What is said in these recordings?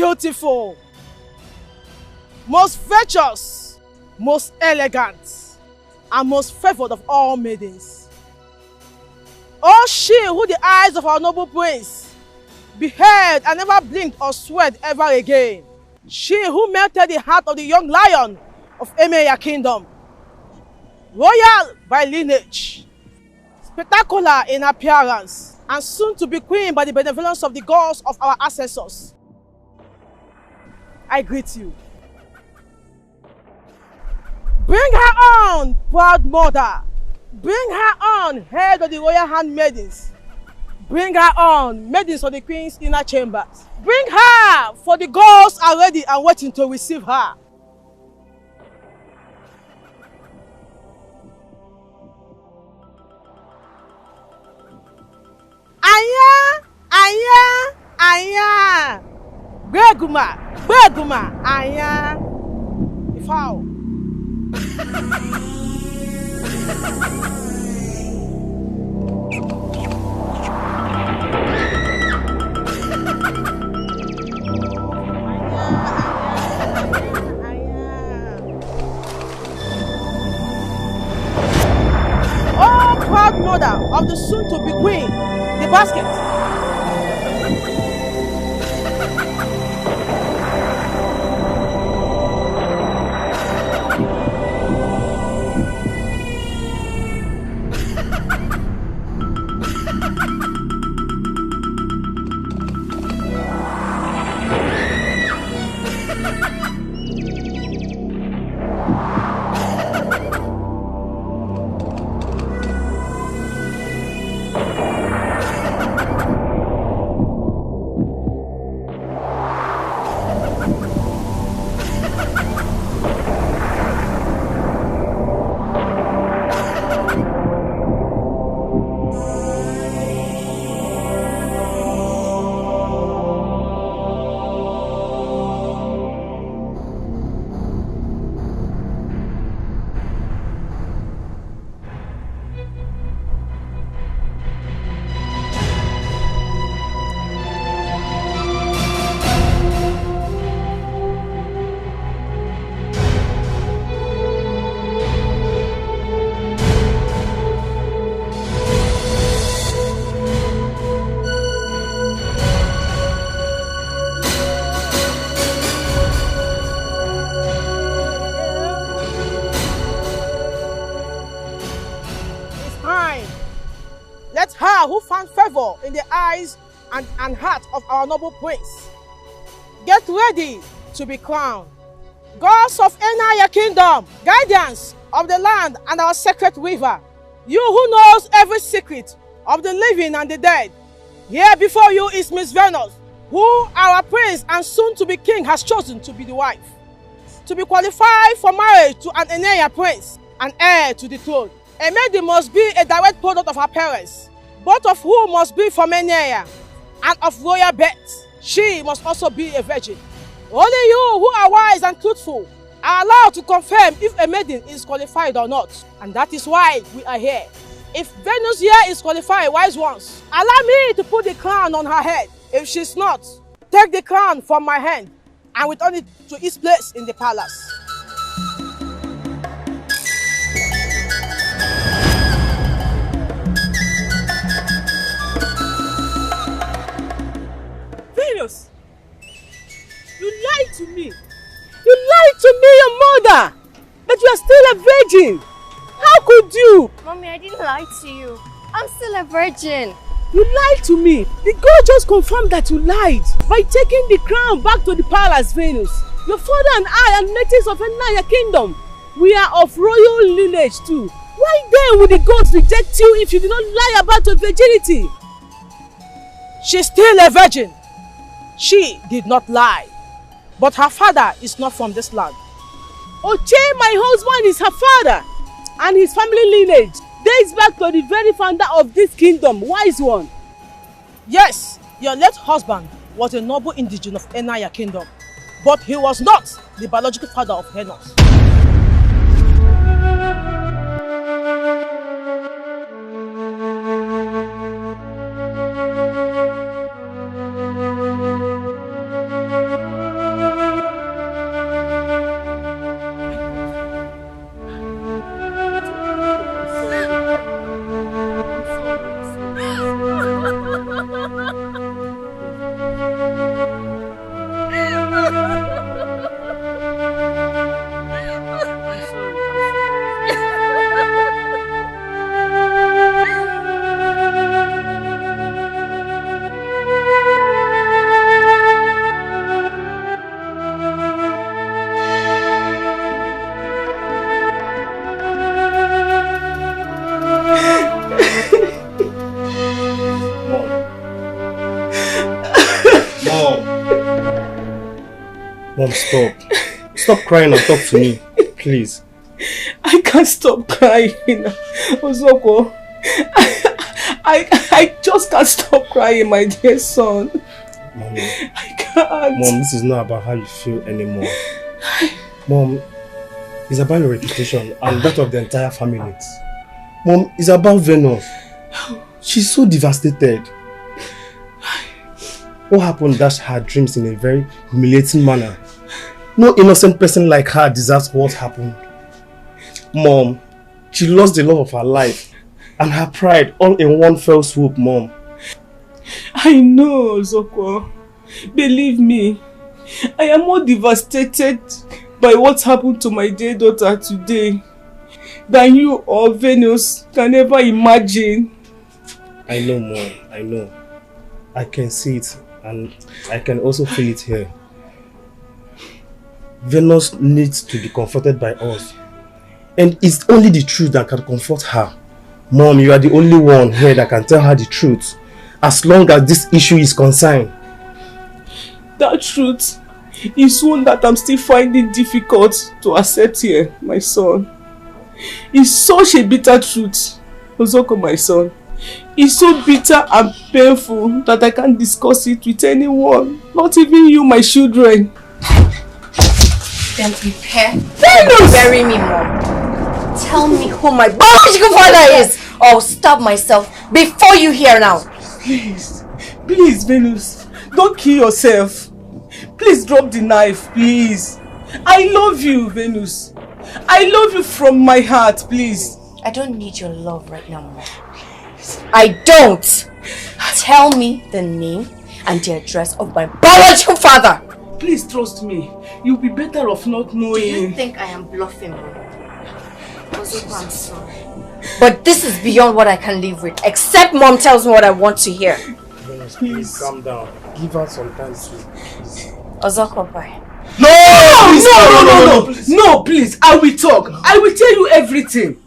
beautiful, most virtuous, most elegant, and most favored of all maidens. Oh, she who the eyes of our noble prince beheld and never blinked or sweat ever again. She who melted the heart of the young lion of Emeya kingdom. Royal by lineage, spectacular in appearance, and soon to be queen by the benevolence of the gods of our ancestors. I greet you. Bring her on, proud mother. Bring her on, head of the royal handmaidens. Bring her on, maidens of the queen's inner chambers. Bring her, for the gods are ready and waiting to receive her. Aya, aya, aya. Beguma, aya. Ifao. Oh, proud mother of the soon-to-be queen, the basket. Let her who found favor in the eyes and heart of our noble prince get ready to be crowned. Gods of Emeya kingdom, guardians of the land and our sacred river, you who knows every secret of the living and the dead, here before you is Miss Venus, who our prince and soon-to-be king has chosen to be the wife, to be qualified for marriage to an Emeya prince and heir to the throne. A maiden must be a direct product of her parents, both of whom must be from Emeya and of royal birth. She must also be a virgin. Only you who are wise and truthful are allowed to confirm if a maiden is qualified or not. And that is why we are here. If Venus here is qualified, wise ones, allow me to put the crown on her head. If she's not, take the crown from my hand and return it to its place in the palace. Venus, you lied to me. You lied to me, your mother, that you are still a virgin. How could you? Mommy, I didn't lie to you. I'm still a virgin. You lied to me. The God just confirmed that you lied by taking the crown back to the palace, Venus. Your father and I are natives of Emeya kingdom. We are of royal lineage too. Why then would the gods reject you if you did not lie about your virginity? She's still a virgin. She did not lie. But her father is not from this land. Oche, my husband, is her father, and his family lineage dates back to the very founder of this kingdom, wise one. Yes, your late husband was a noble indigene of Emeya kingdom, but he was not the biological father of Venus. Mom, stop. Stop crying and talk to me, please. I can't stop crying. Ozoko, I just can't stop crying, my dear son. Mommy, I can't. Mom, this is not about how you feel anymore. Mom, it's about your reputation and that of the entire family. Mom, it's about Venus. She's so devastated. What happened dashed her dreams in a very humiliating manner. No innocent person like her deserves what happened. Mom, she lost the love of her life and her pride all in one fell swoop, Mom. I know, Zoko. Believe me, I am more devastated by what happened to my dear daughter today than you or Venus can ever imagine. I know, Mom. I know. I can see it and I can also feel it here. Venus needs to be comforted by us. And it's only the truth that can comfort her. Mom, you are the only one here that can tell her the truth. As long as this issue is concerned. That truth is one that I'm still finding difficult to accept here, my son. It's such a bitter truth, Ozoko, my son. It's so bitter and painful that I can't discuss it with anyone, not even you, my children. Then prepare to bury me, Mom. Tell me who my biological father is, or I'll stab myself before you hear now. Please, please, Venus, don't kill yourself. Please drop the knife, please. I love you, Venus. I love you from my heart, please. I don't need your love right now, Mom. I don't. Tell me the name and the address of my biological father. Please trust me. You'll be better off not knowing. Do you think I am bluffing, Mom? Ozoko, I'm sorry. But this is beyond what I can live with. Except Mom tells me what I want to hear. Venus, please calm down. Give her some time to please. Ozoko, bye. No, please. I will talk. I will tell you everything.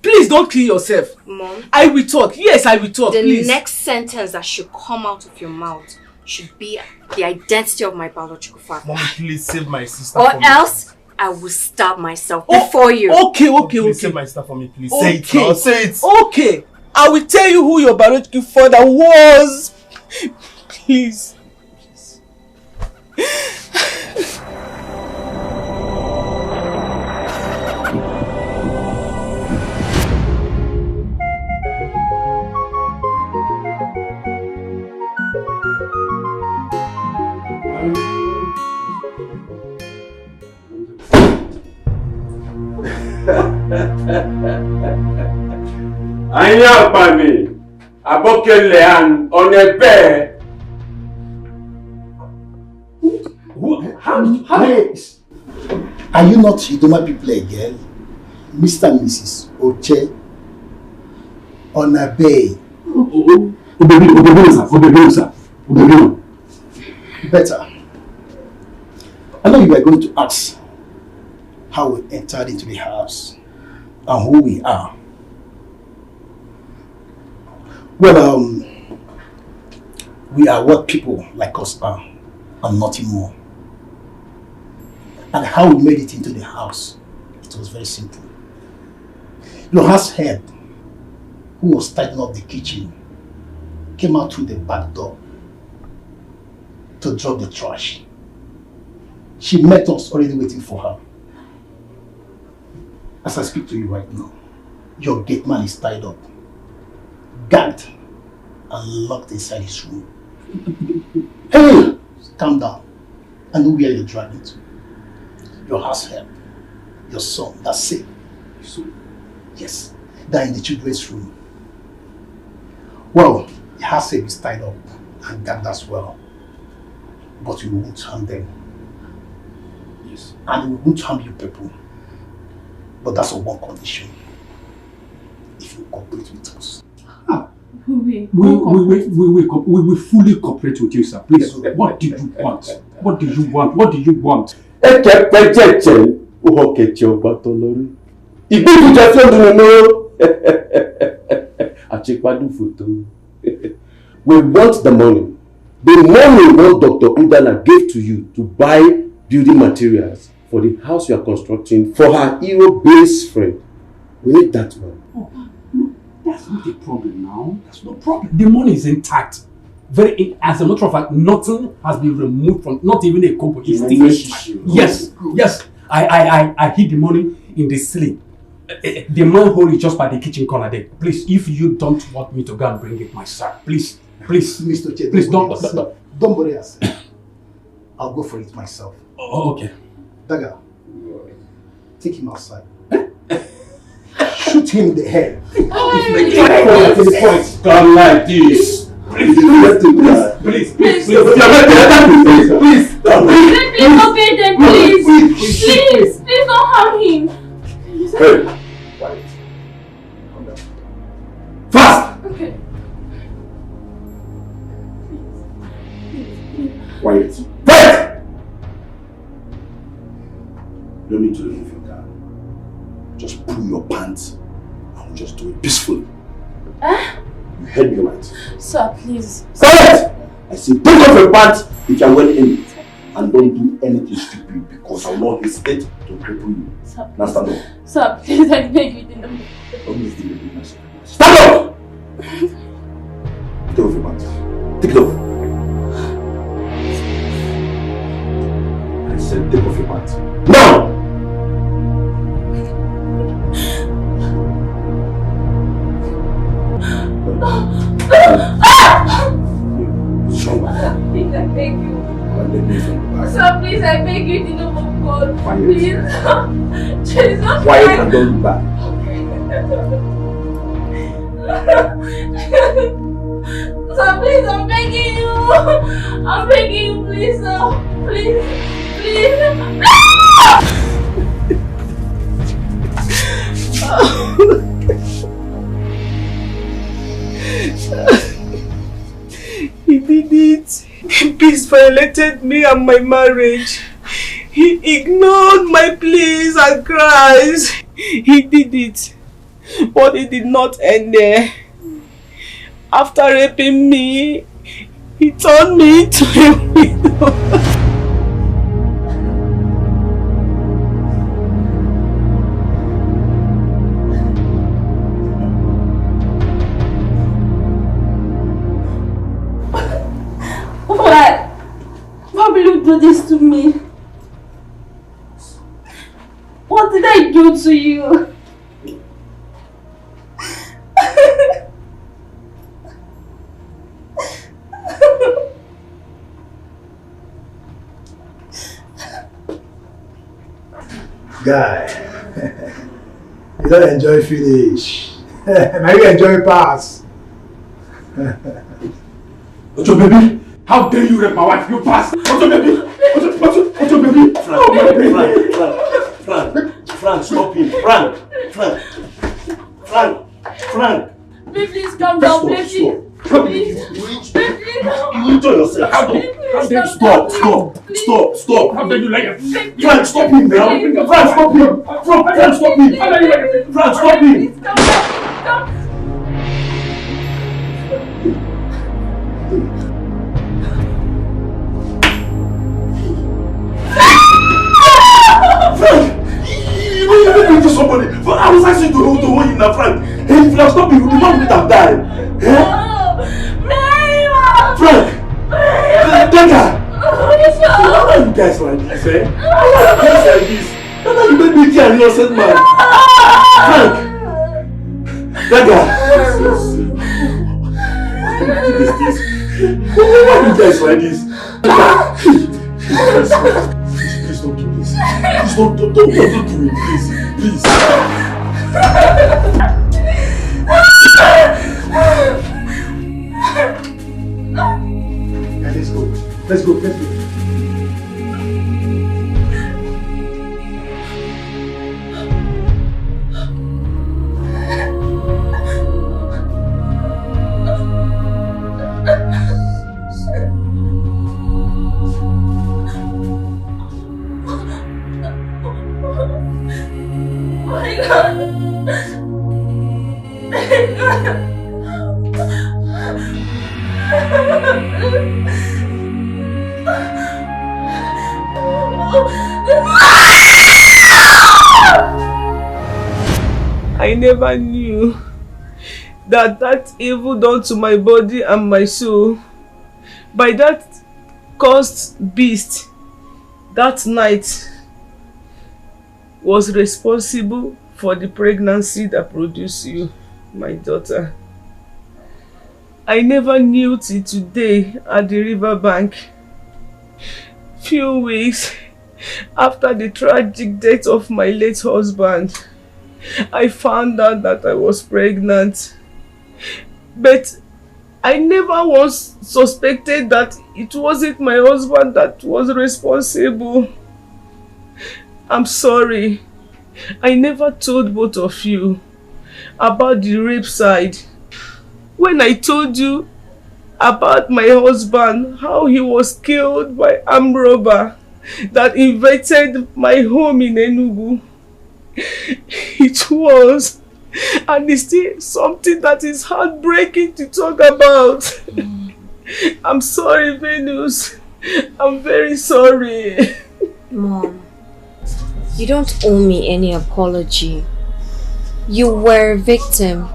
Please don't kill yourself. Mom. I will talk. Yes, I will talk. The next sentence that should come out of your mouth should be the identity of my biological father. Mom, please save my sister or for me. else I will stab myself before you. Okay. Please save my sister for me, please. Say it now. Say it. Okay. I will tell you who your biological father was. Please. Anya Pani, Abokele and Onebe. How? Wait. Are you not Idoma people again? Mr. and Mrs. Oche Onebe. Better. I know you are going to ask how we entered into the house and who we are. Well, we are what people like us are and nothing more. And how we made it into the house, it was very simple. Your house head, who was tidying up the kitchen, came out through the back door to drop the trash. She met us already waiting for her. As I speak to you right now, your gate man is tied up, gagged, and locked inside his room. Hey, calm down. I know where you're driving to. Your house help, your son, that's safe. Yes, they're in the children's room. Well, the house help is tied up and gagged as well. But we won't harm them. Yes. And we won't harm you people. But that's on one condition. If you cooperate with us. We will fully cooperate with you, sir. Please, what do you want? What do you want? What do you want? We want the money. The money what Dr. Udana gave to you to buy building materials for the house you are constructing for her hero-based friend. We need that one. Oh, no, that's not the problem now. That's no problem. The money is intact. As a matter of fact, nothing has been removed from, not even a couple. It's still, yes, yes. I hid the money in the ceiling. The manhole is just by the kitchen corner there. Please, if you don't want me to go and bring it myself, please, Mr. Che, please don't worry yourself. I'll go for it myself. Oh, okay. Daga, take him outside. Shoot him in the head. Come like this. Please, please, Please obey them, please. Please don't harm him. Hey, quiet. Come down. Fast! Okay. Quiet. Quiet! You don't need to remove your gun. Just pull your pants and we'll just do it peacefully. You heard me right. Sir, please. Quiet! I say take off your pants if you are well in it. And don't do anything stupid because I will not hesitate to cripple you. Sir, now stand up. Sir, please, I beg you, don't. Don't miss the baby. Stand up! Take off your pants. Take it off. I said take off your pants. Now! Please, I beg you. Sir, please, I beg you, in the name of God. Please. Jesus. Quiet and don't look back. Sir, please, I'm begging you. I'm begging you, please, sir. Please. Please. He did it. Peace violated me and my marriage. He ignored my pleas and cries. He did it. But it did not end there. After raping me, he turned me into a widow. Why will you do this to me? What did I do to you? Guy, you don't enjoy finish. Now you enjoy pass. Ocho baby, how dare you rape my wife? You pass. Ocho baby, Ocho baby. Frank, stop him. Frank. Please calm down, please. You enjoy yourself. How dare you? Stop. How dare you like Frank, stop him now. Frank, stop him. Frank, stop him. Frank, stop him. Please calm down. Frank, you made me to somebody. I was asking to hold him now, Frank. Hey, if you have stopped him, the man would have died. Frank! Dikeh! Why are you guys like this, eh? Why are you guys like this? That's how you made me kill an innocent man. Frank! Dikeh! Why are you guys like this? Please don't do this. Please don't do it, please. Let's go. I never knew that evil done to my body and my soul by that cursed beast that night was responsible for the pregnancy that produced you, my daughter. I never knew till today at the riverbank, few weeks after the tragic death of my late husband, I found out that I was pregnant. But I never once suspected that it wasn't my husband that was responsible. I'm sorry. I never told both of you about the rape side. When I told you about my husband, how he was killed by armed robber that invaded my home in Enugu, it was, and it's still something that is heartbreaking to talk about. I'm sorry, Venus. I'm very sorry. Mom, you don't owe me any apology. You were a victim.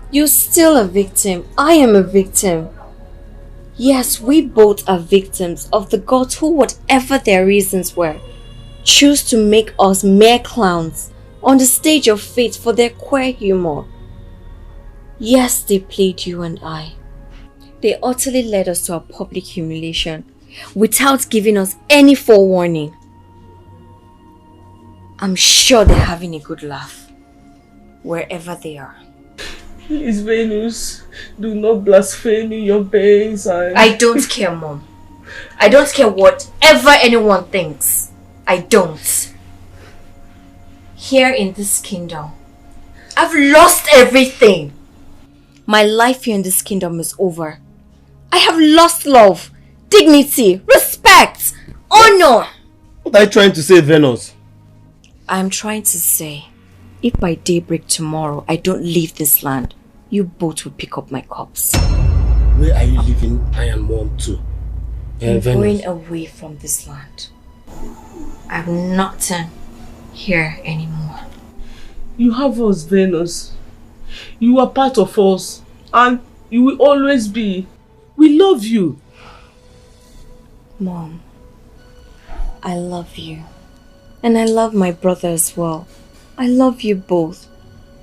You're still a victim. I am a victim. Yes, we both are victims of the gods who, whatever their reasons were, choose to make us mere clowns on the stage of fate for their queer humor. Yes, they played you and I. They utterly led us to a public humiliation without giving us any forewarning. I'm sure they're having a good laugh wherever they are. Please, Venus, do not blaspheme your pains and... I don't care, Mom. I don't care whatever anyone thinks. I don't. Here in this kingdom, I've lost everything. My life here in this kingdom is over. I have lost love, dignity, respect, honor. What are you trying to say, Venus? I'm trying to say, if by daybreak tomorrow I don't leave this land, you both will pick up my corpse. Where are you leaving I and Mom to? I'm going away from this land. I'm not here anymore. You have us, Venus. You are part of us, and you will always be. We love you. Mom, I love you. And I love my brother as well. I love you both.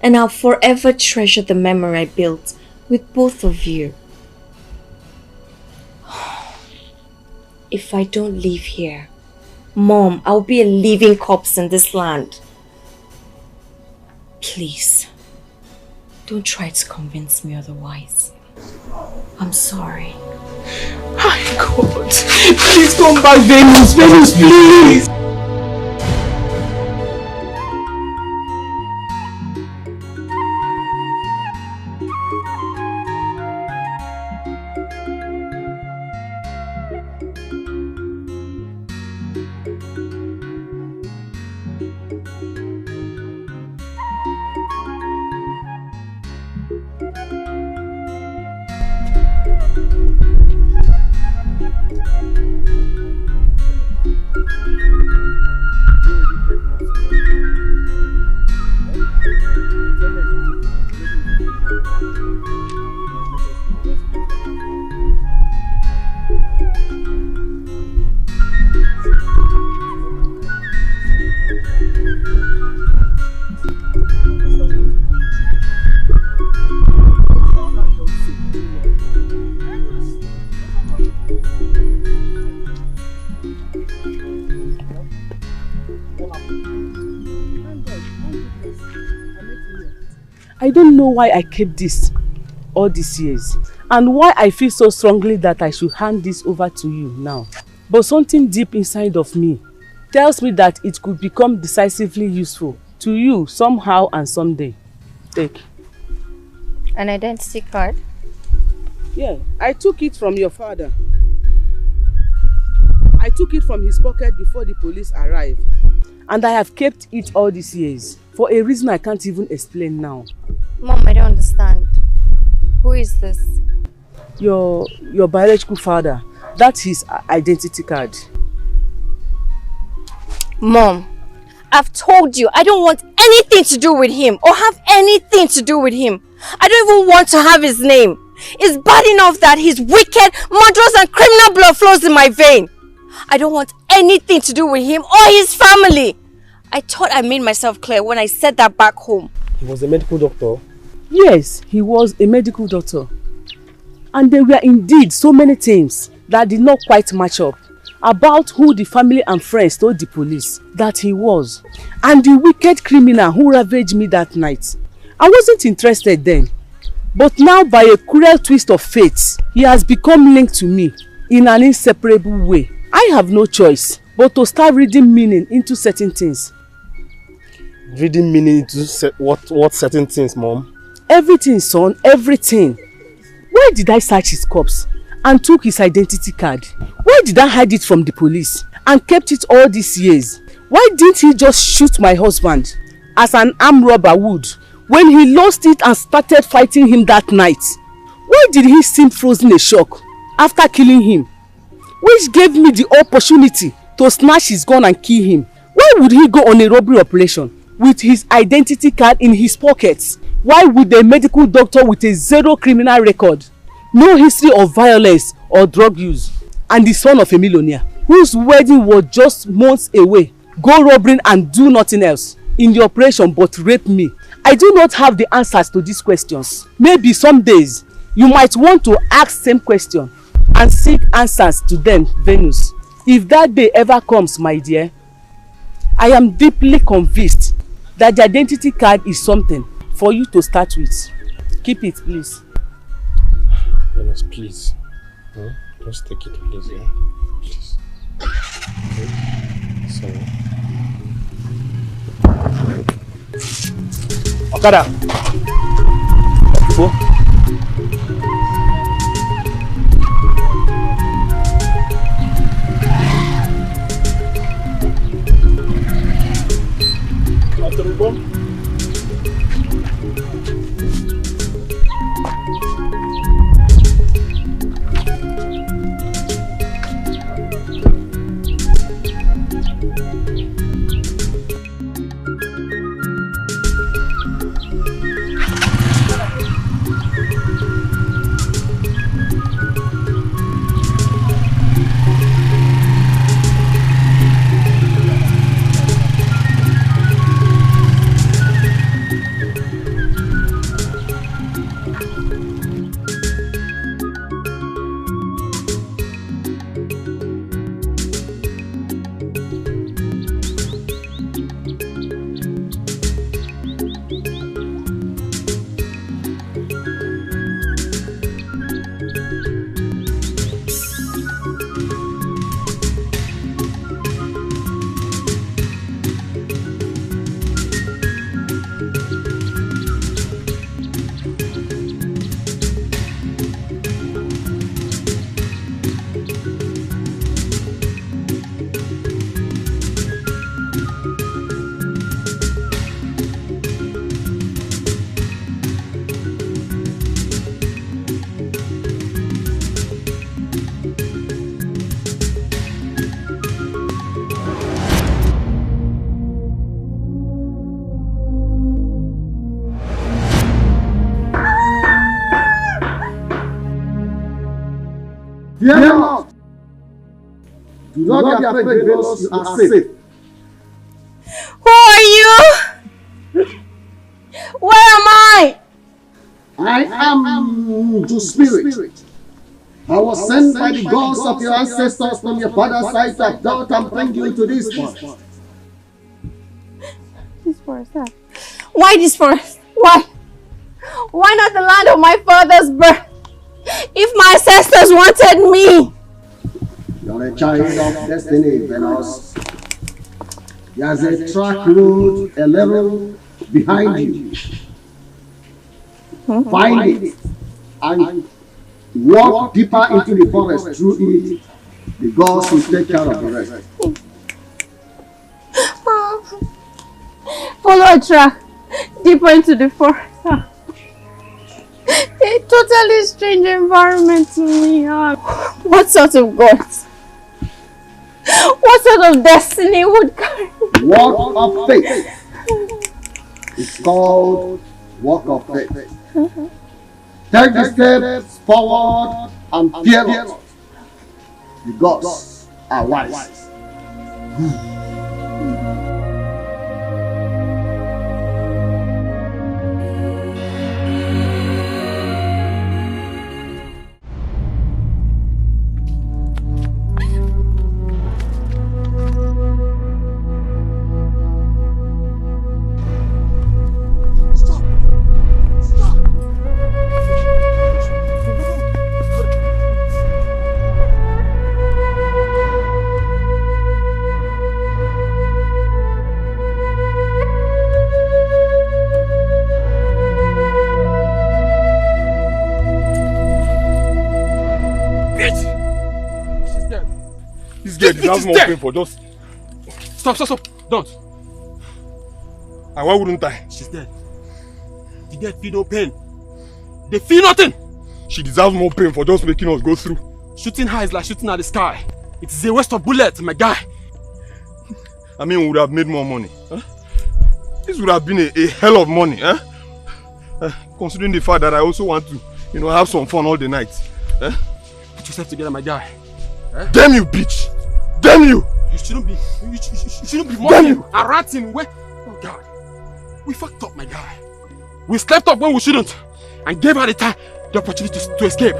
And I'll forever treasure the memory I built with both of you. If I don't leave here, Mom, I'll be a living corpse in this land. Please, don't try to convince me otherwise. I'm sorry. My God. Please come back, Venus. Venus, please. I don't know why I kept this all these years and why I feel so strongly that I should hand this over to you now. But something deep inside of me tells me that it could become decisively useful to you somehow and someday. Take. An identity card? Yeah, I took it from your father. I took it from his pocket before the police arrived. And I have kept it all these years for a reason I can't even explain now. Mom, I don't understand. Who is this? Your biological father. That's his identity card. Mom, I've told you, I don't want anything to do with him or have anything to do with him. I don't even want to have his name. It's bad enough that his wicked, murderous and criminal blood flows in my vein. I don't want anything to do with him or his family. I thought I made myself clear when I said that back home. He was a medical doctor? Yes, he was a medical doctor. And there were indeed so many things that did not quite match up about who the family and friends told the police that he was. And the wicked criminal who ravaged me that night. I wasn't interested then. But now, by a cruel twist of fate, he has become linked to me in an inseparable way. I have no choice but to start reading meaning into certain things. Reading meaning into what certain things, Mom? Everything, son, everything. Why did I search his corpse and took his identity card? Why did I hide it from the police and kept it all these years? Why didn't he just shoot my husband as an armed robber would when he lost it and started fighting him that night? Why did he seem frozen in shock after killing him? Which gave me the opportunity to snatch his gun and kill him. Why would he go on a robbery operation with his identity card in his pockets? Why would a medical doctor with a zero criminal record, no history of violence or drug use, and the son of a millionaire whose wedding was just months away, go robbing and do nothing else in the operation but rape me? I do not have the answers to these questions. Maybe some days you might want to ask same question and seek answers to them, Venus. If that day ever comes, my dear, I am deeply convinced that the identity card is something for you to start with. Keep it, please. Venus, please. Huh? Just take it, please, yeah? Please. Okay. Sorry. Okada! Go. Fear not. Do not be afraid, because you are safe. Who are you? Where am I? I am the spirit. I was sent by the gods of your ancestors from your father's side to adopt and bring you to this forest. This forest, huh? Why this forest? Why? Why not the land of my father's birth? If my ancestors wanted me. You are a child of destiny, Venus. There's a track road, a level behind you. Find it and walk deeper into the forest. Through it, the gods will take care of the rest. Follow a track deeper into the forest. A totally strange environment to me. What sort of gods? What sort of destiny would carry me? Walk of faith. It's called walk of faith. Take the steps forward and fear not. The gods are wise. That's more painful. Just stop. Don't. And why wouldn't I? She's dead. The dead feel no pain. They feel nothing. She deserves more pain for just making us go through. Shooting her is like shooting at the sky. It is a waste of bullets, my guy. I mean, we would have made more money. Huh? This would have been a hell of money, huh? Considering the fact that I also want to, have some fun all the night. Put yourself together, my guy. Damn you, bitch! Damn you! You shouldn't be mocking and ranting. Oh God, we fucked up, my guy. We slept up when we shouldn't, and gave her the opportunity to escape.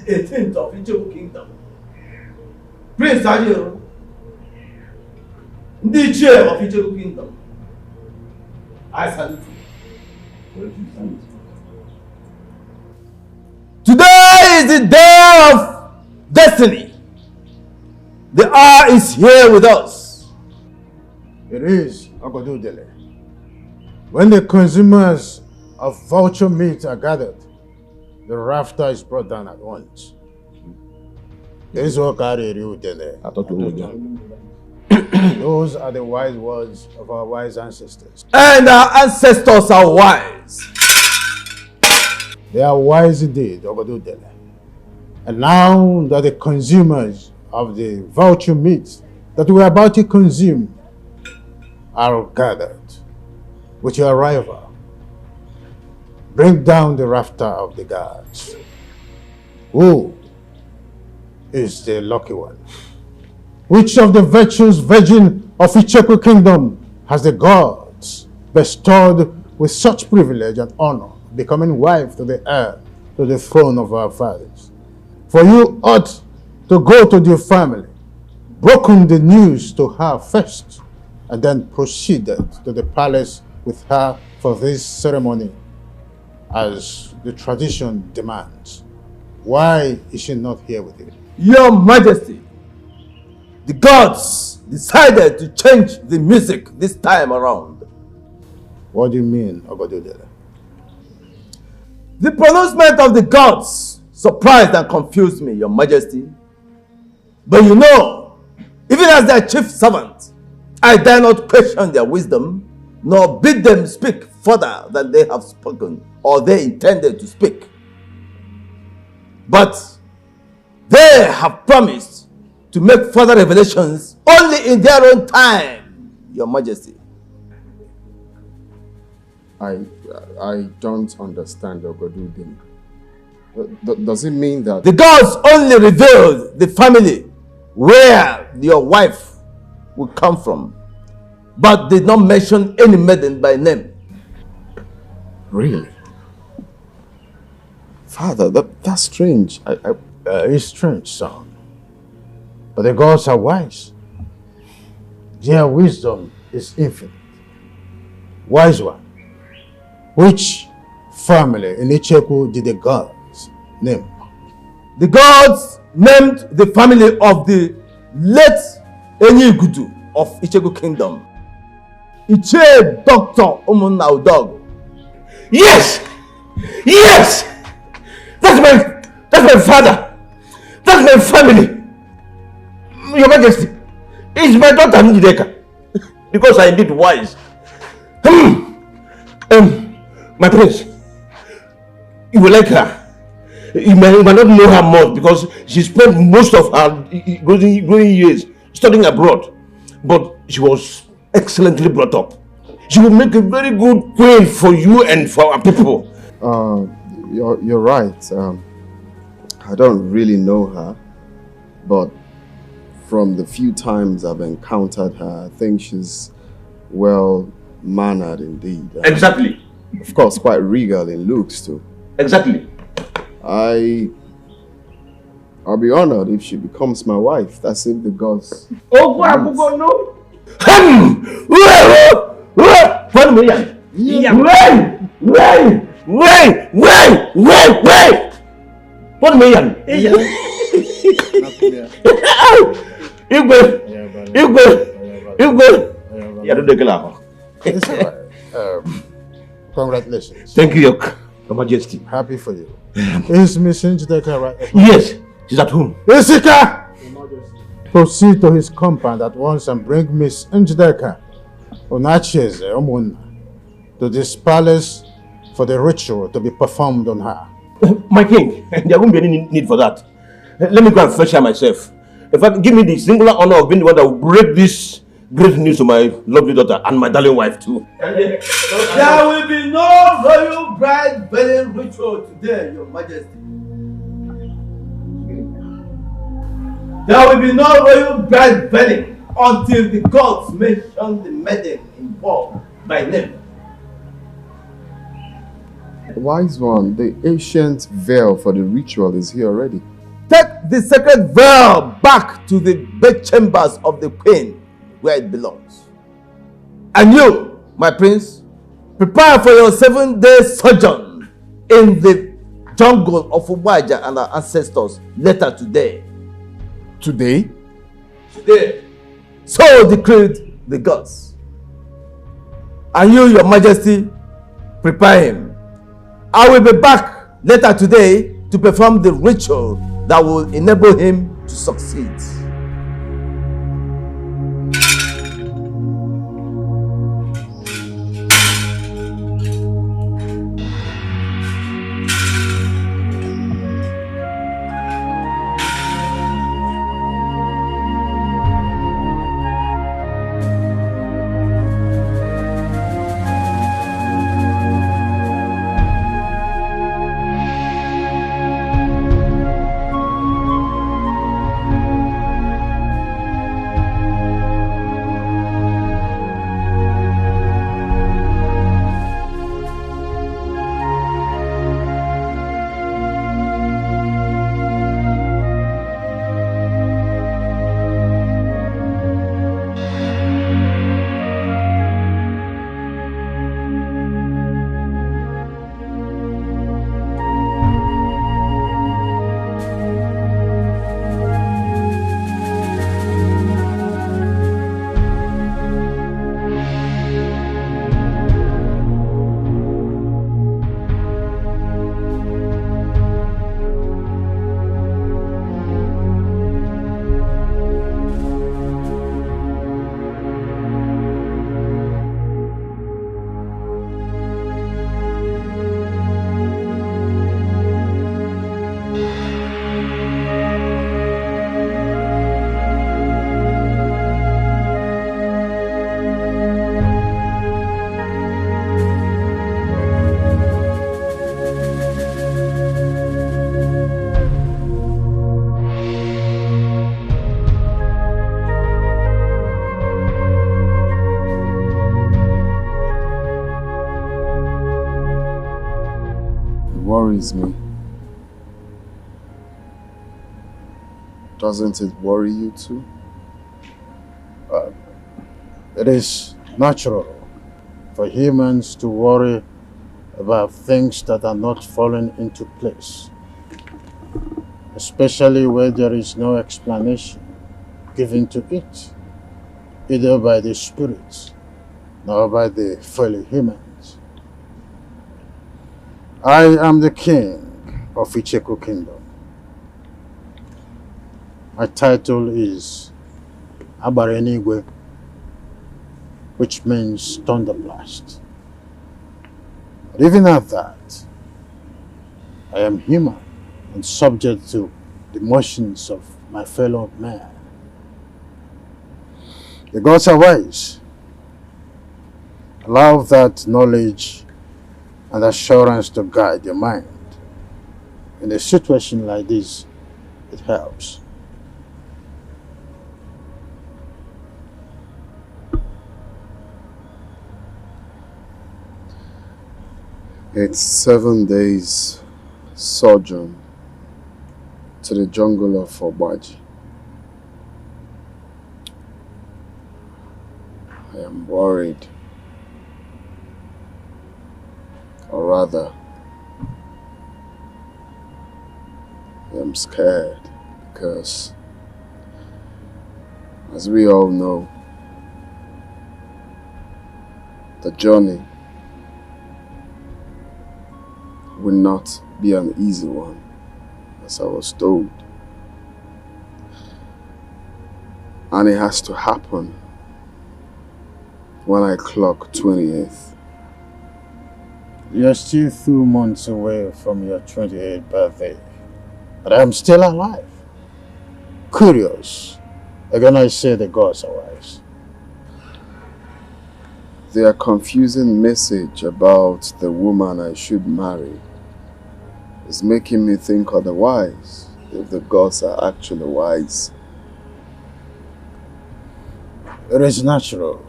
The 18th of Ijebu Kingdom. Prince Ajero, the chair of Ijebu Kingdom. I salute you. Today is the day of destiny. The hour is here with us. It is Ogodudele. When the consumers of vulture meat are gathered, the rafter is brought down at once. Those are the wise words of our wise ancestors. And our ancestors are wise. They are wise indeed, Ogodudele. And now that the consumers of the vulture meat that we are about to consume are gathered, with your arrival, bring down the rafter of the gods. Who is the lucky one? Which of the virtuous virgin of Icheku kingdom has the gods bestowed with such privilege and honor, becoming wife to the heir to the throne of our fathers? For you ought to go to your family, broken the news to her first, and then proceeded to the palace with her for this ceremony, as the tradition demands. Why is she not here with you? Your Majesty, the gods decided to change the music this time around. What do you mean, Ogodudele? The pronouncement of the gods surprised and confused me, Your Majesty. But you know, even as their chief servant, I dare not question their wisdom, nor bid them speak further than they have spoken or they intended to speak. But they have promised to make further revelations only in their own time, Your Majesty. I don't understand, Ogodudele. Does it mean that the gods only revealed the family where your wife will come from, but did not mention any maiden by name? Really? Father, that's strange. I It's strange, son. But the gods are wise. Their wisdom is infinite. Wise one. Which family in Icheku did the gods name? The gods named the family of the late Ini Edo of Icheku Kingdom. Iche Dr. Umunna Udog. Yes! Yes! That's my father! That's my family! Your Majesty, it's my daughter Njideka. Because I indeed wise. My prince, you will like her. You might not know her much because she spent most of her growing years studying abroad. But she was excellently brought up. She will make a very good queen for you and for our people. You're right. I don't really know her, but from the few times I've encountered her, I think she's well-mannered indeed. Exactly. Of course, quite regal in looks too. Exactly. I'll be honored if she becomes my wife. That's if the gods. Oh, no. What million? It's all right. Congratulations. Thank you, Your Majesty. Happy for you. Is Miss Njideka right? Yes, she's at home. Isika! Proceed to his compound at once and bring Miss Njideka Onacheze Umunna to this palace for the ritual to be performed on her. My king, there won't be any need for that. Let me go and fetch her myself. In fact, give me the singular honor of being the one that will break this great news to my lovely daughter and my darling wife too. There will be no royal bride wedding ritual today, Your Majesty. There will be no royal bride wedding until the gods mention the maiden involved by name. Wise one, the ancient veil for the ritual is here already. Take the sacred veil back to the bedchambers of the queen where it belongs. And you, my prince, prepare for your 7-day sojourn in the jungle of Uwaja and our ancestors later today. Today? Today. So decreed the gods. And you, Your Majesty, prepare him. I will be back later today to perform the ritual that will enable him to succeed. Worries me. Doesn't it worry you too? It is natural for humans to worry about things that are not falling into place, especially where there is no explanation given to it, either by the spirits nor by the fellow humans. I am the king of Icheku Kingdom. My title is Abarenigwe, which means thunderblast. But even at that, I am human and subject to the motions of my fellow man. The gods are wise. Allow that knowledge and assurance to guide your mind. In a situation like this, it helps. It's 7 days sojourn to the jungle of Obaji. I am worried, or rather, I am scared because, as we all know, the journey will not be an easy one, as I was told. And it has to happen when I clock 28th. You're still 2 months away from your 28th birthday, but I'm still alive. Curious. Again, I say the gods are wise. Their confusing message about the woman I should marry is making me think otherwise, if the gods are actually wise. It is natural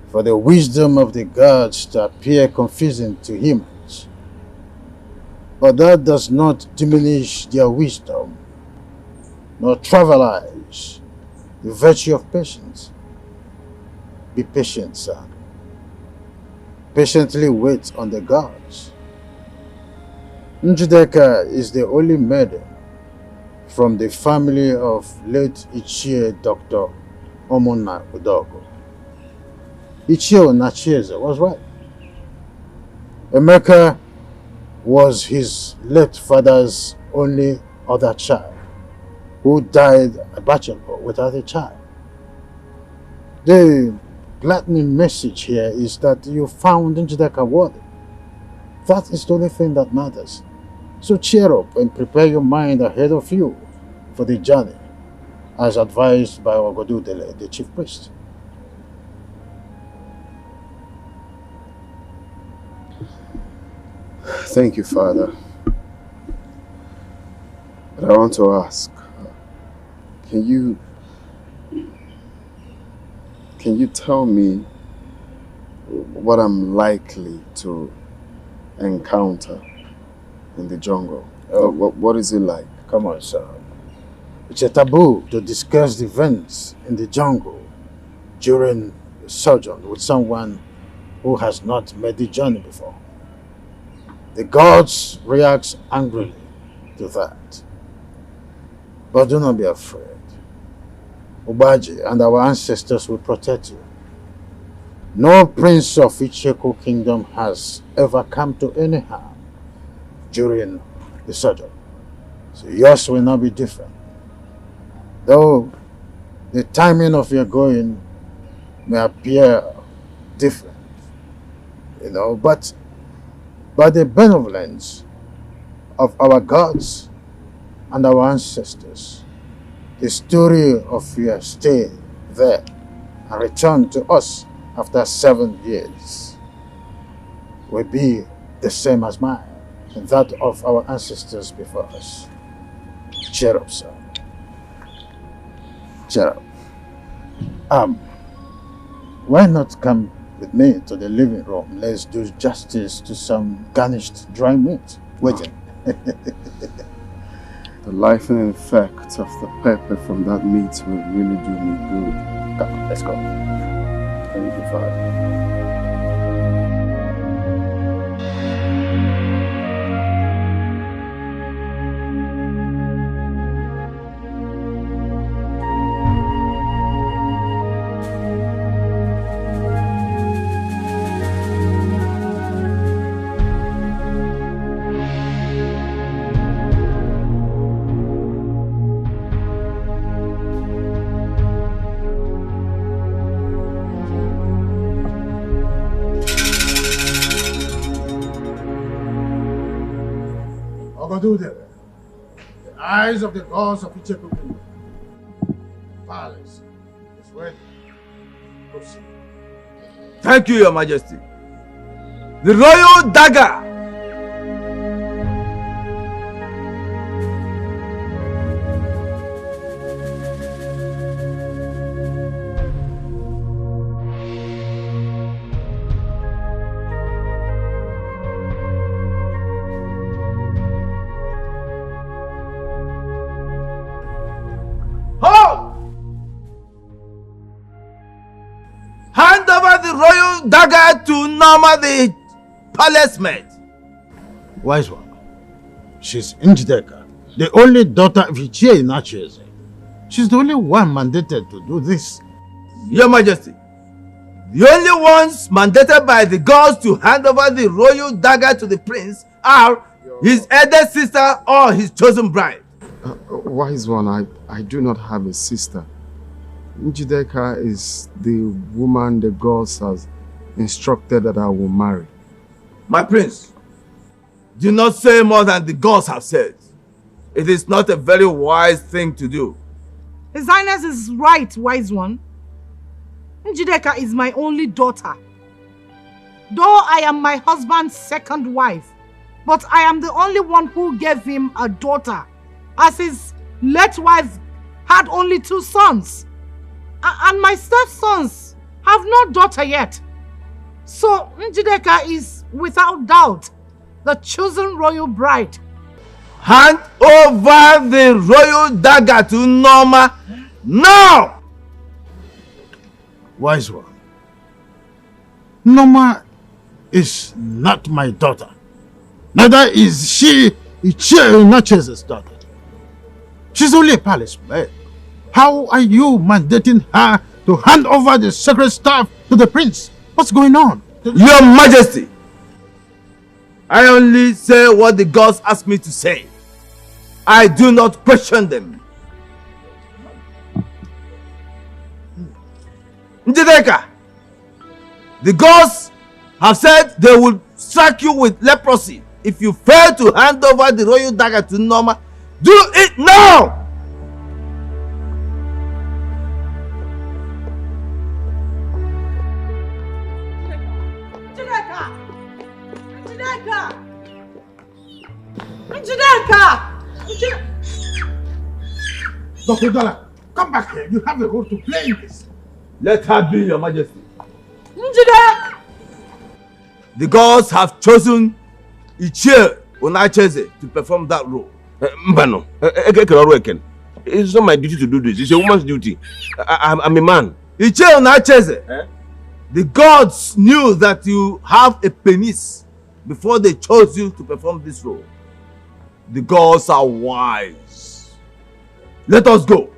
for the wisdom of the gods to appear confusing to humans, but that does not diminish their wisdom, nor trivialize the virtue of patience. Be patient, son. Patiently wait on the gods. Njideka is the only maiden from the family of late Ichie Dr. Omona Udogo. Ichie Nachieze was right. Emeka was his late father's only other child, who died a bachelor without a child. The gladdening message here is that you found Njideka worthy. That is the only thing that matters. So cheer up and prepare your mind ahead of you for the journey, as advised by Ogodudele, the chief priest. Thank you, Father. But I want to ask, can you tell me what I'm likely to encounter in the jungle? What is it like? Come on, sir. It's a taboo to discuss the events in the jungle during the sojourn with someone who has not made the journey before. The gods react angrily to that. But do not be afraid. Obaji and our ancestors will protect you. No prince of Icheku Kingdom has ever come to any harm during the sojourn. So yours will not be different. Though the timing of your going may appear different, but by the benevolence of our gods and our ancestors, the story of your stay there and return to us after 7 years will be the same as mine and that of our ancestors before us. Cheer up, sir. Cheer up. Why not come with me to the living room? Let's do justice to some garnished dry meat. Waiting. The life-and effect of the pepper from that meat will really do me good. Come on, let's go. Thank you, Father. The eyes of the gods of Icheku Kingdom. Palace is ready. Proceed. Thank you, Your Majesty. The royal dagger. Hand over the royal dagger to Norma, the palace maid. Wise one. She's Njideka, the only daughter of Ichie Inacheze. She's the only one mandated to do this. Your Majesty, the only ones mandated by the gods to hand over the royal dagger to the prince are his elder sister or his chosen bride. Wise one, I do not have a sister. Njideka is the woman the gods has instructed that I will marry. My prince, do not say more than the gods have said. It is not a very wise thing to do. His Highness is right, wise one. Njideka is my only daughter. Though I am my husband's second wife, but I am the only one who gave him a daughter, as his late wife had only 2 sons. And my stepsons have no daughter yet. So Njideka is, without doubt, the chosen royal bride. Hand over the royal dagger to Norma now! Wise one. Norma is not my daughter. Neither is she Ichie Inacheze's daughter. She's only a palace maid. How are you mandating her to hand over the sacred staff to the prince? What's going on? Your Majesty, I only say what the gods ask me to say. I do not question them. Njideka, the gods have said they will strike you with leprosy if you fail to hand over the royal dagger to Norma. Do it now! Dr. Dollar, come back here. You have a role to play in this. Let her be, Your Majesty. Njideka! The gods have chosen Ichie Inacheze to perform that role. Mbano, it's not my duty to do this. It's a woman's duty. I'm a man. Ichie Inacheze, the gods knew that you have a penis before they chose you to perform this role. The gods are wise. Let us go.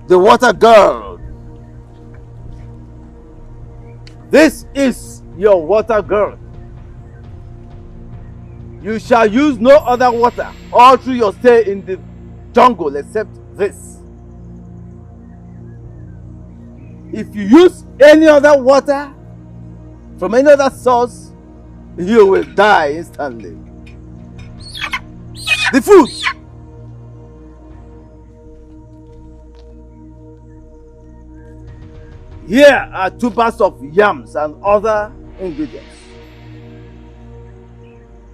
The water girl. This is your water girl. You shall use no other water all through your stay in the jungle except this. If you use any other water from any other source, you will die instantly. The food! Here are 2 bags of yams and other ingredients.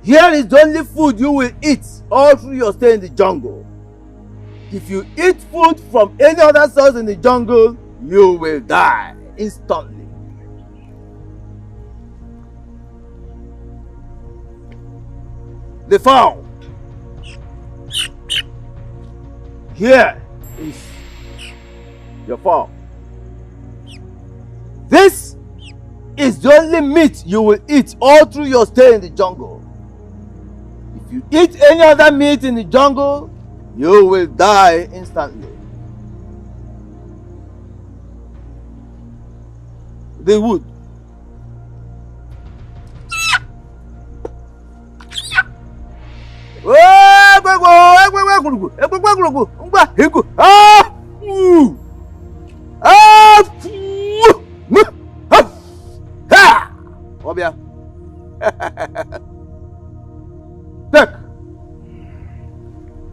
Here is the only food you will eat all through your stay in the jungle. If you eat food from any other source in the jungle, you will die instantly. The fowl. Here is your fowl. This is the only meat you will eat all through your stay in the jungle. If you eat any other meat in the jungle, you will die instantly. The wood. Take.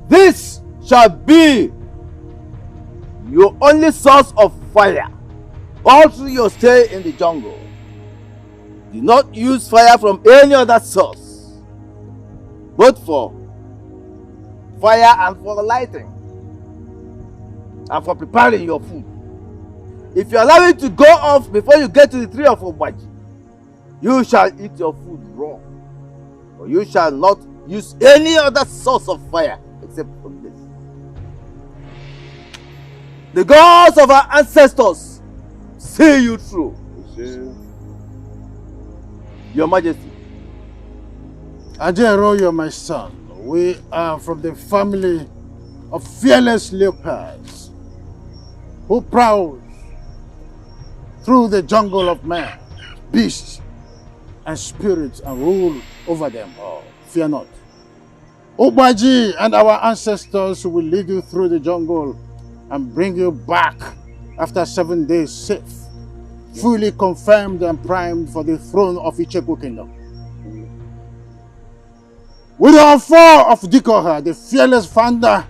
This shall be your only source of fire all through your stay in the jungle. Do not use fire from any other source, both for fire and for lighting and for preparing your food. If you allow it to go off before you get to the tree of Obaji, you shall eat your food raw, or you shall not use any other source of fire except from this. The gods of our ancestors see you through. Your Majesty. Ajero, you're my son. We are from the family of fearless leopards who prowl through the jungle of man, beasts, and spirits and rule over them all. Fear not. Obaji and our ancestors will lead you through the jungle and bring you back after 7 days safe, fully confirmed and primed for the throne of Icheku Kingdom. With our four of Dikeh, the fearless founder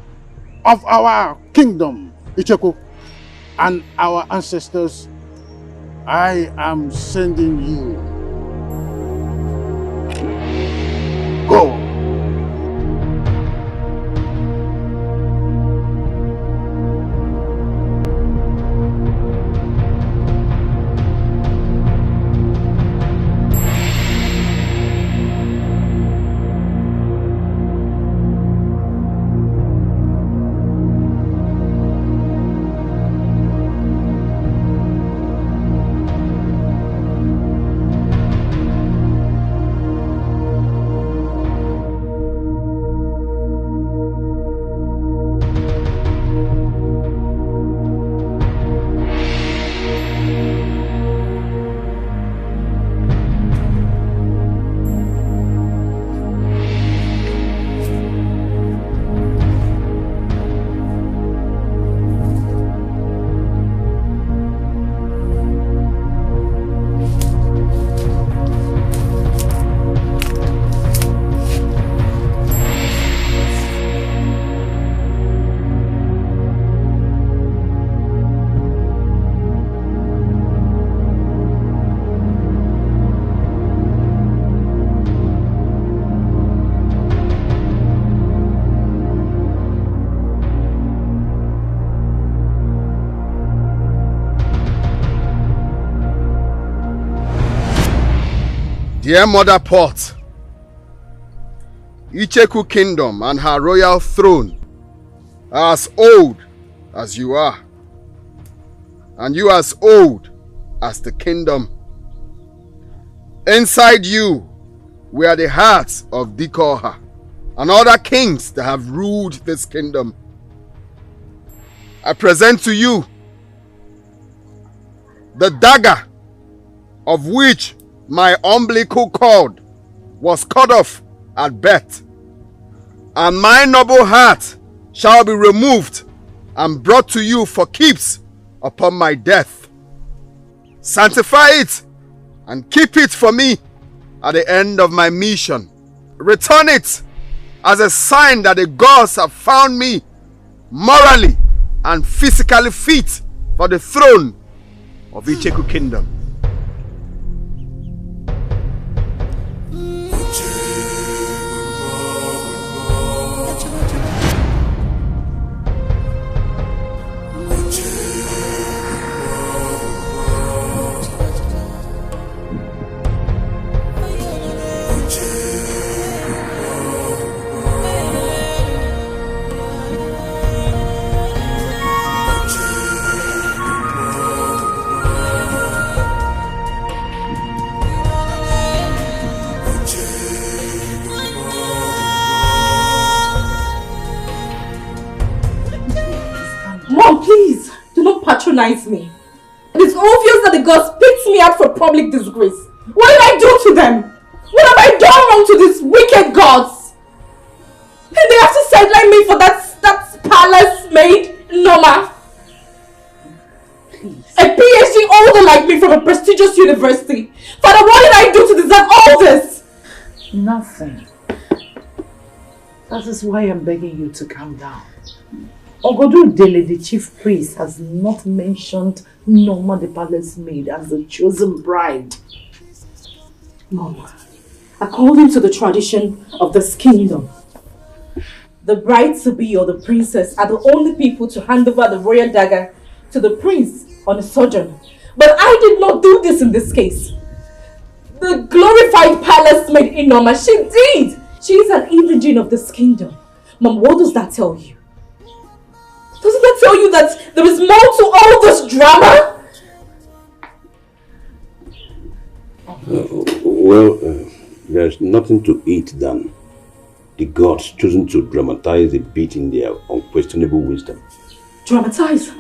of our kingdom, Icheku, and our ancestors, I am sending you. Go. Dear Mother Pot, Icheku Kingdom and her royal throne are as old as you are, and you as old as the kingdom. Inside you were the hearts of Dikeh and other kings that have ruled this kingdom. I present to you the dagger of which my umbilical cord was cut off at birth, and my noble heart shall be removed and brought to you for keeps upon my death. Sanctify it and keep it for me at the end of my mission. Return it as a sign that the gods have found me morally and physically fit for the throne of Icheku Kingdom. Please, do not patronize me. It is obvious that the gods picked me out for public disgrace. What did I do to them? What have I done wrong to these wicked gods? And they have to sideline me for that palace maid, Norma. Please. A PhD holder like me from a prestigious university. Father, what did I do to deserve all this? Nothing. That is why I'm begging you to calm down. Ogodu Dele, the chief priest, has not mentioned Norma the palace maid as the chosen bride. Mom, according to the tradition of this kingdom, the bride-to-be or the princess are the only people to hand over the royal dagger to the prince on a sojourn. But I did not do this in this case. The glorified palace maid Inoma, she did! She is an indigene of this kingdom. Mom, what does that tell you? Doesn't that tell you that there is more to all this drama? There's nothing to it than the gods choosing to dramatize a bit in their unquestionable wisdom. Dramatize?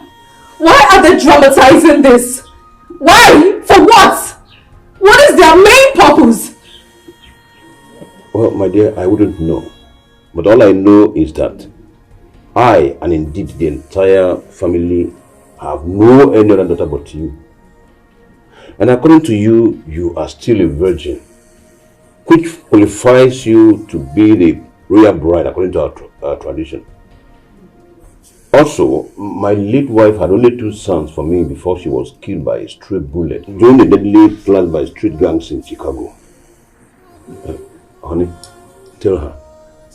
Why are they dramatizing this? Why? For what? What is their main purpose? Well, my dear, I wouldn't know. But all I know is that I, and indeed the entire family, have no any other daughter but you. And according to you, you are still a virgin, which qualifies you to be the royal bride according to our tradition. Also, my late wife had only 2 sons for me before she was killed by a stray bullet during the deadly planned by street gangs in Chicago. Honey, tell her.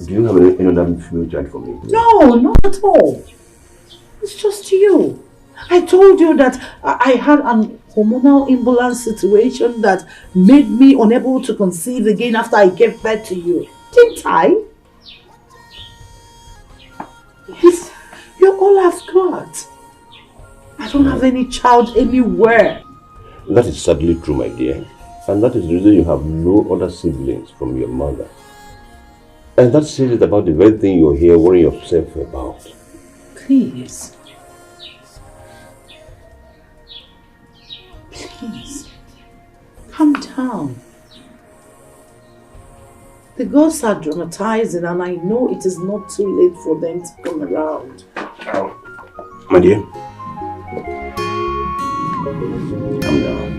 Do you have any other female child for me? No, not at all. It's just you. I told you that I had an hormonal imbalance situation that made me unable to conceive again after I gave birth to you. Didn't I? Yes, you're all I've got. I don't have any child anywhere. That is sadly true, my dear. And that is the reason you have no other siblings from your mother. And that says it about the very thing you're here worrying yourself about. Please. Please. Calm down. The gods are dramatizing and I know it is not too late for them to come around. My dear. Calm down.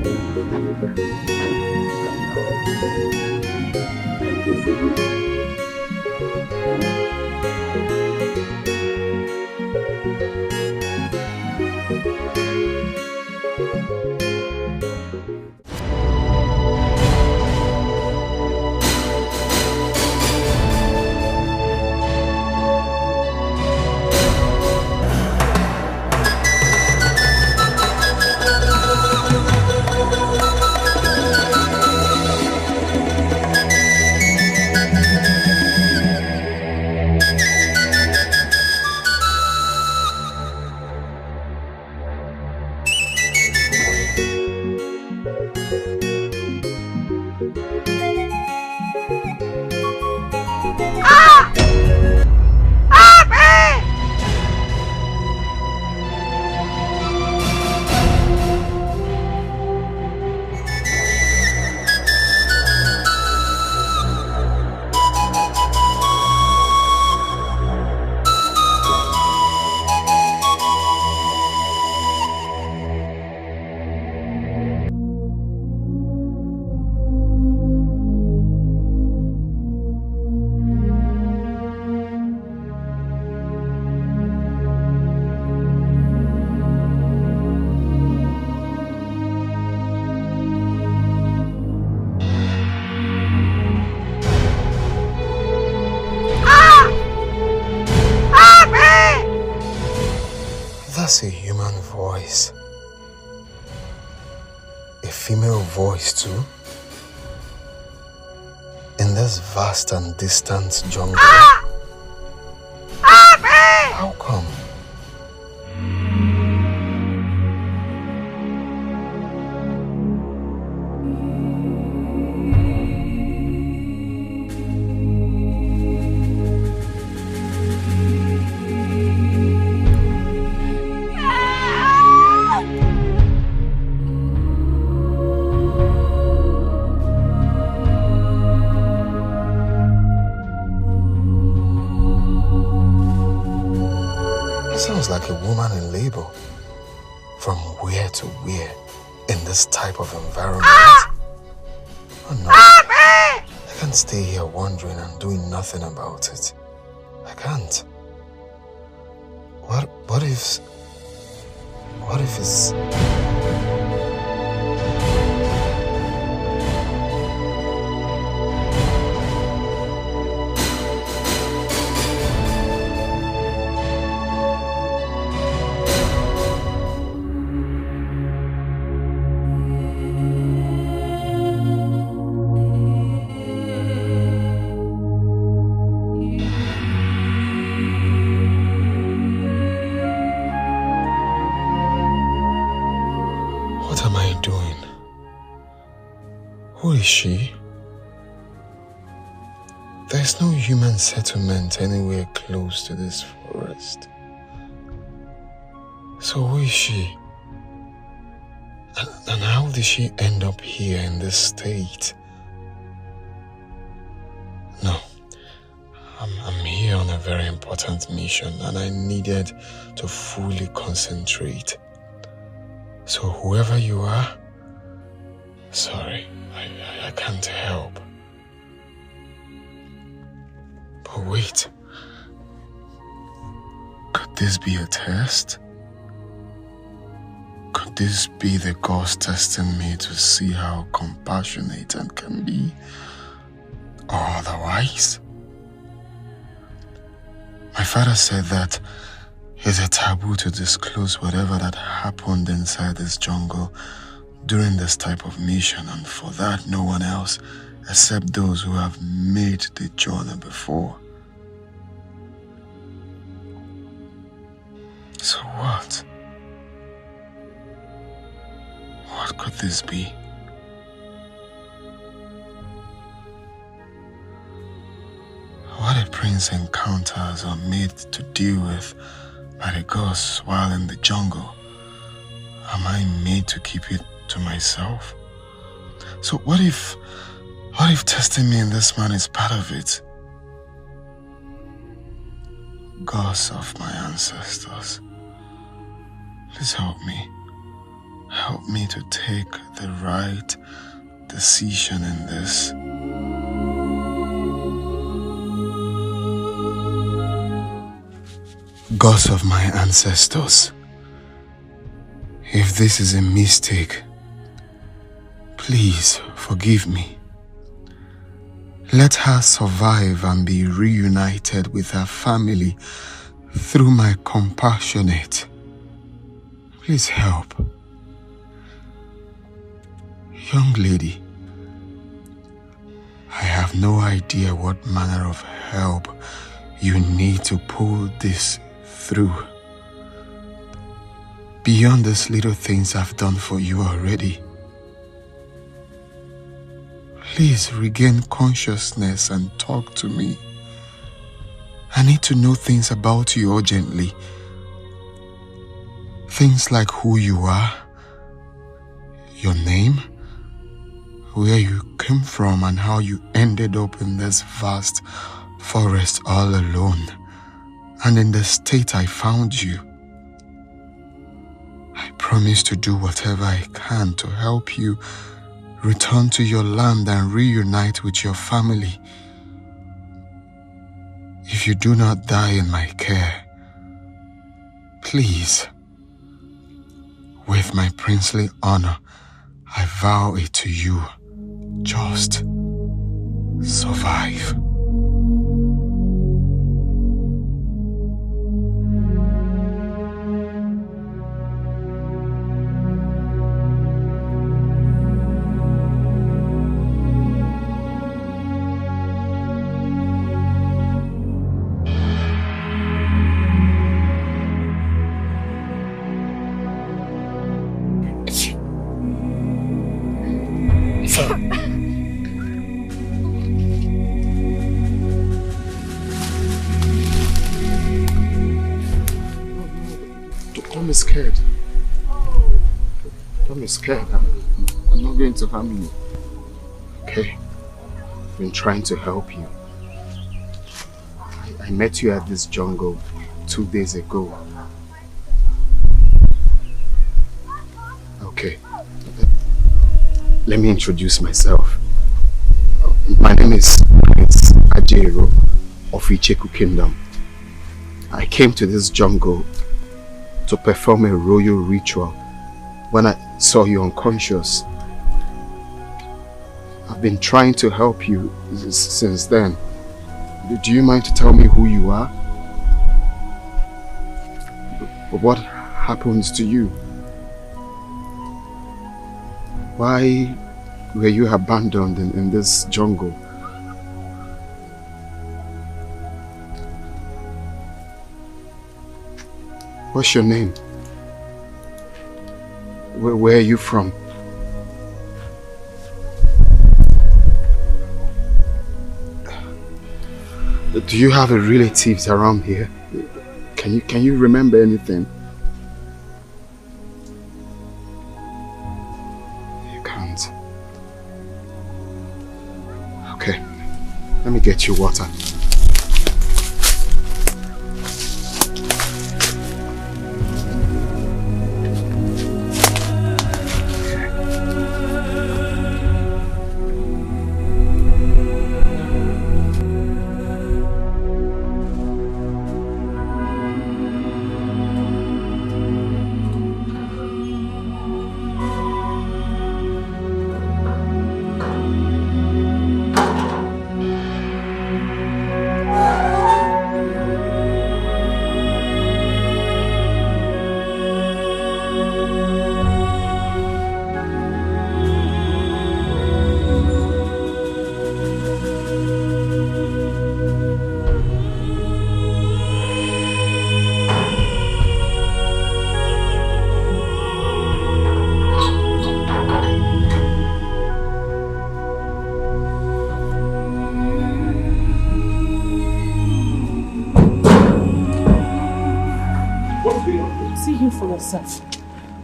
has a human voice. A female voice too. In this vast and distant jungle. How come? Like a woman in labor. From where to where in this type of environment? Oh no. I can't stay here wondering and doing nothing about it. I can't. What if it's... Is she? There's no human settlement anywhere close to this forest. So who is she? And how did she end up here in this state? No, I'm here on a very important mission and I needed to fully concentrate. So whoever you are, sorry. I can't help. But wait. Could this be a test? Could this be the gods testing me to see how compassionate I can be? Or otherwise? My father said that it's a taboo to disclose whatever that happened inside this jungle during this type of mission, and for that no one else except those who have made the journey before. So what? What could this be? What a prince encounters are made to deal with by the gods while in the jungle. Am I made to keep it to myself? So what if testing me in this man is part of it? Gods of my ancestors, please help me. Help me to take the right decision in this. Gods of my ancestors, if this is a mistake, please forgive me. Let her survive and be reunited with her family through my compassionate. Please help. Young lady, I have no idea what manner of help you need to pull this through. Beyond these little things I've done for you already. Please regain consciousness and talk to me. I need to know things about you urgently. Things like who you are, your name, where you came from and how you ended up in this vast forest all alone and in the state I found you. I promise to do whatever I can to help you return to your land and reunite with your family. If you do not die in my care, please, with my princely honor, I vow it to you, just survive. be scared. Don't be scared. I'm not going to harm you. Okay? I've been trying to help you. I met you at this jungle 2 days ago. Okay. Let me introduce myself. My name is Ajero of Icheku Kingdom. I came to this jungle to perform a royal ritual when I saw you unconscious. I've been trying to help you since then. Do you mind to tell me who you are? What happens to you? Why were you abandoned in this jungle? What's your name? Where are you from? Do you have relatives around here? Can you remember anything? You can't. Okay, let me get you water.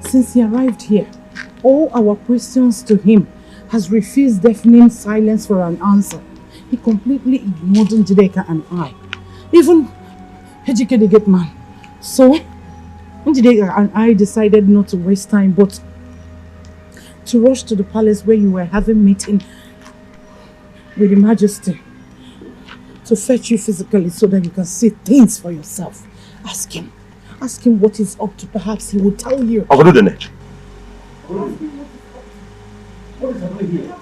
Since he arrived here, all our questions to him has refused deafening silence for an answer. He completely ignored Njideka and I. Even Ejike the gate man. So, Njideka and I decided not to waste time, but to rush to the palace where you were having meeting with Your Majesty to fetch you physically so that you can see things for yourself. Ask him. Ask him what he's up to. Perhaps he will tell you. I'll do the next. What is happening here?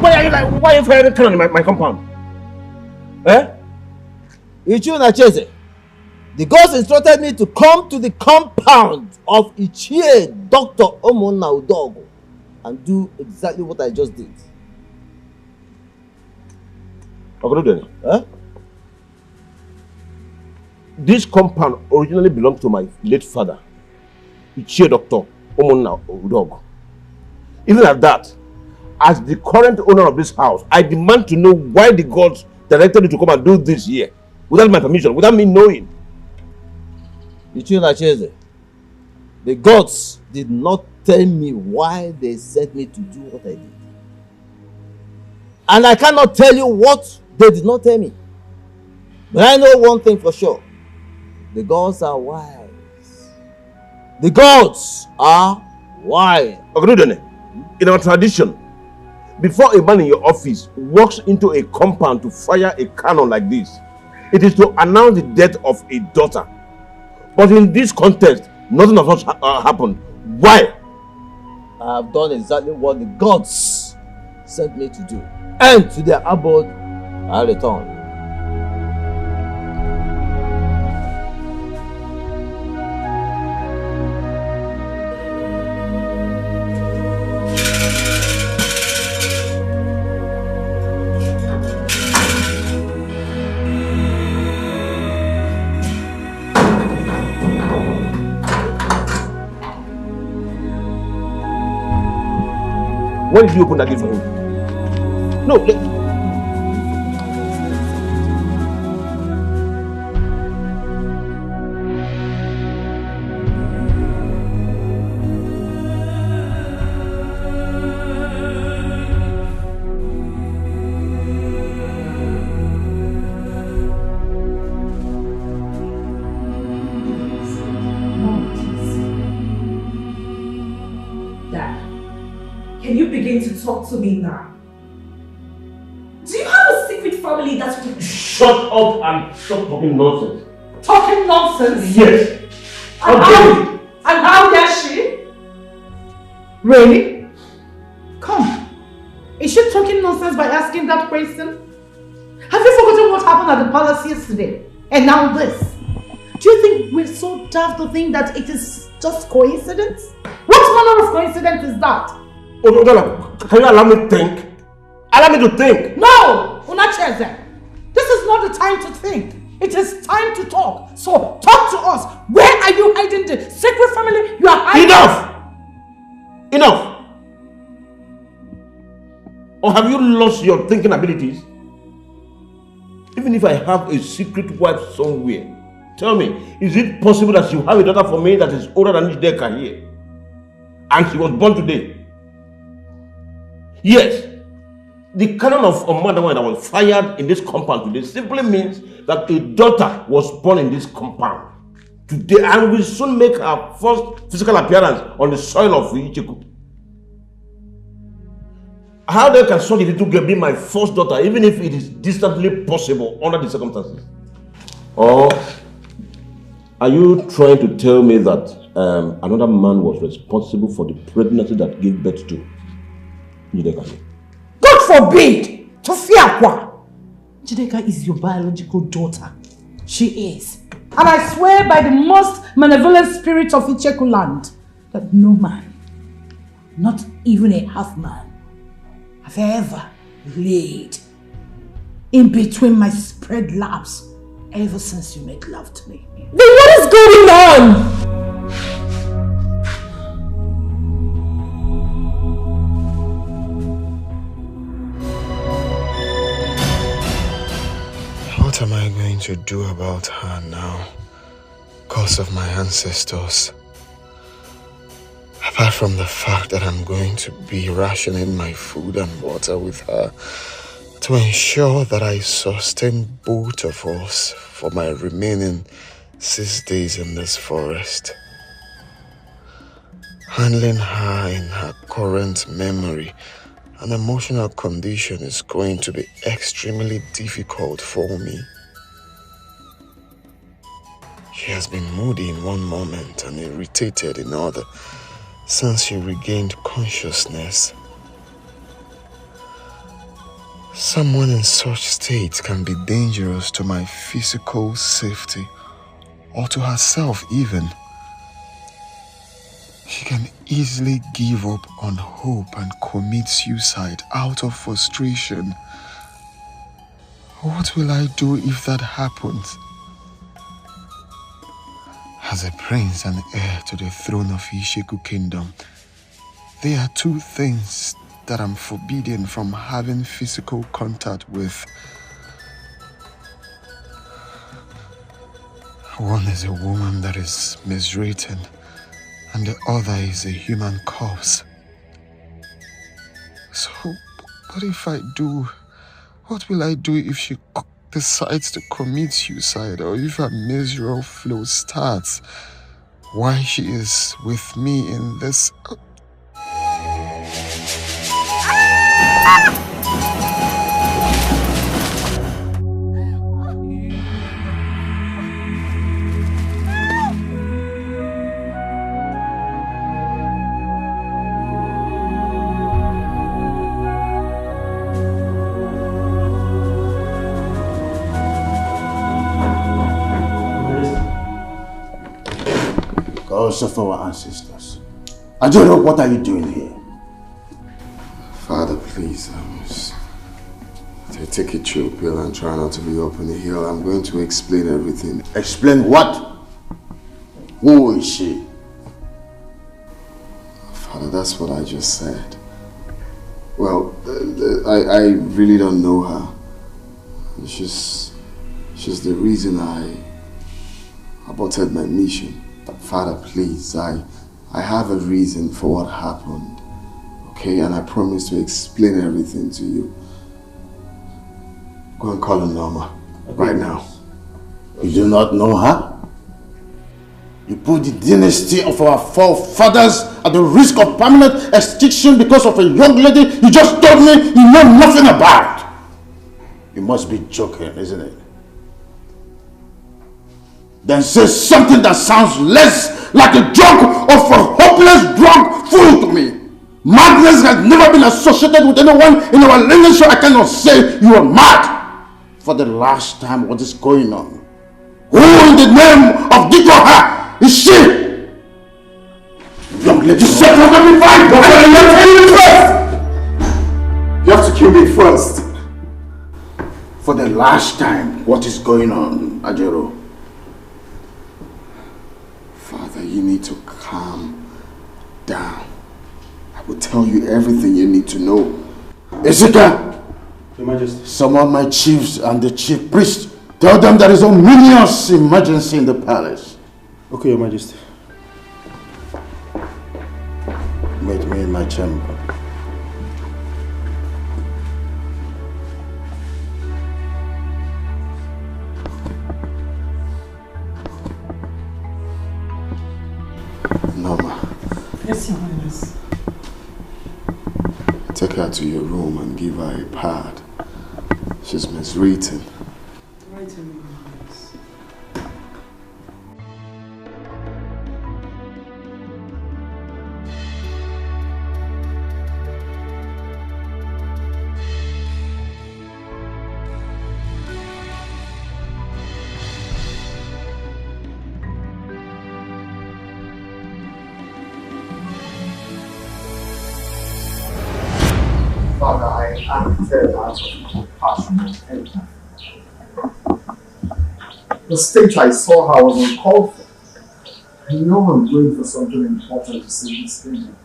Why are you firing cannon in my compound? Eh? Ichu Nacheze, the gods instructed me to come to the compound of Ichie Dr. Omona Udogo and do exactly what I just did. Huh? This compound originally belonged to my late father, Ichie Dr. Omona Udogo. Even at that, as the current owner of this house, I demand to know why the gods directed you to come and do this here without my permission, without me knowing. Ichie Nacheze, the gods did not tell me why they sent me to do what I did. And I cannot tell you what they did not tell me. But I know one thing for sure. The gods are wise. The gods are wise. In our tradition, before a man in your office walks into a compound to fire a cannon like this, it is to announce the death of a daughter. But in this context, nothing of such happened. Why? I have done exactly what the gods sent me to do. And to their abode, I return. Why did you open that gate for him? No, can you begin to talk to me now? Do you have a secret family that will... Shut up and stop talking nonsense. Talking nonsense? Yes. And how dare she? Really? Come. Is she talking nonsense by asking that question? Have you forgotten what happened at the palace yesterday? And now this? Do you think we're so daft to think that it is just coincidence? What manner of coincidence is that? Can you allow me to think? Allow me to think. No! Unacheze. This is not the time to think. It is time to talk. So talk to us. Where are you hiding the secret family you are hiding? Enough! Enough! Or have you lost your thinking abilities? Even if I have a secret wife somewhere, tell me, is it possible that you have a daughter for me that is older than Dikeh here? And she was born today? Yes. The canon of a mother that was fired in this compound today simply means that a daughter was born in this compound today and will soon make her first physical appearance on the soil of Icheku. How then can such a little girl be my first daughter, even if it is distantly possible under the circumstances? Or are you trying to tell me that another man was responsible for the pregnancy that gave birth to Dikeh? God forbid! To Fiakwa! Dikeh is your biological daughter. She is. And I swear by the most malevolent spirit of Icheku land that no man, not even a half man, have ever laid in between my spread laps ever since you made love to me. Then what is going on? What am I going to do about her now? Because of my ancestors. Apart from the fact that I'm going to be rationing my food and water with her to ensure that I sustain both of us for my remaining 6 days in this forest. Handling her in her current memory and emotional condition is going to be extremely difficult for me. She has been moody in one moment and irritated in other since she regained consciousness. Someone in such state can be dangerous to my physical safety or to herself even. She can easily give up on hope and commit suicide out of frustration. What will I do if that happens? As a prince and heir to the throne of Isheku Kingdom, there are two things that I'm forbidden from having physical contact with. One is a woman that is miswritten, and the other is a human corpse. So, what if I do? What will I do if she decides to commit suicide, or if her miserable flow starts while she is with me in this? Also for our ancestors. Ajoro, what are you doing here? Father, please, take a chill pill and try not to be up on the hill. I'm going to explain everything. Explain what? Who is she? Father, that's what I just said. Well, I really don't know her. She's the reason I aborted my mission. Father, please, I have a reason for what happened, okay? And I promise to explain everything to you. Go and call her Norma, right now. You do not know her? You put the dynasty of our forefathers at the risk of permanent extinction because of a young lady you just told me you know nothing about. You must be joking, isn't it? Then say something that sounds less like a joke of a hopeless drunk fool to me. Madness has never been associated with anyone in our lineage, so I cannot say you are mad. For the last time, what is going on? Who in the name of Dikeh is she? Young lady, shut up, let me fight! You have to kill me first. For the last time, what is going on, Ajero? Father, you need to calm down. I will tell you everything you need to know. Ezeka, Your Majesty, summon my chiefs and the chief priest. Tell them there is a ominous emergency in the palace. Okay, Your Majesty. Meet me in my chamber. Norma. Yes, Your Highness. Take her to your room and give her a pad. She's miswritten. Right, Your Highness. Father, I acted out of compassion and empathy. The state I saw her was uncalled for. I know I'm going for something important to save this kingdom.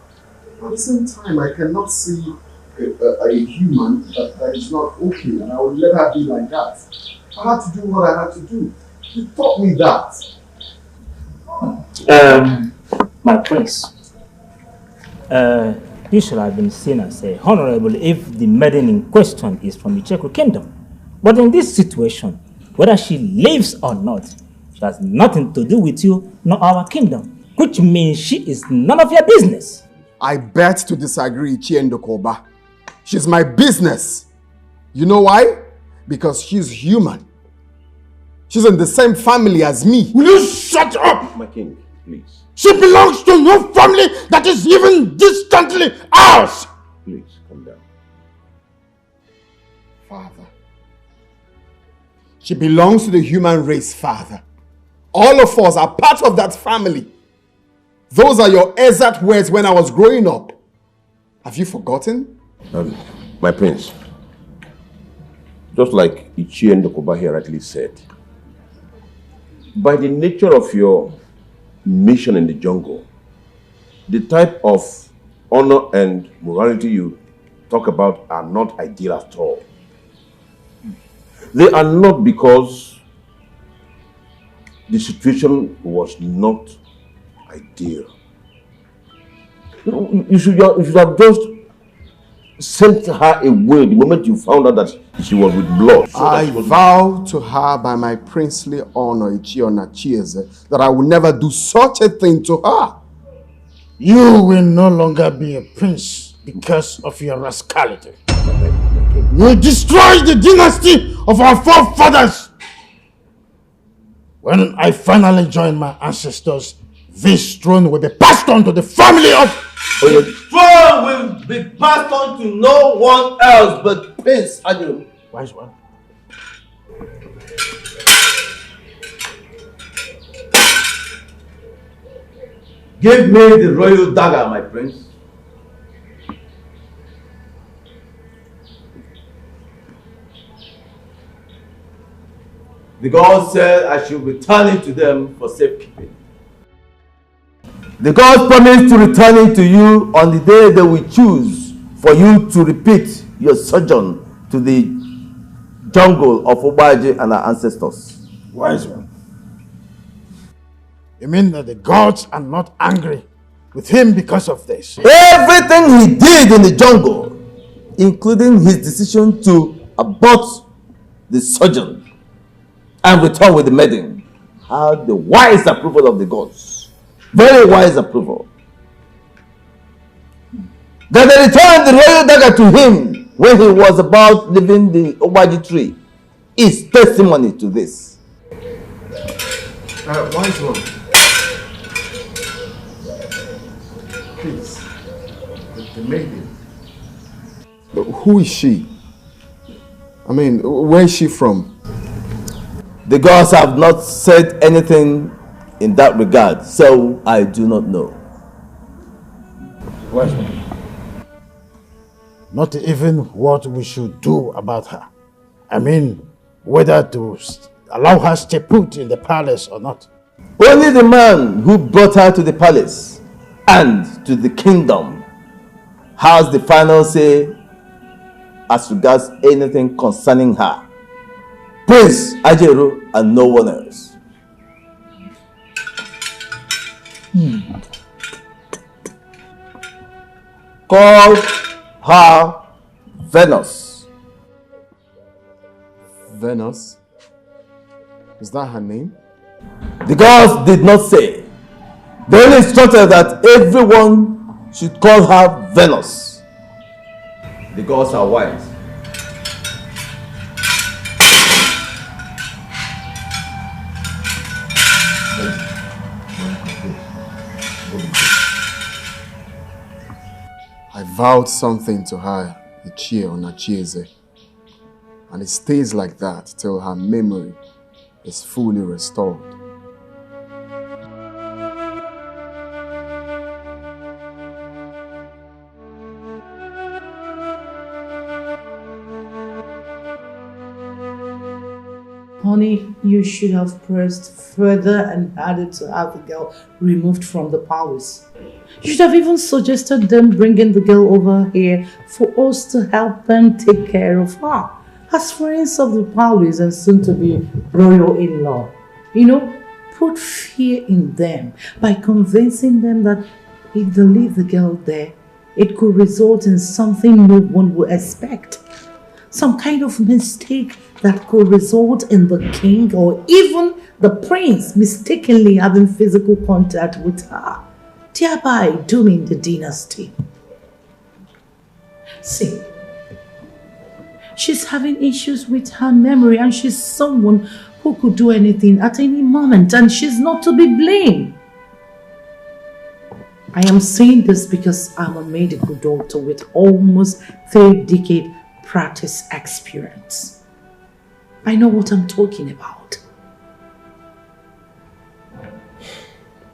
At the same time, I cannot see a human that is not okay, and I would let her be like that. I had to do what I had to do. He taught me that. My prince, you should have been seen as a honorable if the maiden in question is from the Icheku kingdom. But in this situation, whether she lives or not, she has nothing to do with you nor our kingdom, which means she is none of your business. I bet to disagree, Chiendokoba. She's my business. You know why? Because she's human. She's in the same family as me. Will you shut up? My king, please. She belongs to no family that is even distantly ours. Please, calm down. Father. She belongs to the human race, Father. All of us are part of that family. Those are your exact words when I was growing up. Have you forgotten? My prince, just like Ichie Ndokoba here rightly said, by the nature of your mission in the jungle, the type of honor and morality you talk about are not ideal at all. They are not because the situation was not ideal. You should have just sent her away the moment you found out that she was with blood. So I vow to her by my princely honor, Ichiona Chieze, that I will never do such a thing to her. You will no longer be a prince because of your rascality. You destroy the dynasty of our forefathers. When I finally join my ancestors, this throne will be passed on to the family of... The throne will be passed on to no one else but Prince Ajero. Wise one. Give me the royal dagger, my prince. The God said I should return it to them for safekeeping. The gods promised to return it to you on the day they will choose for you to repeat your sojourn to the jungle of Obaje and our ancestors. Wise one. You mean that the gods are not angry with him because of this? Everything he did in the jungle, including his decision to abort the sojourn and return with the maiden, had the wise approval of the gods. Very wise approval. That they returned the royal dagger to him when he was about leaving the Obaji tree is testimony to this. Wise one. Please, the maiden. Who is she? I mean, where is she from? The gods have not said anything in that regard, so I do not know. Wise one. Not even what we should do about her. I mean, whether to allow her to stay put in the palace or not. Only the man who brought her to the palace and to the kingdom has the final say as regards anything concerning her. Prince Ajero and no one else. Call her Venus. Venus? Is that her name? The gods did not say. They only instructed that everyone should call her Venus. The gods are wise. I vowed something to her, Ichie on Achieze, and it stays like that till her memory is fully restored. Honey, you should have pressed further and added to have the girl removed from the palace. You should have even suggested them bringing the girl over here for us to help them take care of her. As friends of the palace and soon to be royal in-law. You know, put fear in them by convincing them that if they leave the girl there, it could result in something no one would expect. Some kind of mistake that could result in the king or even the prince mistakenly having physical contact with her, thereby dooming the dynasty. See, she's having issues with her memory and she's someone who could do anything at any moment and she's not to be blamed. I am saying this because I'm a medical doctor with almost 3 decades practice experience. I know what I'm talking about.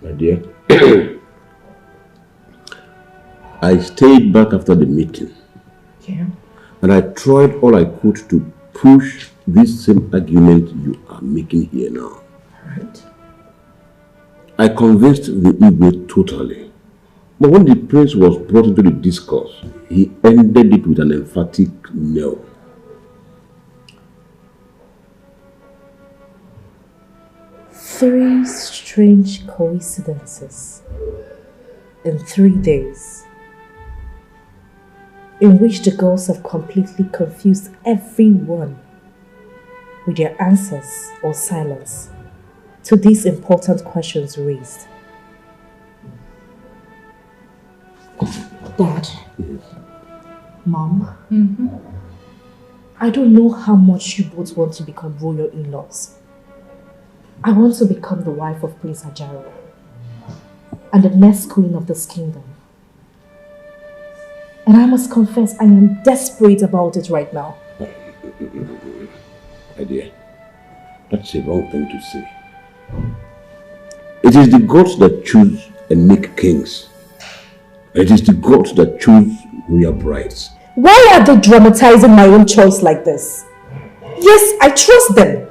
My dear, I stayed back after the meeting. Yeah. And I tried all I could to push this same argument you are making here now. Right. I convinced the Igwe totally. But when the prince was brought into the discourse, he ended it with an emphatic no. Three strange coincidences in 3 days, in which the girls have completely confused everyone with their answers or silence to these important questions raised. Dad, Mom, I don't know how much you both want to become royal in-laws. I want to become the wife of Prince Ajaro and the next queen of this kingdom. And I must confess, I am desperate about it right now. My dear, that's a wrong thing to say. It is the gods that choose and make kings. It is the gods that choose royal brides. Why are they dramatizing my own choice like this? Yes, I trust them.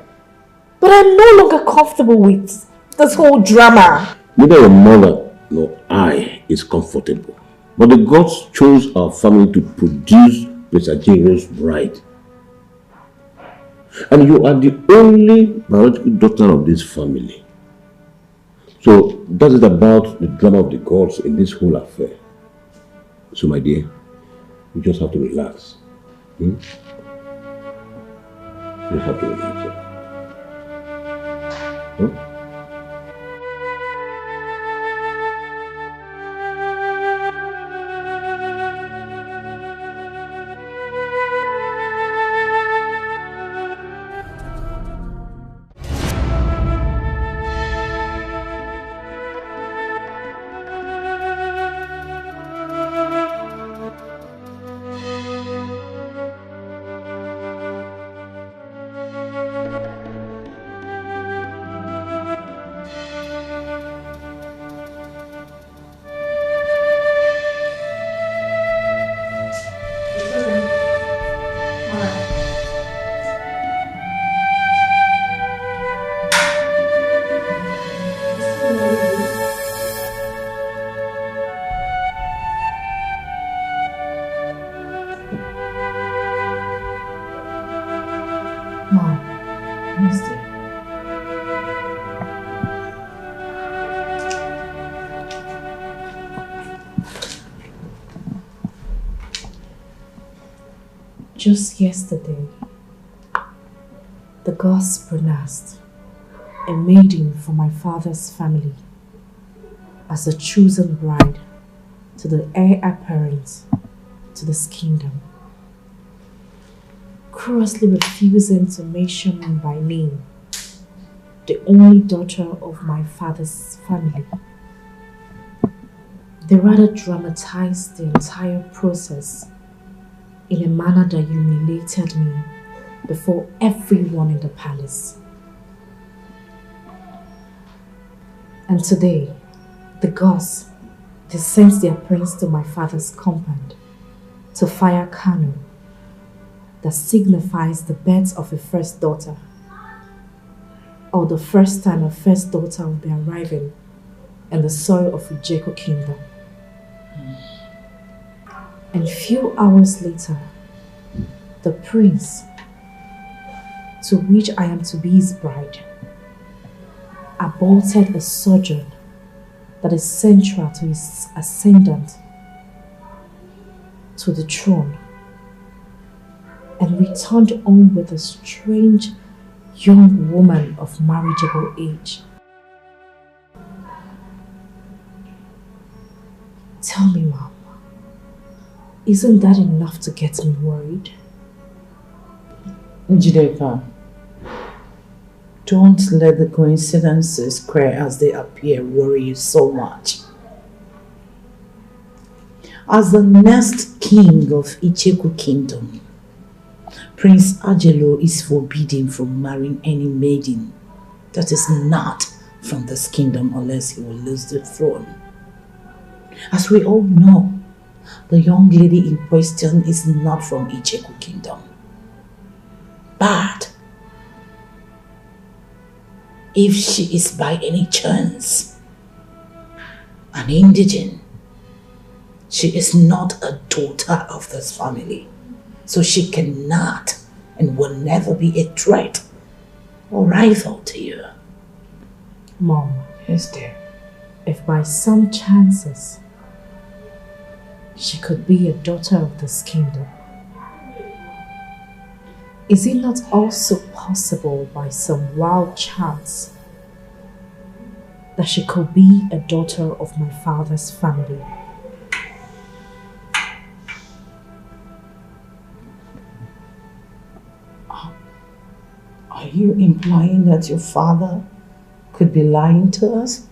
But I'm no longer comfortable with this whole drama. Neither your mother nor I is comfortable. But the gods chose our family to produce Prince Ajero's bride. And you are the only biological daughter of this family. So that is about the drama of the gods in this whole affair. So my dear, you just have to relax. You just have to relax. Huh? Mom, who's there? Just yesterday, the gods pronounced a maiden from my father's family as the chosen bride to the heir apparent to this kingdom, crossly refusing to mention me by name, the only daughter of my father's family. They rather dramatized the entire process in a manner that humiliated me before everyone in the palace. And today, the gods, they sent their prince to my father's compound to fire cannon that signifies the birth of a first daughter, or the first time a first daughter will be arriving in the soil of Ijeku kingdom. And few hours later, the prince, to which I am to be his bride, aborted a sojourn that is central to his ascendant to the throne, and returned home with a strange young woman of marriageable age. Tell me, Mom, isn't that enough to get me worried? Njideka, don't let the coincidences, queer as they appear, worry you so much. As the next king of Ijeku kingdom, Prince Ajelo is forbidden from marrying any maiden that is not from this kingdom unless he will lose the throne. As we all know, the young lady in question is not from Ijeku kingdom. But if she is by any chance an indigent, she is not a daughter of this family, so she cannot and will never be a threat or rival to you. Mom, yes dear. If by some chances she could be a daughter of this kingdom, is it not also possible by some wild chance that she could be a daughter of my father's family? Are you implying that your father could be lying to us?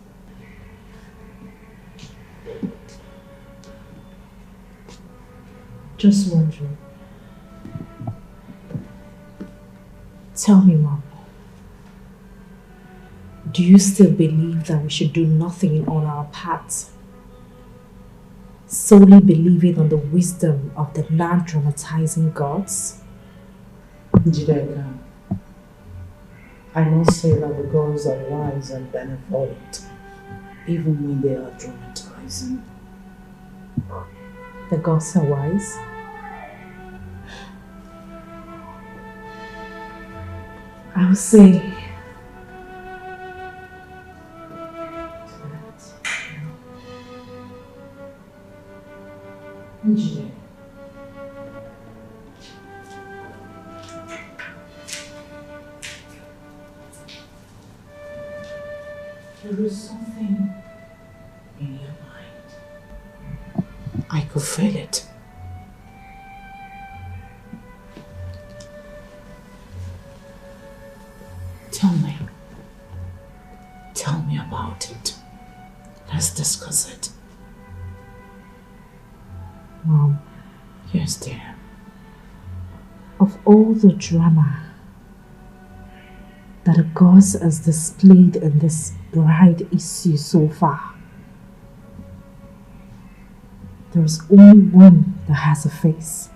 Just wondering. Tell me, Mom, do you still believe that we should do nothing on our paths, solely believing on the wisdom of the non-dramatizing gods? Njideka, I must say that the gods are wise and benevolent, even when they are dramatizing. The gods are wise? I would say Njideka, there is something in your mind. I could feel it. Tell me about it. Let's discuss it. Mom. Yes, dear. Of all the drama that the gods has displayed in this bride issue so far, there is only one that has a face.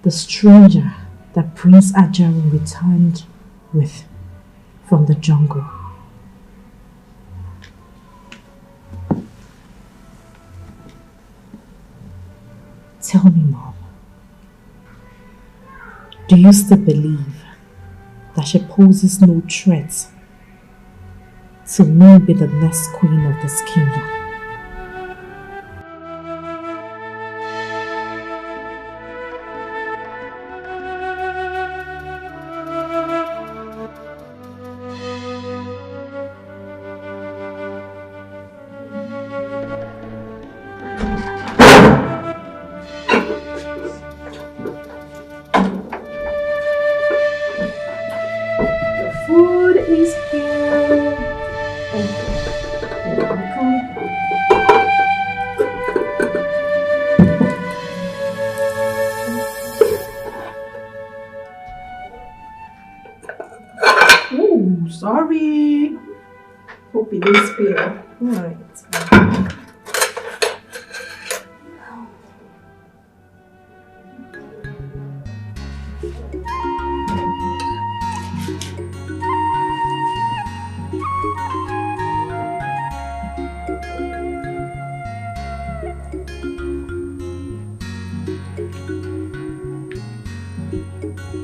The stranger that Prince Ajaro returned with from the jungle. Tell me, Mom, Do you still believe that she poses no threat to me be the next queen of this kingdom? Sorry. Hope it didn't spill. Alright.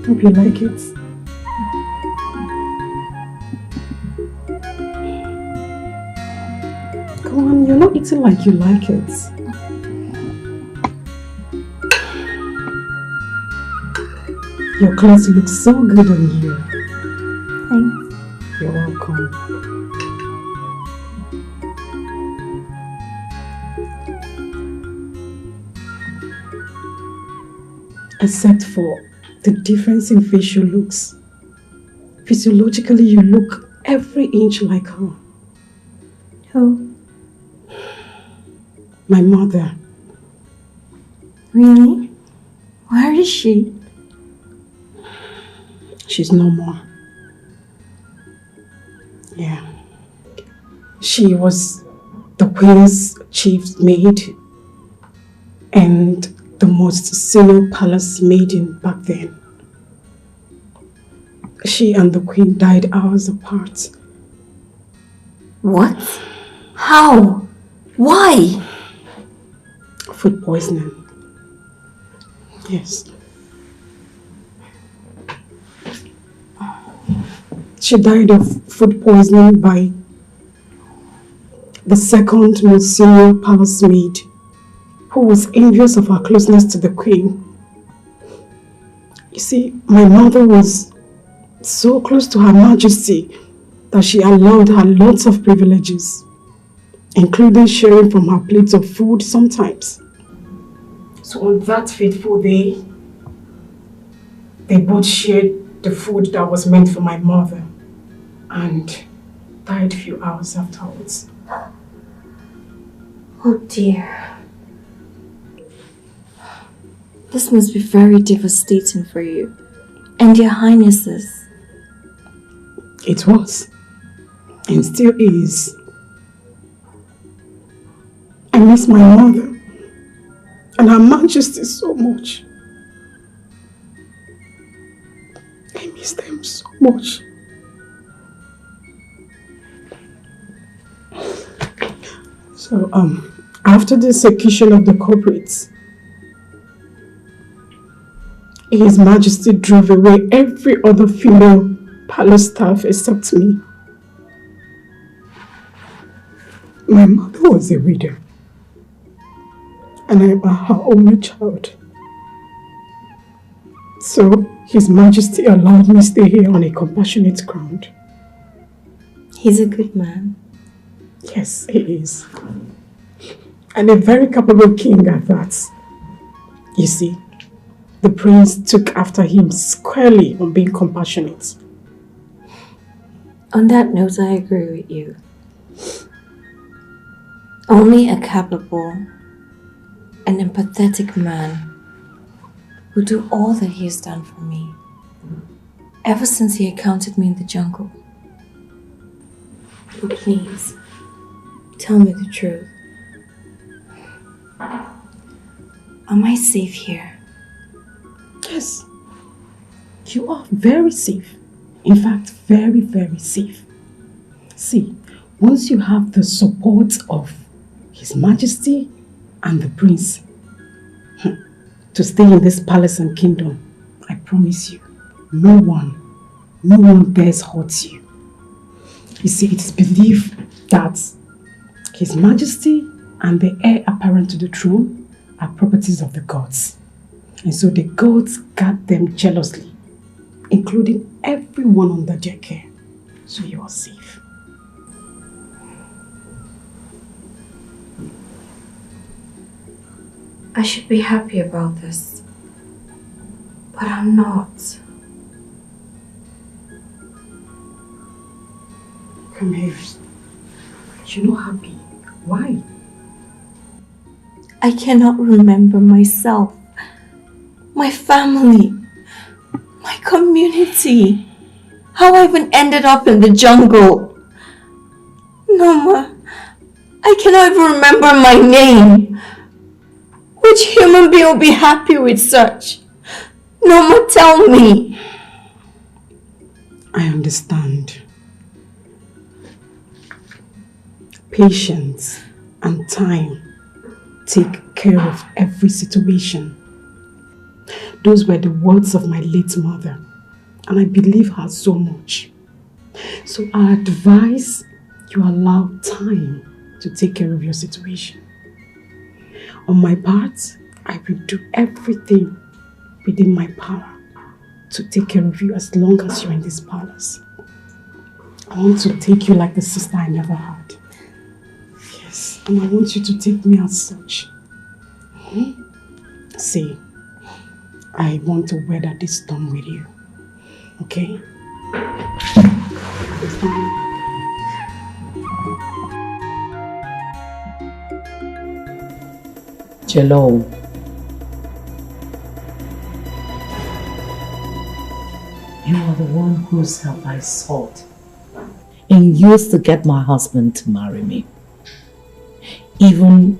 Hope you like it. Come on, you're not eating like you like it. Your clothes look so good on you. Thanks. You're welcome. Except for the difference in facial looks. Physiologically, you look every inch like her. Who? My mother. Really? Where is she? She's no more. Yeah. She was the queen's chief maid and the most senior palace maiden back then. She and the queen died hours apart. What? How? Why? Food poisoning. Yes. She died of food poisoning by the second most senior palace maid, who was envious of her closeness to the queen. You see, my mother was so close to Her Majesty that she allowed her lots of privileges, including sharing from her plates of food sometimes. So on that fateful day, they both shared the food that was meant for my mother and died a few hours afterwards. Oh dear. This must be very devastating for you and your highnesses. It was, and still is. I miss my mother and Her Majesty so much. I miss them so much. So, after the execution of the culprits, His Majesty drove away every other female palace staff except me. My mother was a widow, and I am her only child. So, His Majesty allowed me to stay here on a compassionate ground. He's a good man. Yes, he is. And a very capable king at that. You see, the prince took after him squarely on being compassionate. On that note, I agree with you. Only a capable and empathetic man would do all that he has done for me ever since he encountered me in the jungle. But please, tell me the truth. Am I safe here? Yes, you are very safe. In fact, very, very safe. See, once you have the support of His Majesty and the Prince to stay in this palace and kingdom, I promise you, no one dares hurt you. You see, it is believed that His Majesty and the heir apparent to the throne are properties of the gods. And so the gods guard them jealously, including everyone under their care. So you are safe. I should be happy about this, but I'm not. Come here. You're not happy. Why? I cannot remember myself, my family, my community, how I even ended up in the jungle. Noma, I cannot even remember my name. Which human being will be happy with such? Noma, tell me. I understand. Patience and time take care of every situation. Those were the words of my late mother, and I believe her so much. So I advise you allow time to take care of your situation. On my part, I will do everything within my power to take care of you as long as you're in this palace. I want to take you like the sister I never had. Yes, and I want you to take me as such. See, I want to weather this storm with you. Okay? Jello. You are the one whose help I sought and used to get my husband to marry me. Even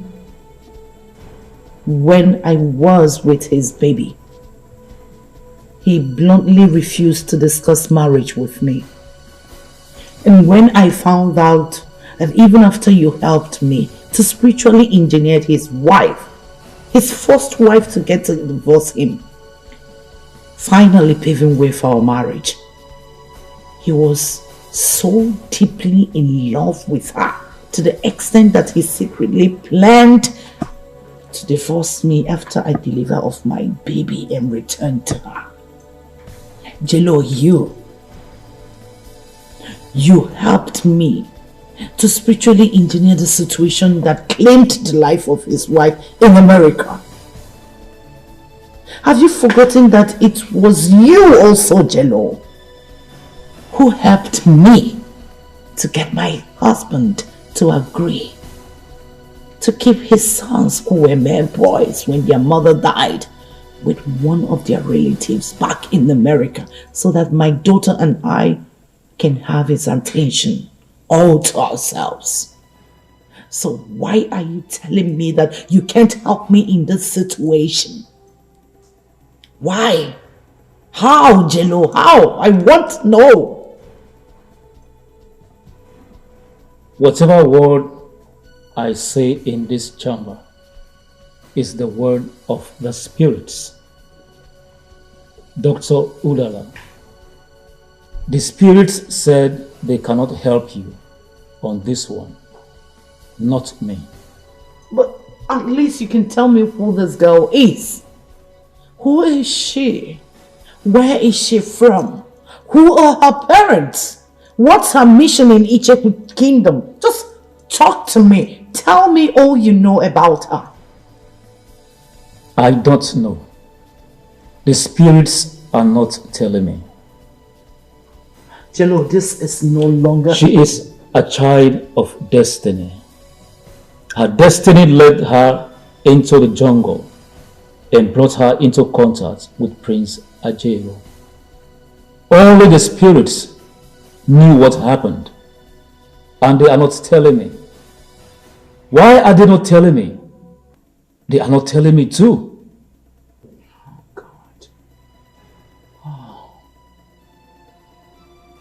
when I was with his baby, he bluntly refused to discuss marriage with me. And when I found out that even after you helped me to spiritually engineer his wife, his first wife, to get to divorce him, finally paving way for our marriage, he was so deeply in love with her to the extent that he secretly planned to divorce me after I deliver of my baby and return to her. Jello, you helped me to spiritually engineer the situation that claimed the life of his wife in America. Have you forgotten that it was you also, Jello, who helped me to get my husband to agree to keep his sons, who were mere boys when their mother died, with one of their relatives back in America, so that my daughter and I can have his attention all to ourselves? So why are you telling me that you can't help me in this situation? Why? How, Jello? How? I want to know. Whatever word I say in this chamber is the word of the spirits. Dr. Udala, the spirits said they cannot help you on this one, not me. But at least you can tell me who this girl is. Who is she? Where is she from? Who are her parents? What's her mission in each kingdom? Just talk to me. Tell me all you know about her. I don't know. The spirits are not telling me. Jello, this is no longer... She is a child of destiny. Her destiny led her into the jungle and brought her into contact with Prince Ajero. Only the spirits knew what happened, and they are not telling me. Why are they not telling me? They are not telling me too. Oh God. Oh.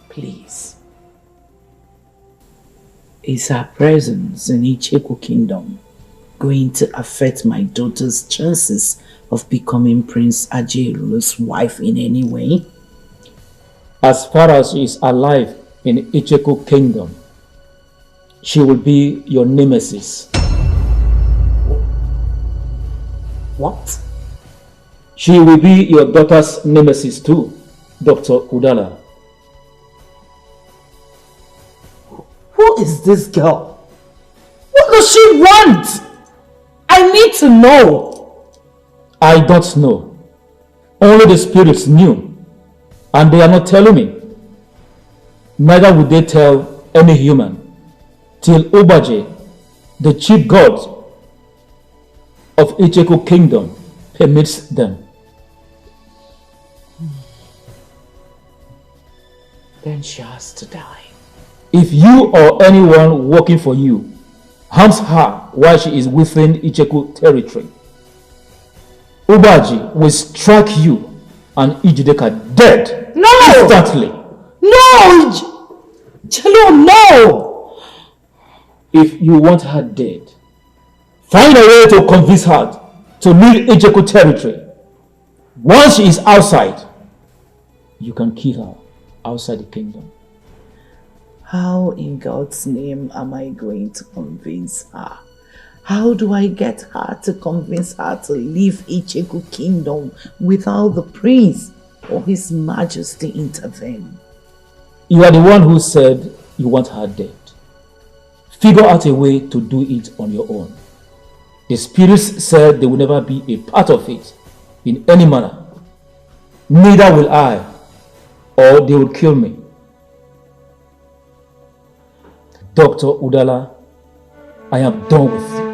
Please. Is her presence in Icheku Kingdom going to affect my daughter's chances of becoming Prince Ajeru's wife in any way? As far as she is alive in Icheku Kingdom, she will be your nemesis. What? She will be your daughter's nemesis too, Dr. Udala. Who is this girl? What does she want? I need to know. I don't know. Only the spirits knew, and they are not telling me. Neither would they tell any human till Obaje, the chief god of Icheku Kingdom, permits them. Then she has to die. If you or anyone working for you harms her while she is within Icheku territory, Obaji will strike you and Ijideka dead instantly. No! Jello, no! If you want her dead, find a way to convince her to leave Icheku territory. Once she is outside, you can kill her outside the kingdom. How in God's name am I going to convince her? How do I get her to convince her to leave Icheku Kingdom without the prince or his majesty intervene? You are the one who said you want her dead. Figure out a way to do it on your own. The spirits said they will never be a part of it in any manner. Neither will I, or they will kill me. Dr. Udala, I am done with you.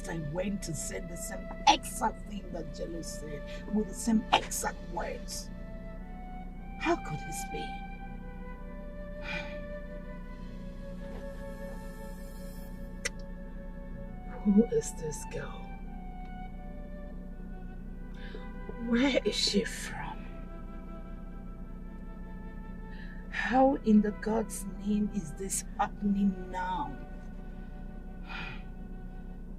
I went to say the same exact thing that Jello said with the same exact words. How could this be? Who is this girl? Where is she from? How in the God's name is this happening now?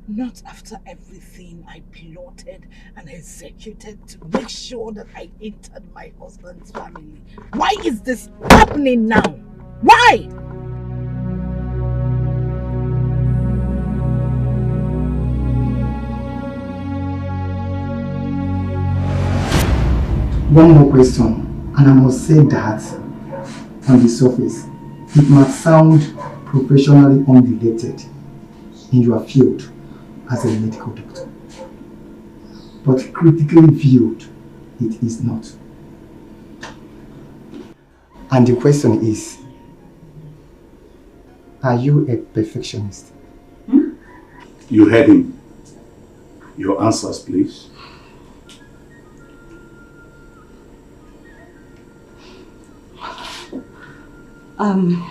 Not after everything I plotted and executed to make sure that I entered my husband's family. Why is this happening now? Why? One more question, and I must say that on the surface, it might sound professionally unrelated in your field as a medical doctor. But critically viewed, it is not. And the question is, are you a perfectionist? You heard him. Your answers, please. I'm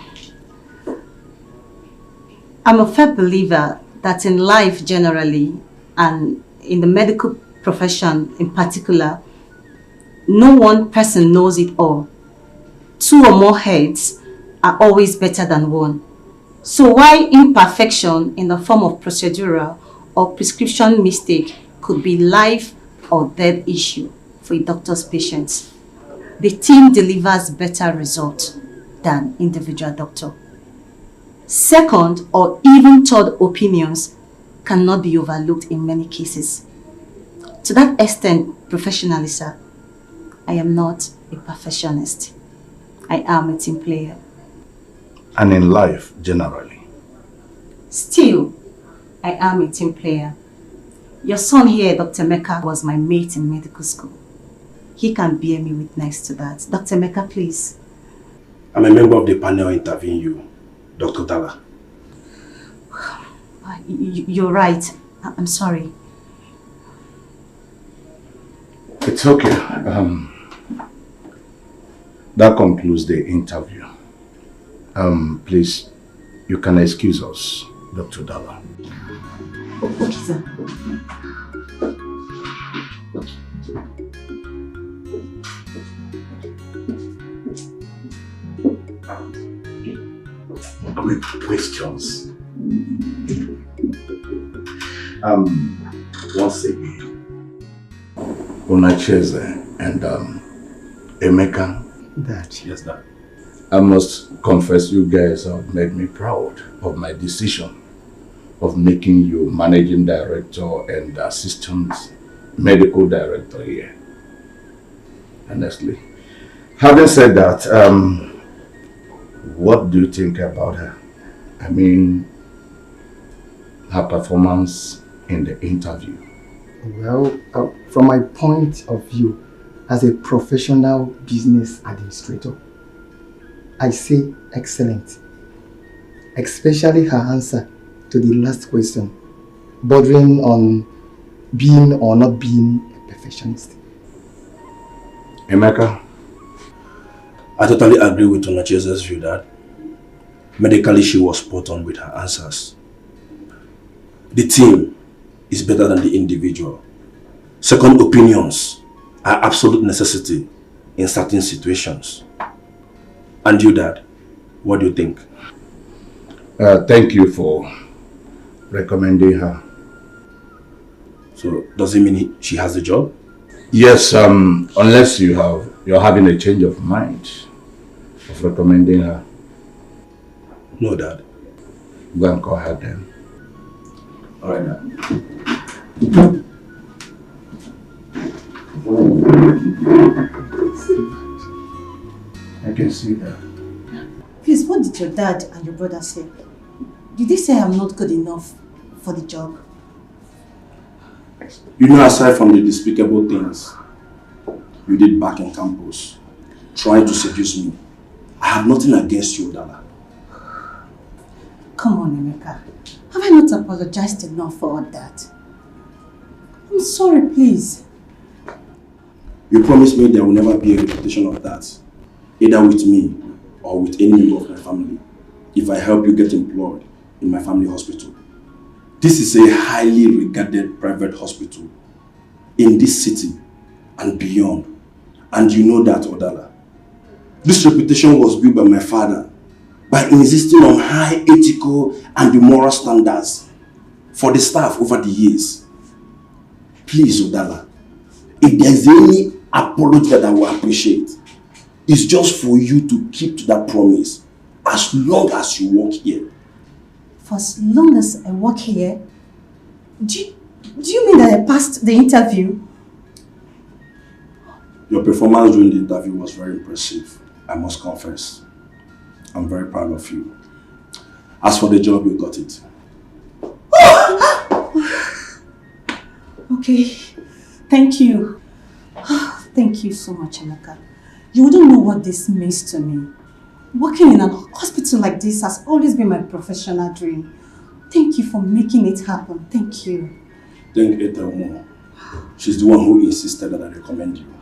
a firm believer that in life generally, and in the medical profession in particular, no one person knows it all. Two or more heads are always better than one. So why imperfection in the form of procedural or prescription mistake could be life or death issue for a doctor's patients? The team delivers better results than individual doctor. Second or even third opinions cannot be overlooked in many cases. To that extent, professionally, sir, I am not a perfectionist. I am a team player. And in life, generally? Still, I am a team player. Your son here, Dr. Mecca, was my mate in medical school. He can bear me witness to that. Dr. Mecca, please. I'm a member of the panel interviewing you, Dr. Dala. You're right. I'm sorry. It's okay. That concludes the interview. Please, you can excuse us, Dr. Dala. Okay, sir. Quick questions. Once again, Unacheze and Emeka. Dad. Yes, Dad. I must confess, you guys have made me proud of my decision of making you managing director and assistant medical director here. Honestly. Having said that, what do you think about her? I mean, her performance in the interview. Well, from my point of view, as a professional business administrator, I say excellent. Especially her answer to the last question, bordering on being or not being a perfectionist. Emeka? I totally agree with Unacheze's view that medically she was spot on with her answers. The team is better than the individual. Second opinions are absolute necessity in certain situations. And you, Dad, what do you think? Thank you for recommending her. So, does it mean she has the job? Yes, unless you're having a change of mind of recommending her. No, Dad. Go and call her then. Alright, Dad. I can see that. Please, what did your dad and your brother say? Did they say I'm not good enough for the job? You know, aside from the despicable things you did back in campus, trying to seduce me, I have nothing against you, Dala. Come on, Emeka. Have I not apologized enough for all that? I'm sorry, please. You promised me there will never be a repetition of that, either with me or with any member of my family, if I help you get employed in my family hospital. This is a highly regarded private hospital in this city and beyond. And you know that, Odala. This reputation was built by my father by insisting on high ethical and moral standards for the staff over the years. Please, Odala, if there's any apology that I will appreciate, it's just for you to keep to that promise as long as you work here. For as long as I work here, do you mean that I passed the interview? Your performance during the interview was very impressive, I must confess. I'm very proud of you. As for the job, you got it. Okay, thank you. Thank you so much, Emeka. You wouldn't know what this means to me. Working in a hospital like this has always been my professional dream. Thank you for making it happen. Thank you. Thank Ethel more. She's the one who insisted that I recommend you.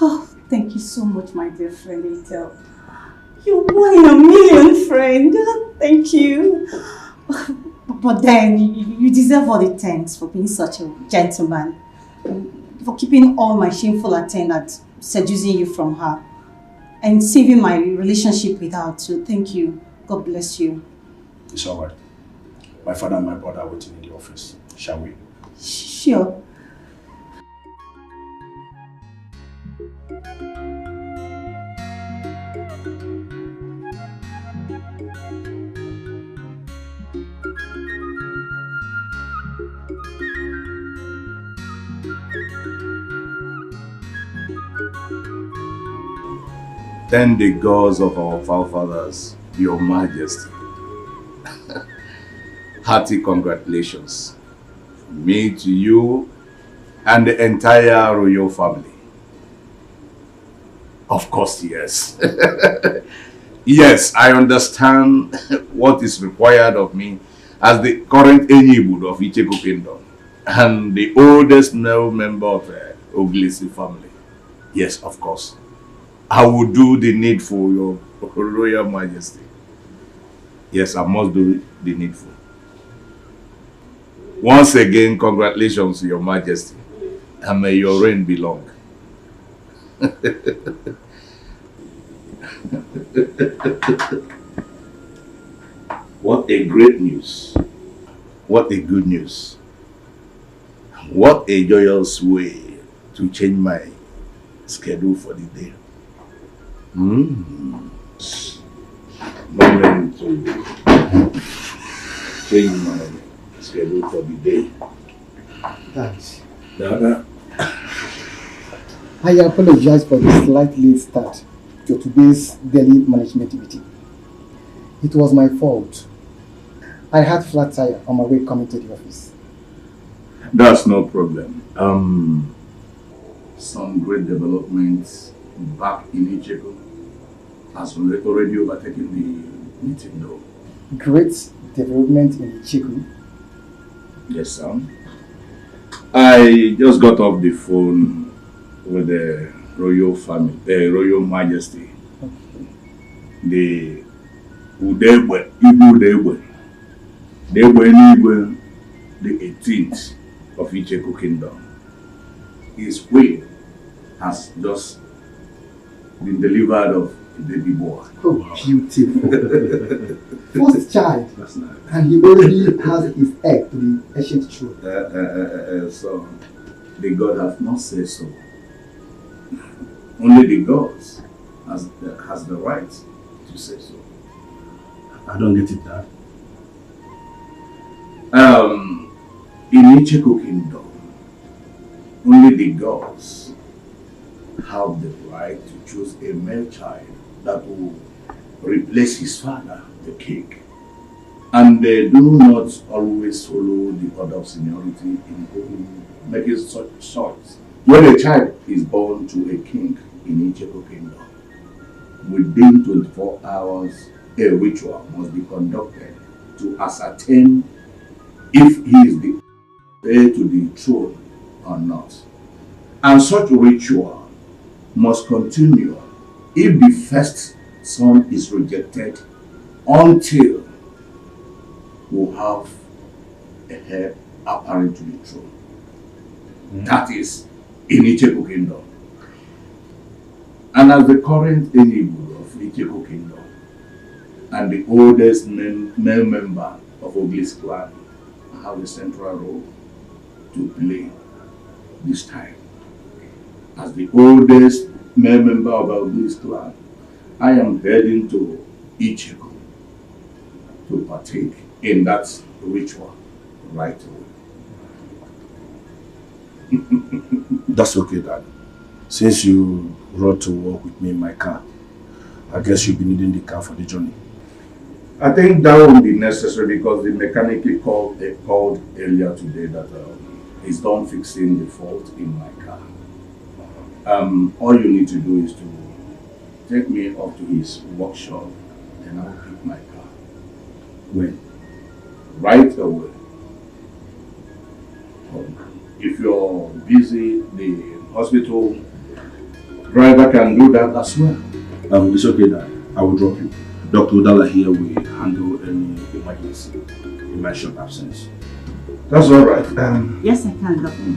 Oh, thank you so much, my dear friend Ethel. You're one in a million, friend. Thank you. But then, you deserve all the thanks for being such a gentleman. For keeping all my shameful attendants, seducing you from her, and saving my relationship with her too. Thank you. God bless you. It's alright. My father and my brother are waiting in the office. Shall we? Sure. Thank the gods of our forefathers, Your Majesty. Hearty congratulations. Me to you and the entire royal family. Of course, yes. Yes, I understand what is required of me as the current Enyibud of Icheku Kingdom and the oldest male member of the Oglisi family. Yes, of course. I will do the needful, Your Royal Majesty. Yes, I must do the needful. Once again, congratulations, Your Majesty, and may your reign be long. What a great news. What a good news. What a joyous way to change my schedule for the day. Moment to change my schedule for the day. Thanks. Dada. I apologize for the slight late start to today's daily management meeting. It was my fault. I had flat tire on my way coming to the office. That's no problem. Some great developments back in Icheku has already overtaken the meeting though. Great development in Icheku? Yes, sir. I just got off the phone with the royal family, the royal majesty. Okay. The Udegbe, Ibu Udegbe, the 18th of Icheku Kingdom. His queen has just been delivered of a baby boy. Oh, beautiful. First child. That's nice. And he already has his egg to the ancient throne. So, the God have not said so. Only the gods has the right to say so. I don't get it, Dad. In Icheku Kingdom, only the gods have the right to choose a male child that will replace his father, the king. And they do not always follow the order of seniority in making such choice. When a child is born to a king in Icheku Kingdom, within 24 hours, a ritual must be conducted to ascertain if he is the heir to the throne or not. And such ritual must continue if the first son is rejected until we have a heir apparent to the throne. That is in Icheku Kingdom. And as the current Enyibud of Icheku Kingdom and the oldest male member of Oglis clan, I have a central role to play this time. As the oldest male member of Oglis clan, I am heading to Icheku to partake in that ritual right away. That's okay, Dad. Since you rode to work with me in my car, I guess you'll be needing the car for the journey. I think that won't be necessary because the mechanic called earlier today that he's done fixing the fault in my car. All you need to do is to take me up to his workshop and I'll pick my car. When? Right away. If you're busy, the hospital driver can do that as well. It's okay, Dad. I will drop you. Dr. Udala here will handle any emergency in my short absence. That's all right. Yes, I can, Doctor.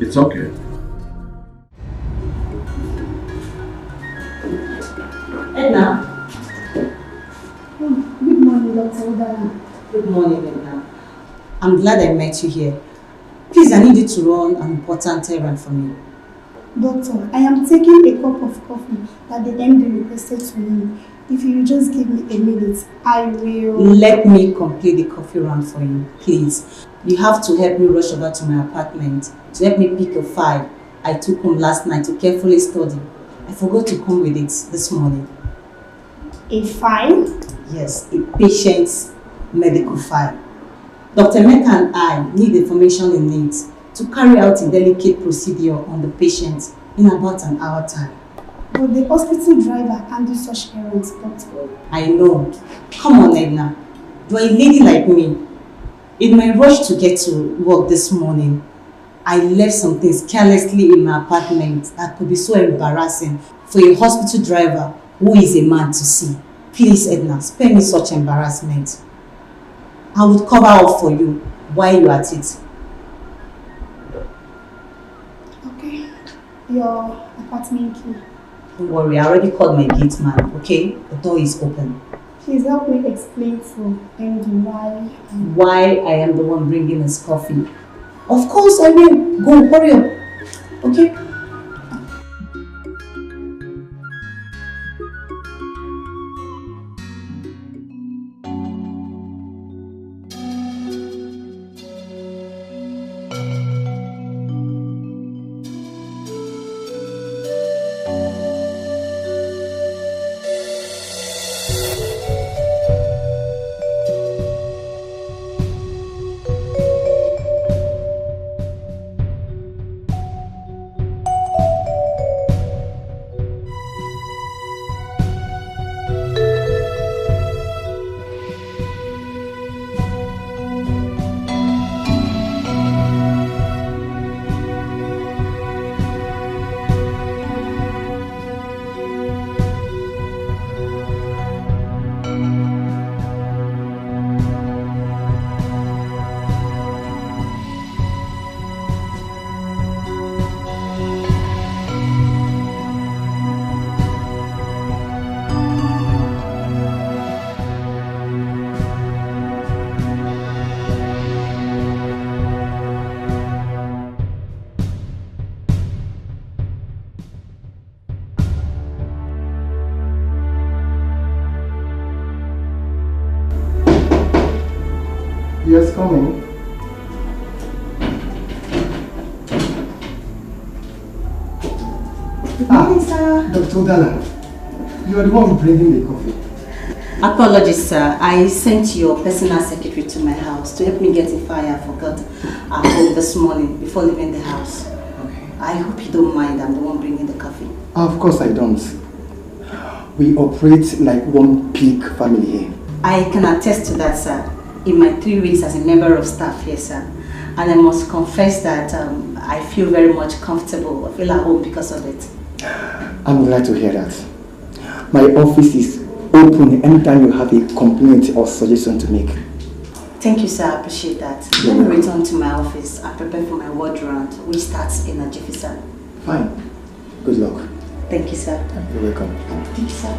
It's okay. Edna. Oh, good morning, Dr. Udala. Good morning, Edna. I'm glad I met you here. Please, I need you to run an important errand for me. Doctor, I am taking a cup of coffee that the MD requested to me. If you just give me a minute, I will... Let me complete the coffee run for you, please. You have to help me rush over to my apartment to help me pick a file I took home last night to carefully study. I forgot to come with it this morning. A file? Yes, a patient's medical file. Dr. Mecca and I need the information he needs to carry out a delicate procedure on the patient in about an hour time. But the hospital driver can't do such errands, doctor. I know. Come on, Edna. You're a lady like me. In my rush to get to work this morning, I left some things carelessly in my apartment that could be so embarrassing for a hospital driver who is a man to see. Please, Edna, spare me such embarrassment. I would cover up for you while you're at it. Okay. Your apartment key. Don't worry, I already called my gate man, okay? The door is open. Please help me explain to MD why I am the one bringing his coffee. Of course I will. Go, hurry up. Okay? Yes, coming. Good morning, sir. Dr. Dalla, you are the one bringing the coffee. Apologies, sir. I sent your personal secretary to my house to help me get a file I forgot at home this morning before leaving the house. Okay. I hope you don't mind. I'm the one bringing the coffee. Of course I don't. We operate like one big family here. I can attest to that, sir. In my 3 weeks as a member of staff here, sir. And I must confess that I feel very much comfortable. I feel at home because of it. I'm glad to hear that. My office is open anytime you have a complaint or suggestion to make. Thank you, sir. I appreciate that. When I return to my office, I prepare for my ward round, which starts in a jiffy, sir. Fine. Good luck. Thank you, sir. You're welcome. Thank you, sir.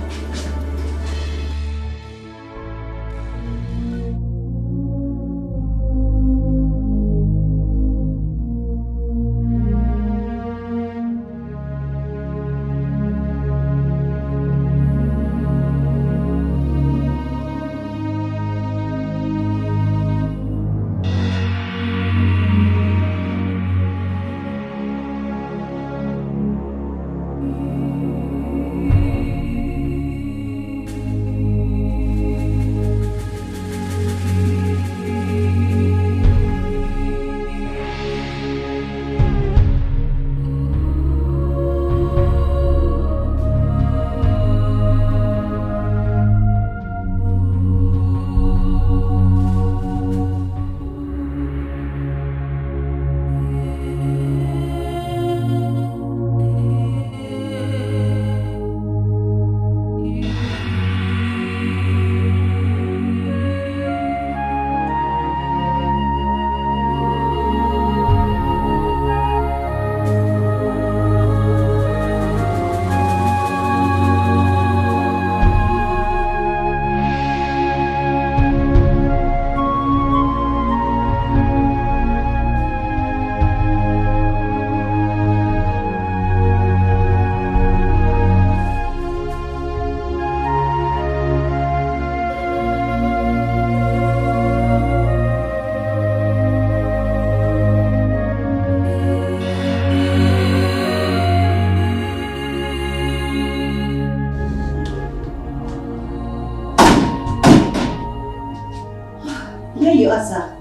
here you are, sir.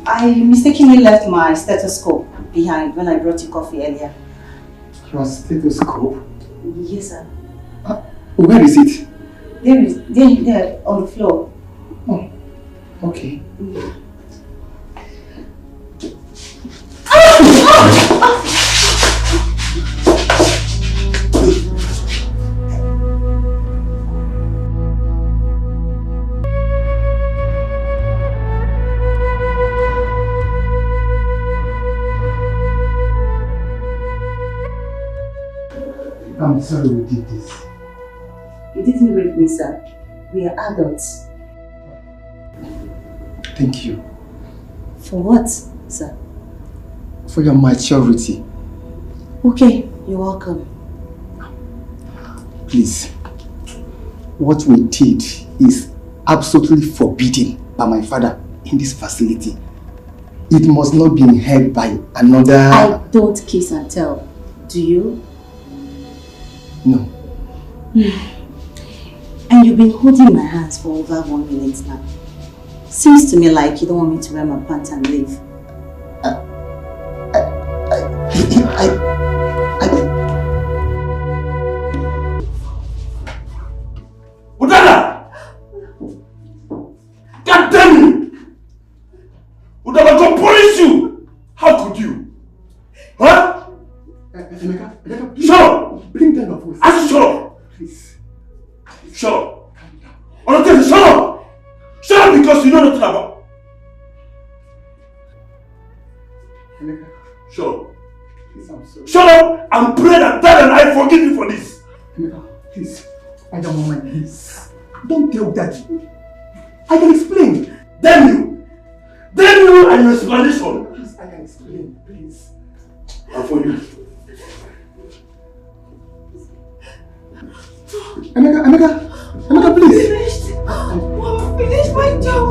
I mistakenly left my stethoscope behind when I brought you coffee earlier. Your stethoscope? Yes, sir. Where is it? There, on the floor. Oh, okay. I'm sorry we did this. You didn't rape me, sir. We are adults. Thank you. For what, sir? For your maturity. Okay, you're welcome. Please, what we did is absolutely forbidden by my father in this facility. It must not be heard by another... I don't kiss and tell. Do you? No. And you've been holding my hands for over 1 minute now. Seems to me like you don't want me to wear my pants and leave. Udala! God damn you! Udala, go punish you! How could you? Huh? Emeka, shut up! Bring them up with I said shut up! Please. Shut up! Shut up! Shut up because you know nothing about. Emeka. Shut up. Please, I'm sorry. Shut up and pray that Dad and I forgive you for this. Emeka, please. I don't want my please. Don't tell Daddy. I can explain. Damn you! Damn you and your explanation. Please, I can explain, please. And for you. Emeka, please. Finished. Finished my job.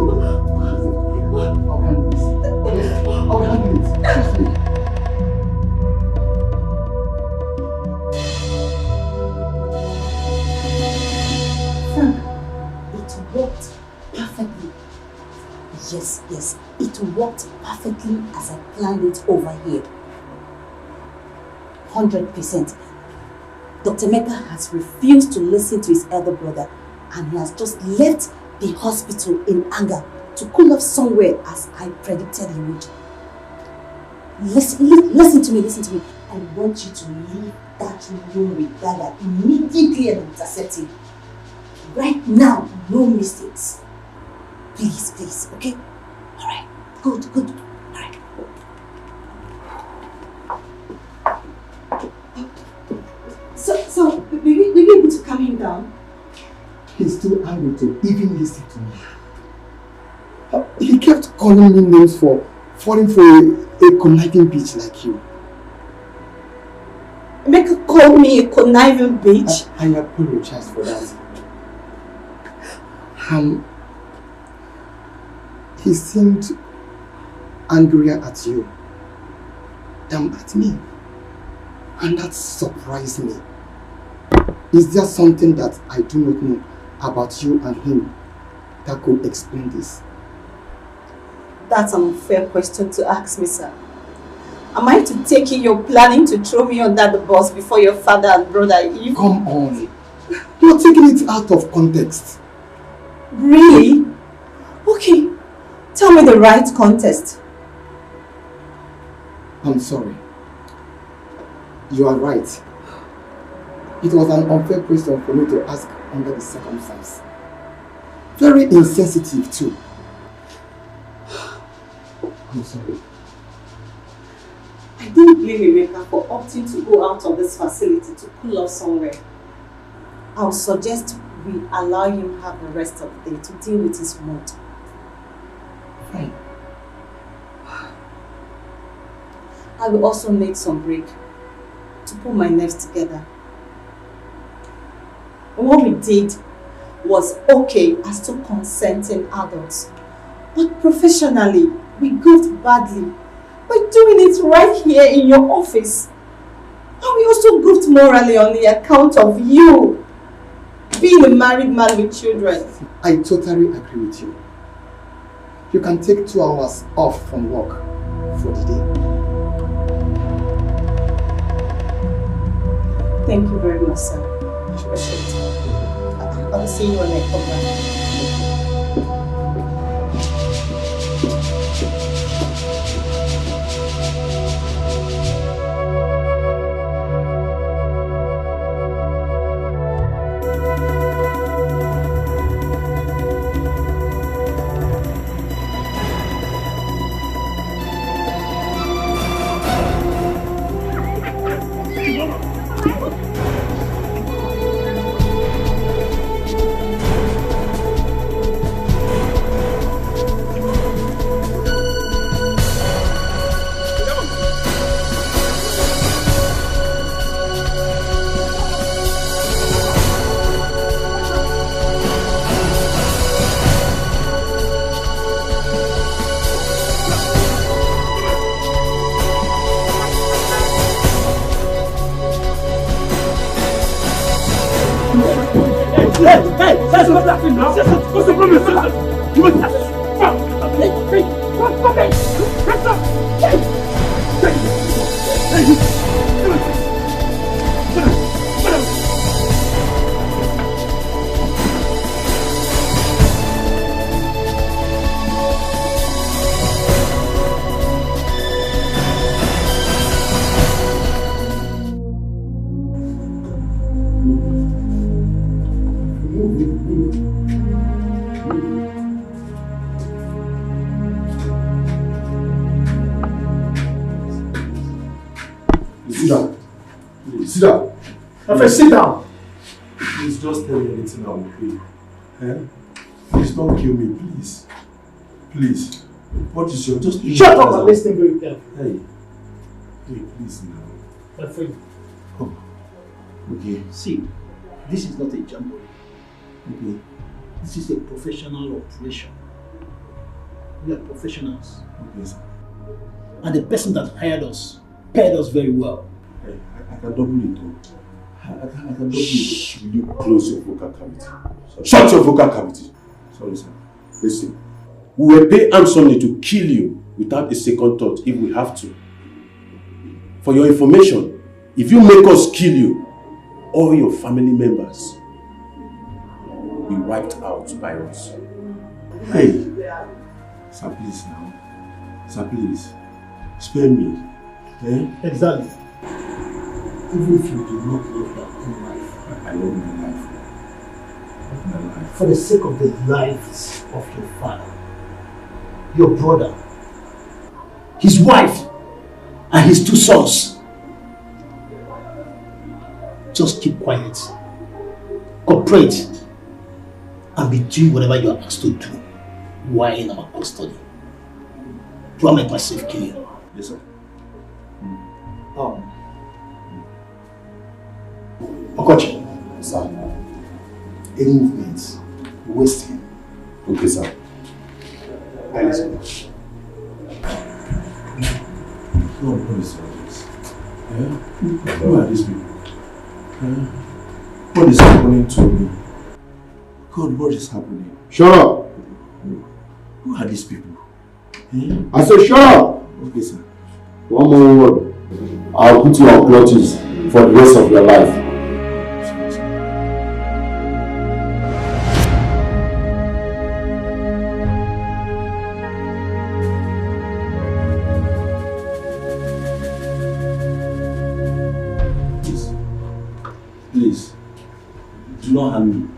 I'll handle it. Trust me. Frank, it worked perfectly. Yes, it worked perfectly as I planned it over here. 100%. Dr. Mecca has refused to listen to his elder brother and he has just left the hospital in anger to cool off somewhere as I predicted he would. Listen to me. I want you to leave that room with Dada immediately and intercept him. Right now, no mistakes. Please, okay? Alright, good. Alright. So, were you able to calm him down? He's too angry to even listen to me. He kept calling me names for falling for a conniving bitch like you. Mecca called me a conniving bitch? I apologize for that. He seemed angrier at you than at me. And that surprised me. Is there something that I do not know about you and him that could explain this? That's an unfair question to ask me, sir. Am I to take it you're planning to throw me under the bus before your father and brother leave? Come on. You're taking it out of context. Really? Okay. Tell me the right context. I'm sorry. You are right. It was an unfair question for me to ask under the circumstance. Very insensitive too. I'm sorry. I didn't blame Emeka for opting to go out of this facility to cool off somewhere. I'll suggest we allow him have the rest of the day to deal with his mood. Fine. I will also need some break to put my nerves together. What we did was okay as two consenting adults, but professionally, we goofed badly by doing it right here in your office. And we also goofed morally on the account of you being a married man with children. I totally agree with you. you can take 2 hours off from work for the day. Thank you very much, sir. I'll see you when I come back. Sit down. Please just tell me anything I will pay. Eh? Please don't kill me, please. Please. What is your just Shut up and listen very carefully. Hey, please now. My friend. Oh. Okay. See, this is not a jamboree. Okay. This is a professional operation. We are professionals. Okay, sir. And the person that hired us paid us very well. Hey, I can double it though. I can double it. Will you close your vocal cavity? Sorry. Shut your vocal cavity. Sorry, sir. Listen. We will pay handsomely to kill you without a second thought if we have to. For your information, if you make us kill you, all your family members will be wiped out by us. Hey, sir, please now. Sir, please. Spare me. Eh? Exactly. Even if you do not love your own life. I love my life. My life. For the sake of the lives of your father, your brother, his wife, and his 2 sons. Just keep quiet, cooperate, and be doing whatever you are asked to do while in our custody. Do I make myself clear? Yes, sir. Okochi. Sir. Any movements, waste him. Okay, sir. I listen. No, what is all this? Yeah? Who are these people? Yeah? What is happening to me? God, what is happening? Shut up! Who are these people? I said shut up! Okay, sir. One more word. I'll put you on clutches for the rest of your life. Please, do not harm me.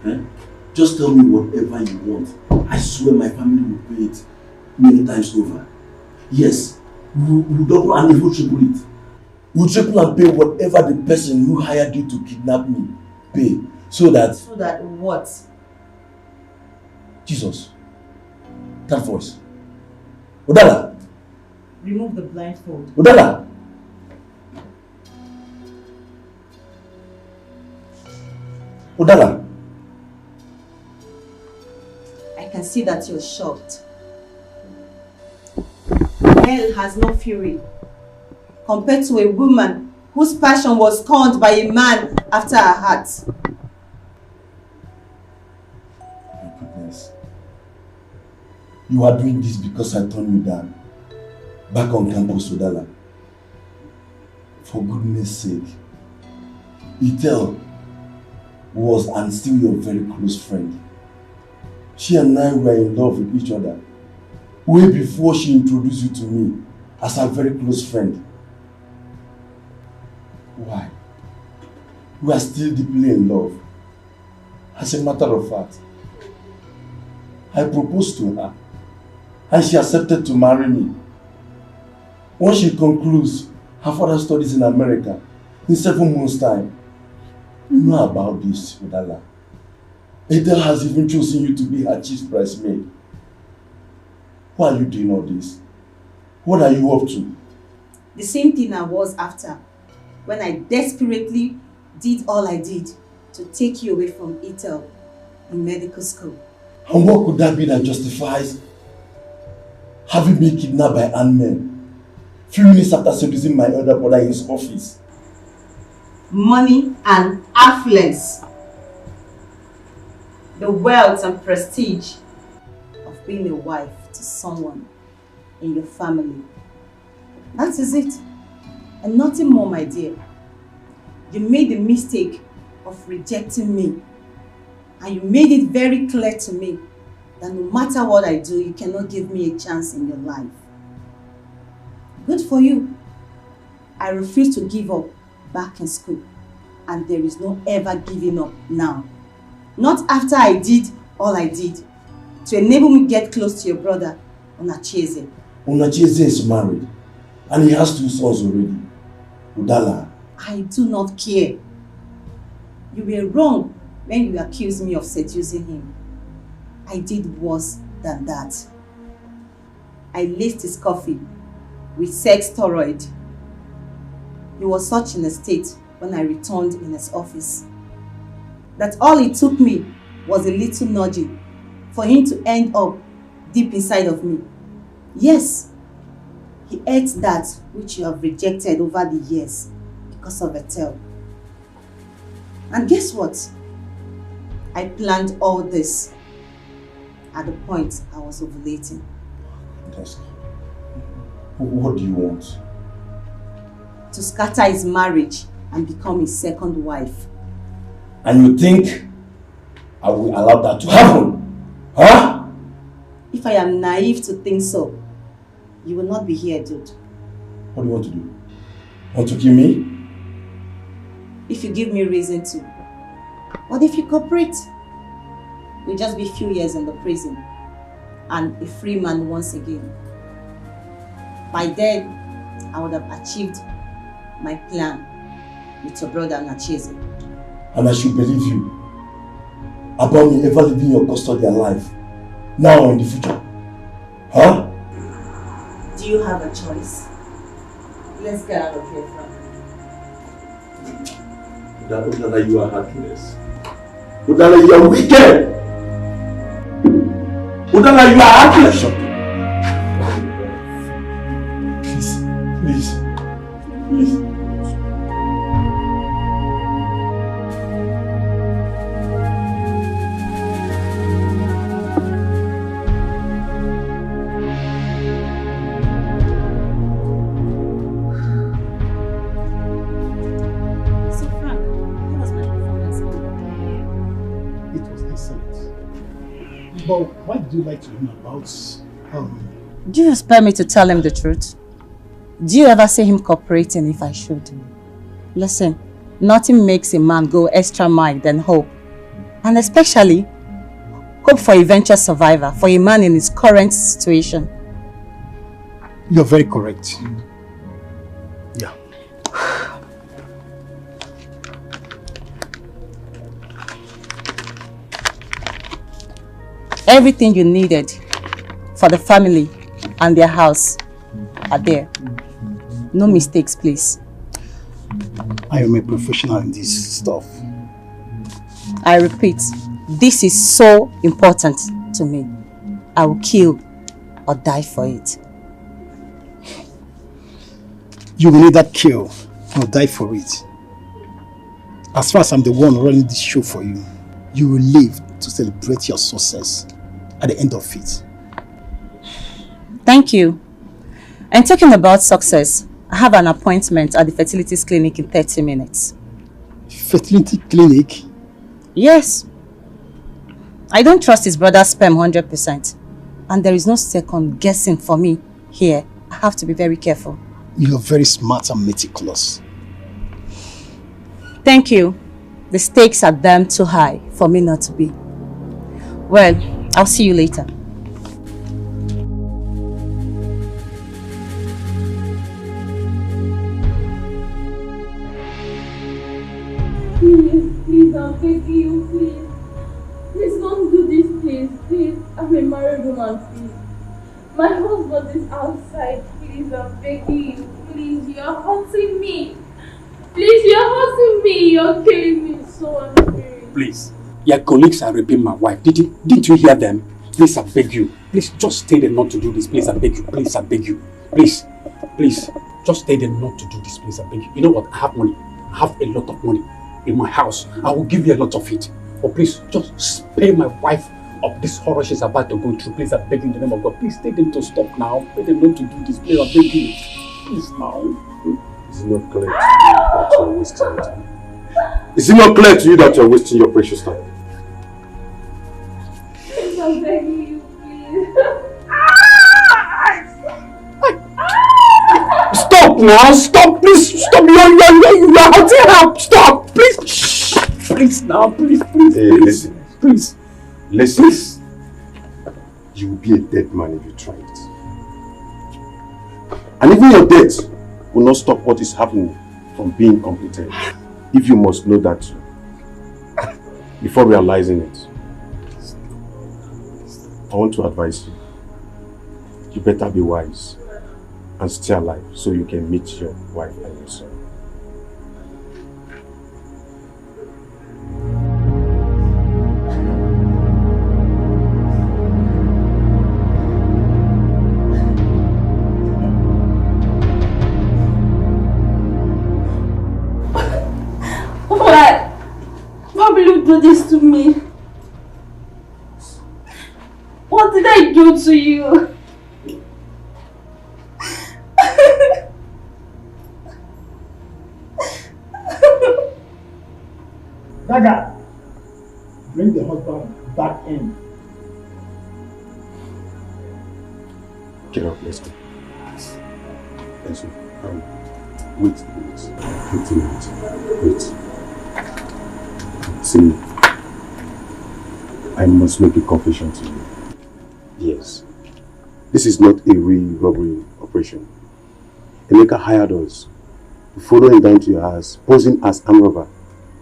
Eh? Just tell me whatever you want. I swear my family will pay it many times over. Yes, we'll double and even triple it. We'll triple and pay whatever the person who hired you to kidnap me pay. So that... So that what? Jesus. That voice. Udala. Remove the blindfold. Udala. Udala. I can see that you're shocked. Hell has no fury compared to a woman whose passion was scorned by a man after her heart. My goodness. You are doing this because I turned you down. Back on campus, Udala. For goodness sake. Itel was and still your very close friend. She and I were in love with each other. Way before she introduced you to me as her very close friend. Why? We are still deeply in love. As a matter of fact, I proposed to her and she accepted to marry me. Once she concludes her further studies in America in 7 months' time, you know about this, Udala. Adele has even chosen you to be her chief bridesmaid. Why are you doing all this? What are you up to? The same thing I was after when I desperately did all I did to take you away from Ethel in medical school. And what could that be that justifies having been kidnapped by armed men few minutes after seducing my elder brother in his office? Money and affluence. The wealth and prestige of being a wife to someone in your family. That is it. And nothing more, my dear. You made the mistake of rejecting me. And you made it very clear to me that no matter what I do, you cannot give me a chance in your life. Good for you. I refuse to give up back in school. And there is no ever giving up now. Not after I did all I did to enable me get close to your brother, Onacheze. Onacheze is married and he has 2 sons already. Udala. I do not care. You were wrong when you accused me of seducing him. I did worse than that. I laced his coffee with sex steroid. He was such in a state when I returned in his office that all it took me was a little nudging for him to end up deep inside of me. Yes, he ate that which you have rejected over the years because of Ethel. And guess what? I planned all this at the point I was ovulating. What do you want? To scatter his marriage and become his second wife. And you think I will allow that to happen? Huh? If I am naive to think so, you will not be here, dude. What do you want to do? Want to kill me? If you give me reason to. What if you cooperate? You'll just be a few years in the prison and a free man once again. By then, I would have achieved my plan with your brother Nacheze. And I should believe you about me ever leaving your custody alive, now or in the future. Huh? Do you have a choice? Let's get out of here, Frank. Udala, you are heartless. Udala, you are wicked. Udala, you are heartless. Please. But why did you like to know about Do you expect me to tell him the truth? Do you ever see him cooperating if I should? Listen, nothing makes a man go extra mile than hope. And especially, hope for eventual survival for a man in his current situation. You're very correct. Yeah. Everything you needed for the family and their house are there. No mistakes, please. I am a professional in this stuff. I repeat, this is so important to me. I will kill or die for it. You will either kill or die for it. As far as I'm the one running this show for you, you will live to celebrate your success at the end of it. Thank you. And talking about success, I have an appointment at the fertilities clinic in 30 minutes. Fertility clinic? Yes. I don't trust his brother's sperm 100%. And there is no second guessing for me here. I have to be very careful. You're very smart and meticulous. Thank you. The stakes are damn too high for me not to be. Well, I'll see you later. Please, I'm begging you, please. Please don't do this, please. I'm a married woman, please. My husband is outside, please, I'm begging you, please. You're hurting me. Please, you're hurting me. You're killing me so unfair. Please, your colleagues are raping my wife. Didn't you hear them? Please, I beg you. Please, just stay there not to do this. Please, I beg you. Please, I beg you. Please, just stay there not to do this. Please, I beg you. You know what? I have money. I have a lot of money in my house. I will give you a lot of it. But please, just spare my wife of this horror she's about to go through. Please, I beg you in the name of God. Please, tell them to stop now. Tell them not to do this. Please, I beg you. Please, now. Is it not clear to you that you're wasting your time? Is it not clear to you that you're wasting your precious time? Please, I'm begging you, please. Stop now! Stop! Please! Stop! You're hurting her! Stop! Please! Shh! Please now! Please! Hey, listen. Please! Listen. Please. You will be a dead man if you try it. And even your death will not stop what is happening from being completed. If you must know that before realizing it. I want to advise you. You better be wise and stay alive so you can meet your wife and your son. Why will you do this to me? What did I do to you? Dagger, bring the husband back in. Get up, let's go. Let's go. Wait a minute. Wait. See, I must make a confession to you. Yes. This is not a real robbery operation. Emeka hired us to follow him down to your house, posing as armed robber,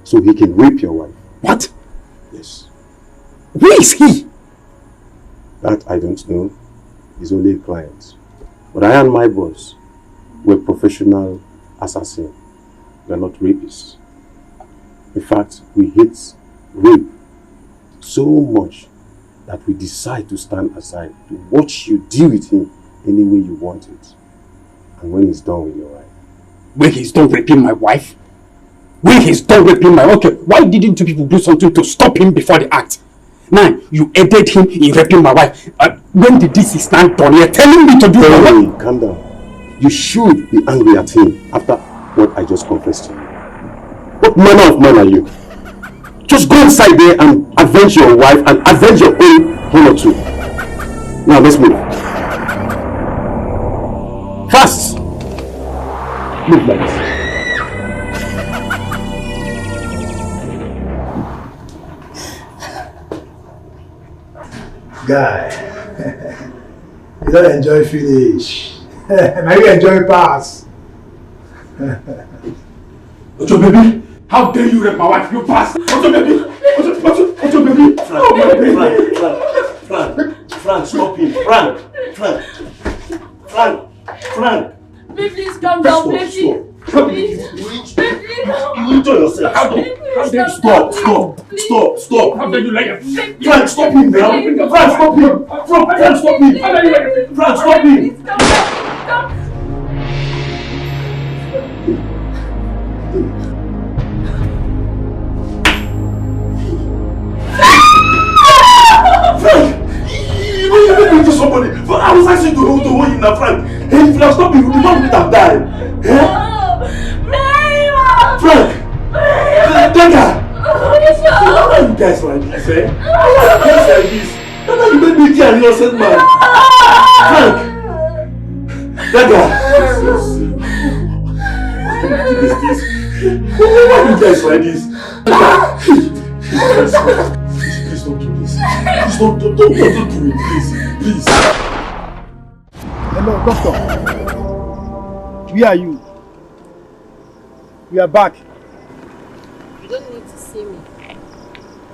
so he can rape your wife. What? Yes. Where is he? That I don't know. He's only a client. But I and my boss were professional assassins. We are not rapists. In fact, we hate rape so much that we decide to stand aside to watch you deal with him any way you want it. And when he's done with your wife. When he's done raping my wife? When he's done raping my wife? Okay, why didn't you people do something to stop him before the act? Now, you aided him in raping my wife. When did this stand done? You're telling me to do it. Calm down. You should be angry at him after what I just confessed to you. What manner of man are you? Just go inside there and avenge your wife and avenge your own honor too. Now let's move. Fast! Move like this. Guy, you don't enjoy finish. Now you enjoy pass. Ojo baby, how dare you rape my wife, you bastard! Ojo baby! Ojo baby! Frank, stop him! Frank! Please calm down, please. You enjoy yourself. How dare you? Stop! How dare you lie? Frank, stop him now! Frank, stop him! Frank, stop him! Frank, stop him! Frank! You made me to somebody! I was asking to him now, Frank. If you have stopped him, the man would have died. Frank! Dikeh! Why you guys like this, eh? Why you guys like this? That's how you made me kill an innocent man. Frank! Dikeh! Why you guys like this? Please don't do this. Please don't do it, please. Hello, doctor. Where are you? We are back. You don't need to see me.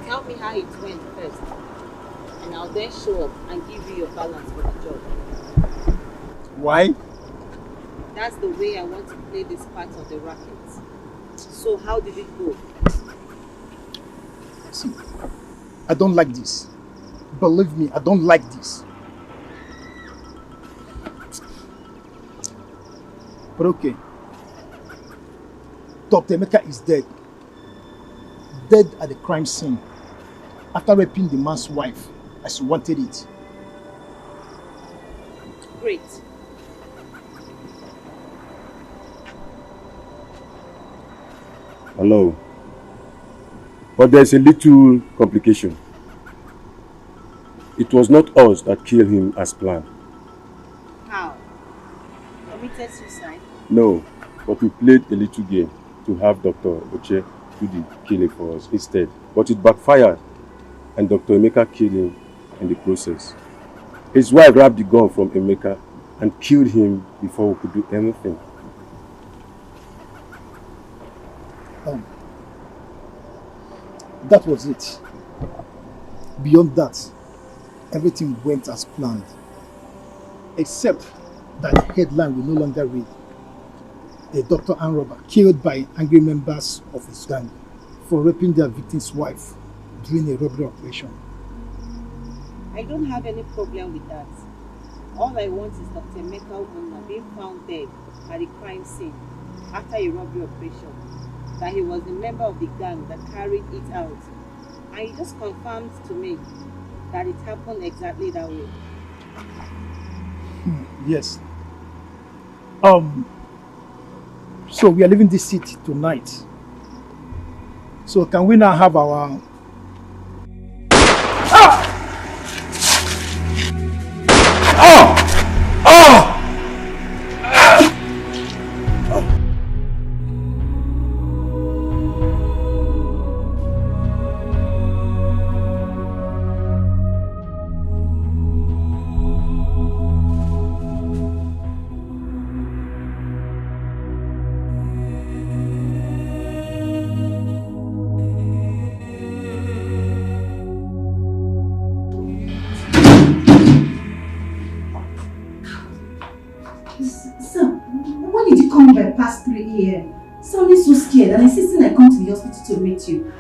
Tell me how it went first, and I'll then show up and give you your balance for the job. Why? That's the way I want to play this part of the racket. So how did it go? See, I don't like this. Believe me, I don't like this. But okay. Dr. Emeka is dead. Dead at the crime scene. After raping the man's wife as he wanted it. Great. Hello. But there's a little complication. It was not us that killed him as planned. How? Committed suicide? No, but we played a little game to have Dr. Oche do the killing for us instead. But it backfired, and Dr. Emeka killed him in the process. His wife grabbed the gun from Emeka and killed him before we could do anything. That was it. Beyond that, everything went as planned. Except that the headline will no longer read, "A doctor and robber killed by angry members of his gang for raping their victim's wife during a robbery operation." I don't have any problem with that. All I want is Dr. Emeka Ubunna being found dead at the crime scene after a robbery operation. That he was a member of the gang that carried it out. And he just confirmed to me that it happened exactly that way. Yes. So we are leaving this city tonight. So can we now have our... Past 3 a.m. Sounding so scared and insisting I come to the hospital to meet you.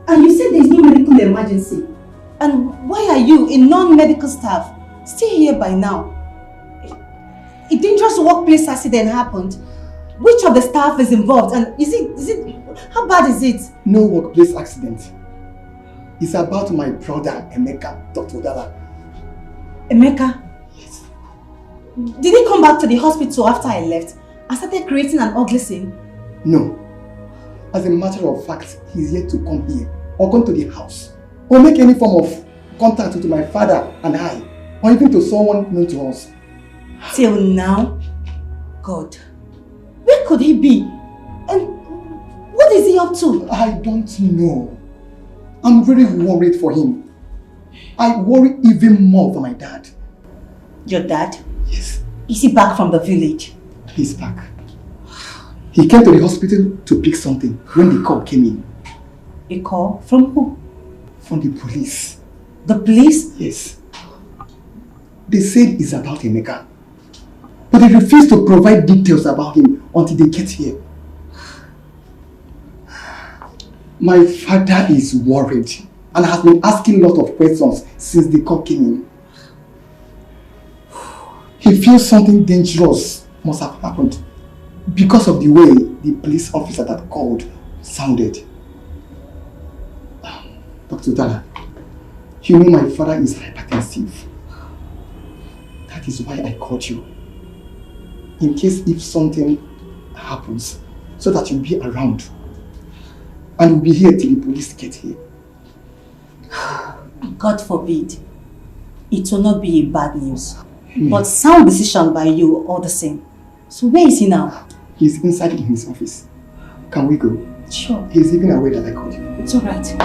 And you said there is no medical emergency. And why are you, a non-medical staff, still here by now? A dangerous workplace accident happened. Which of the staff is involved? And is it, how bad is it? No workplace accident. It's about my brother, Emeka, Dr. Udala. Emeka? Yes. Did he come back to the hospital after I left? I started creating an ugly scene? No. As a matter of fact, he's yet to come here or come to the house or make any form of contact with my father and I, or even to someone known to us. Till now? God. Where could he be? And what is he up to? I don't know. I'm very worried for him. I worry even more for my dad. Your dad? Yes. Is he back from the village? He's back. He came to the hospital to pick something when the call came in. A call? From who? From the police. The police? Yes. They said it's about Emeka. But they refused to provide details about him until they get here. My father is worried and has been asking a lot of questions since the call came in. He feels something dangerous must have happened because of the way the police officer that called sounded. Dr. Udala, you know my father is hypertensive. That is why I called you. in case if something happens, so that you'll be around. And we'll be here till the police get here. God forbid. It will not be bad news. But sound decision by you all the same. So where is he now? He's inside in his office. Can we go? Sure. He's even aware that I called you. It's alright.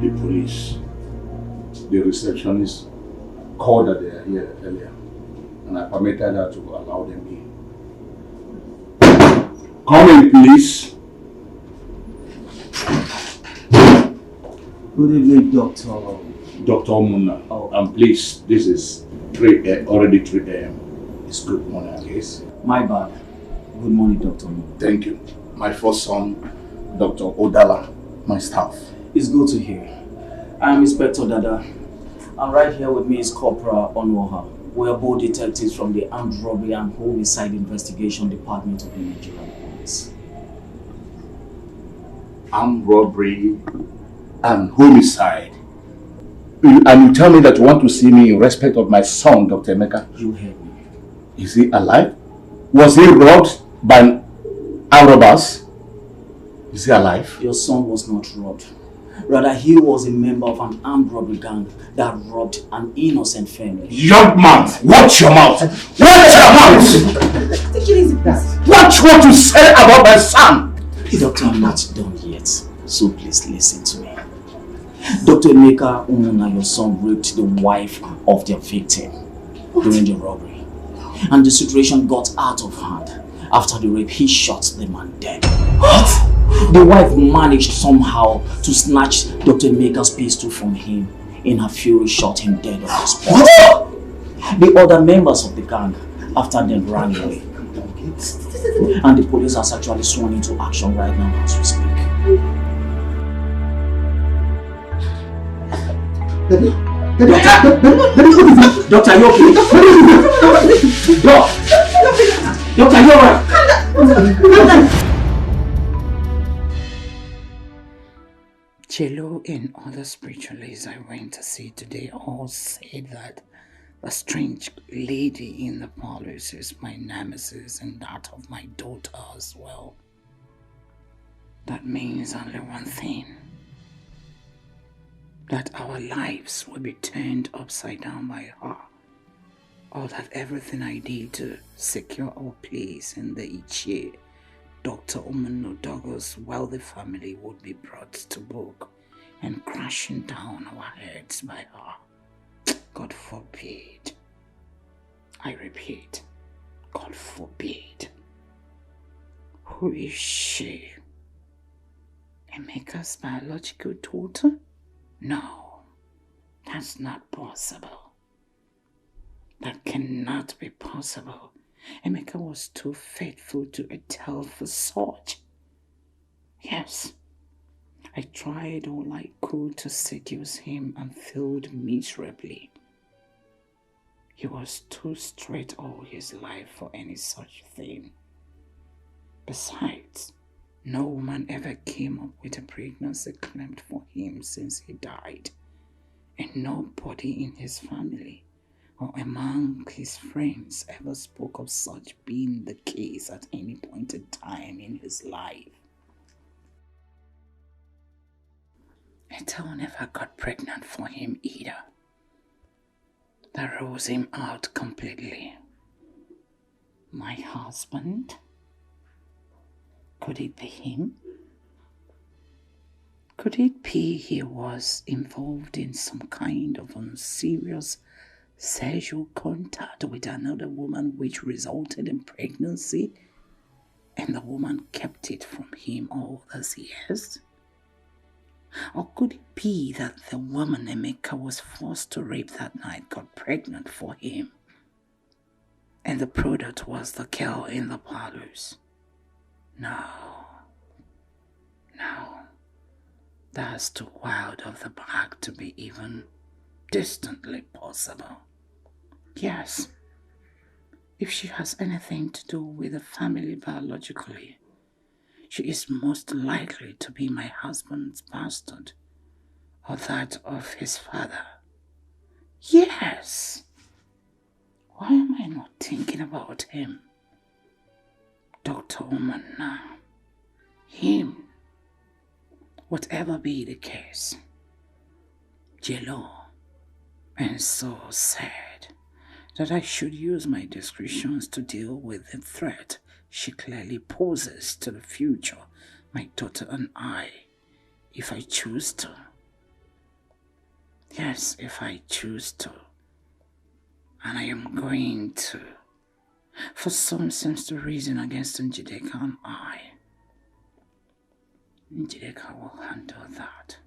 The police, the receptionist called that they are here earlier, and I permitted her to allow them in. Come in, please. Good evening, Doctor. Dr. Muna. Oh. And please, this is already 3 a.m. It's good morning, I guess. My bad. Good morning, Dr. Thank you. My first son, Dr. Odala, my staff. It's good to hear. I'm Inspector Dada. And right here with me is Corporal Onwoha. We are both detectives from the Armed Robbery and Homicide Investigation Department of the Nigerian Police. Armed robbery and homicide. And you tell me that you want to see me in respect of my son, Dr. Emeka? You heard me. Is he alive? Was he robbed by armed robbers? Is he alive? Your son was not robbed. Rather, he was a member of an armed robbery gang that robbed an innocent family. Young man, watch your mouth! Watch your mouth! Take it easy, please. Watch what you say about my son! Doctor, I'm not done yet, so please listen to me. Dr. Emeka Umuna, your son, raped the wife of their victim during the robbery. And the situation got out of hand. After the rape, he shot the man dead. What? The wife managed somehow to snatch Dr. Emeka's pistol from him. In her fury, shot him dead on the spot. The other members of the gang, after them, ran away. And the police has actually sworn into action right now as we speak. Doctor, are you okay? Doctor, are you alright? Chelo and other spiritualists I went to see today all said that the strange lady in the palace is my nemesis and that of my daughter as well. That means only one thing. That our lives will be turned upside down by her. Or that everything I did to secure our place in the Ichie, Dr. Umano Dogo's wealthy family would be brought to book and crashing down our heads by her. God forbid. I repeat, God forbid. Who is she? Emeka's biological daughter? No, that's not possible. That cannot be possible. Emeka was too faithful to Etel for such. Yes, I tried all I could to seduce him and failed miserably. He was too straight all his life for any such thing. Besides, no woman ever came up with a pregnancy claimed for him since he died, and nobody in his family or among his friends ever spoke of such being the case at any point in time in his life. Etel never got pregnant for him either. That rules him out completely. My husband? Could it be him? Could it be he was involved in some kind of unserious sexual contact with another woman which resulted in pregnancy and the woman kept it from him all those years? Or could it be that the woman Emeka was forced to rape that night got pregnant for him and the product was the girl in the parlors? No. That's too wild of the mark to be even distantly possible. Yes, if she has anything to do with the family biologically, she is most likely to be my husband's bastard or that of his father. Yes! Why am I not thinking about him? Dr. Oman now. Him. Whatever be the case. Jello. And so sad that I should use my discretions to deal with the threat she clearly poses to the future, my daughter and I, if I choose to. Yes, if I choose to. And I am going to. For some seems to reason against Njideka and I. Njideka will handle that.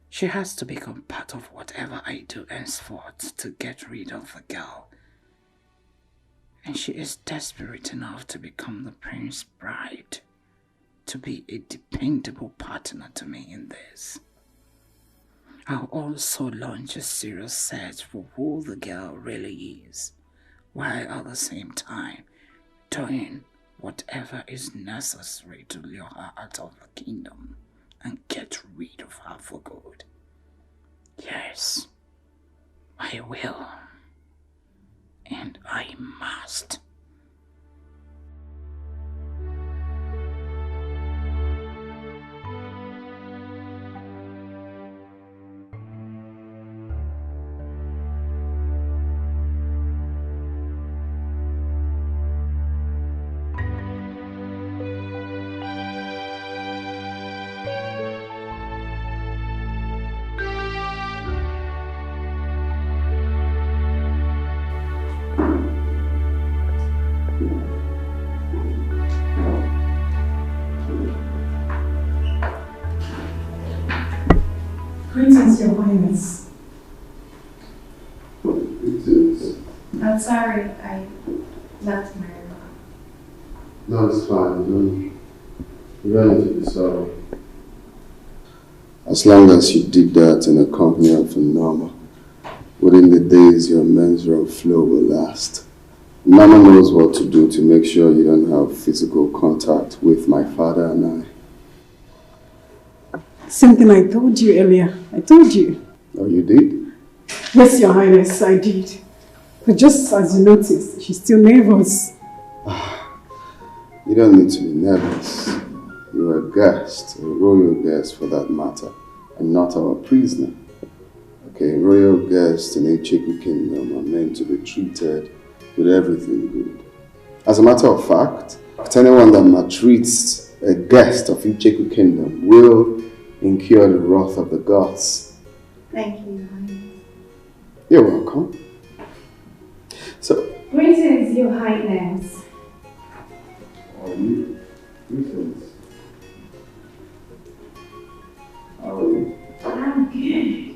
She has to become part of whatever I do henceforth to get rid of the girl. And she is desperate enough to become the prince's bride, to be a dependable partner to me in this. I'll also launch a serious search for who the girl really is, while at the same time doing whatever is necessary to lure her out of the kingdom and get rid of her for good. Yes, I will. And I must. Greetings, Your Highness. Greetings. I'm sorry, I left my room. No, it's fine. You don't need to be sorry. As long as you did that in the company of a normal, within the days your menstrual flow will last. Mama knows what to do to make sure you don't have physical contact with my father and I. Same thing I told you earlier. I told you. Oh, you did? Yes, Your Highness, I did. But just as you noticed, she's still nervous. You don't need to be nervous. You're a guest, a royal guest for that matter, and not our prisoner. Okay, royal guests in Icheku Kingdom are meant to be treated with everything good. As a matter of fact, anyone that maltreats a guest of Icheku Kingdom will incur the wrath of the gods. Thank you, Your Highness. You're welcome. So, Greetings, Your Highness. how are you? Greetings. How are you? I'm good.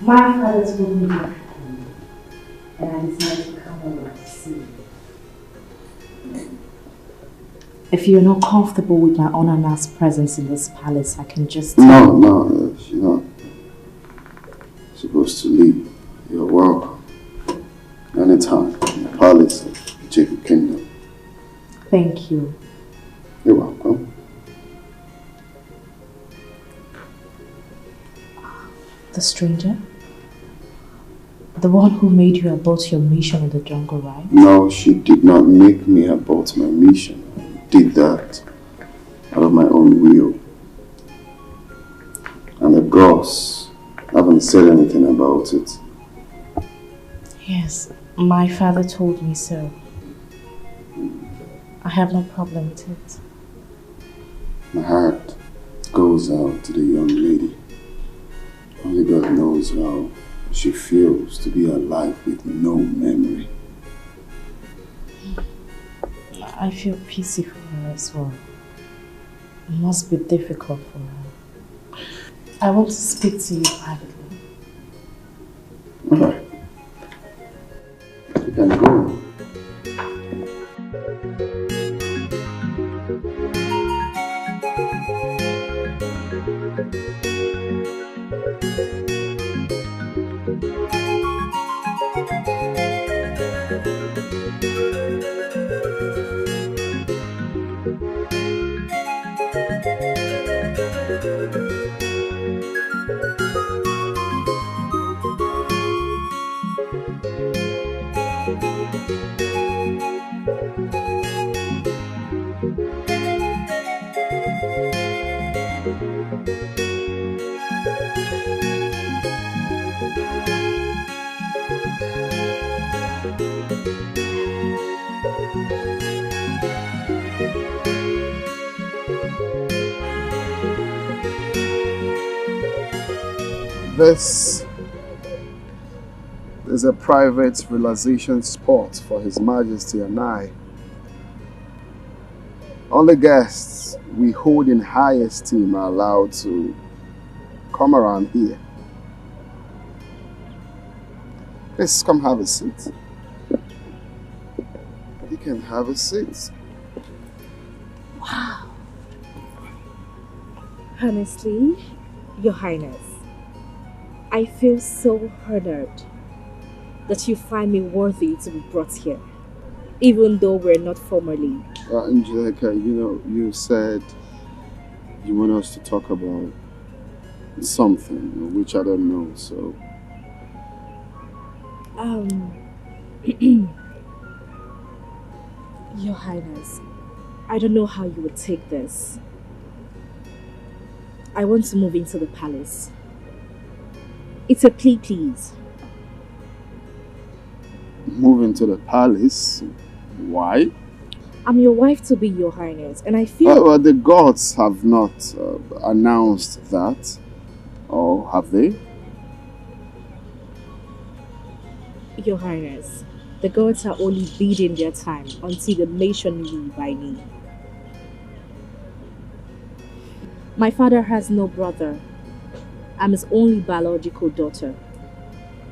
My father told me you're happy, and I decided to come over to see you. If you're not comfortable with my unannounced presence in this palace, I can just... No, you're not supposed to leave. You're welcome. Anytime in the palace of Icheku Kingdom. Thank you. You're welcome. The stranger? The one who made you abort your mission in the jungle, right? No, she did not make me abort my mission. I did that out of my own will. And the gods haven't said anything about it. Yes, my father told me so. I have no problem with it. My heart goes out to the young lady. Only God knows how she feels to be alive with no memory. I feel pity for her as well. It must be difficult for her. I want to speak to you privately. Alright. You can go. This is a private relaxation spot for His Majesty and I. Only guests we hold in high esteem are allowed to come around here. Please come have a seat. You can have a seat. Wow. Honestly, Your Highness, I feel so honored that you find me worthy to be brought here, even though we're not formally. Angelica, you said you want us to talk about something, which I don't know, so... Your Highness, I don't know how you would take this. I want to move into the palace. It's a plea, please. Move into the palace? Why? I'm your wife to be, Your Highness, and I feel... Well, the gods have not announced that, or have they? Your Highness, the gods are only biding their time until they mention me by name. My father has no brother. I'm his only biological daughter.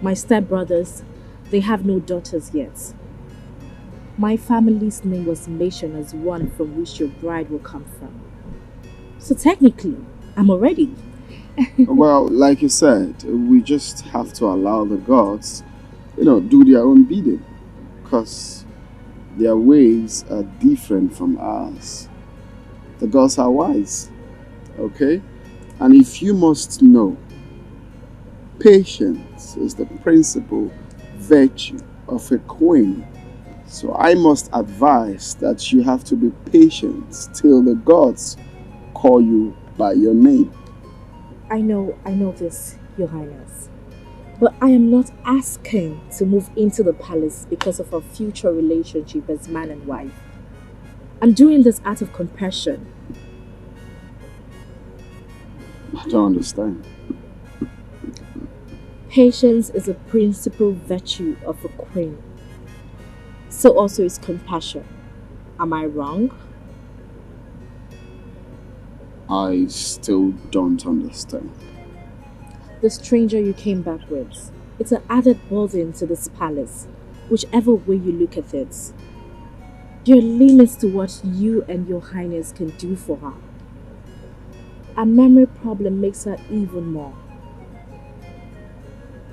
My stepbrothers, they have no daughters yet. My family's name was mentioned as one from which your bride will come from. So technically, I'm already. Well, like you said, we just have to allow the gods, do their own bidding. Because their ways are different from ours. The gods are wise. Okay? And if you must know, patience is the principal virtue of a queen. So I must advise that you have to be patient till the gods call you by your name. I know this, Your Highness. But I am not asking to move into the palace because of our future relationship as man and wife. I'm doing this out of compassion. I don't understand. Patience is a principal virtue of a queen. So also is compassion. Am I wrong? I still don't understand. The stranger you came back with, it's an added burden to this palace, whichever way you look at it. There are limits to what you and Your Highness can do for her. A memory problem makes her even more.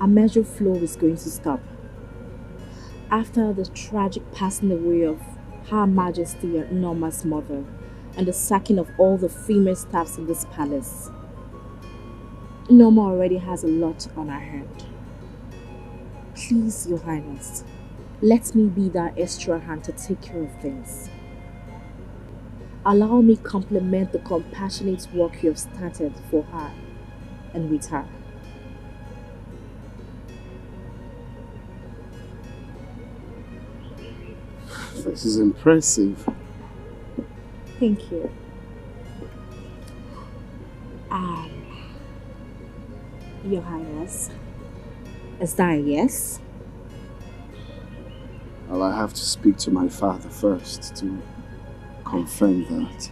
A measure flow is going to stop. After the tragic passing away of Her Majesty and Norma's mother and the sacking of all the female staffs in this palace, Norma already has a lot on her hand. Please, Your Highness, let me be that extra hand to take care of things. Allow me compliment the compassionate work you have started for her and with her. This is impressive. Thank you. Your Highness, is that a yes? Well, I have to speak to my father first to confirm that.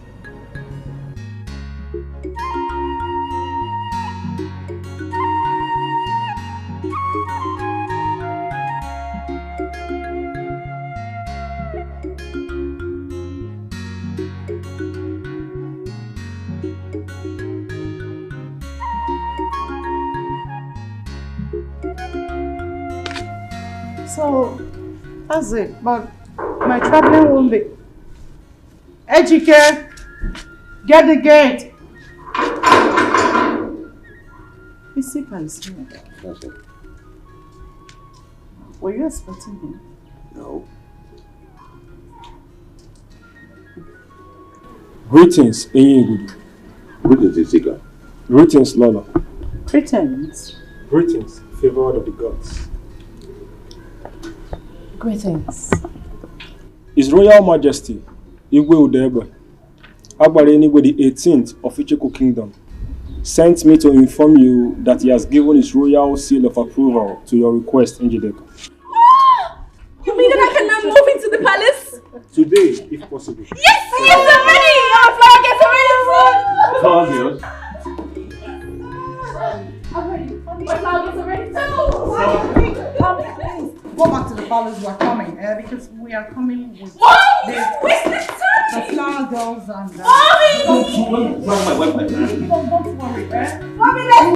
So, that's it. But my traveling won't be. Ejike, get the gate. Physically, That's it. were you expecting him? No. Greetings, Ini Edo. Greetings, Jessica. Greetings, Lola. Greetings. Greetings, favored of the gods. Greetings. His Royal Majesty, Igwe Udebe, Agbareni with the 18th of Icheku Kingdom, sent me to inform you that he has given his royal seal of approval to your request, Njideka. You mean that I can now move into the palace? Today, if possible. Yes, I'm ready! Our flower gets ready soon! I'm ready. My flower gets ready too! Go back to the palace, we are coming, because we are coming with the flower girls and... Don't worry, Mommy, let's...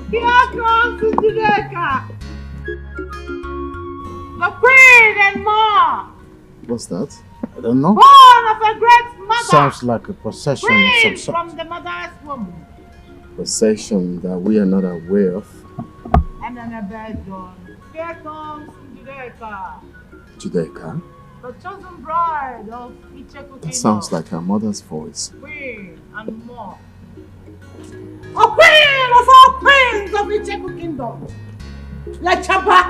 Here comes Dikeh! The queen and more! What's that? I don't know. Born of a great mother! Sounds like a possession of some Queen sort. from the mother's womb. Possession that we are not aware of. And then a bed done. Here comes Dikeh, Judeka? the chosen bride of Icheku That sounds like her mother's voice. Queen and more. A queen of all queens of Icheku Kingdom. Let Chaba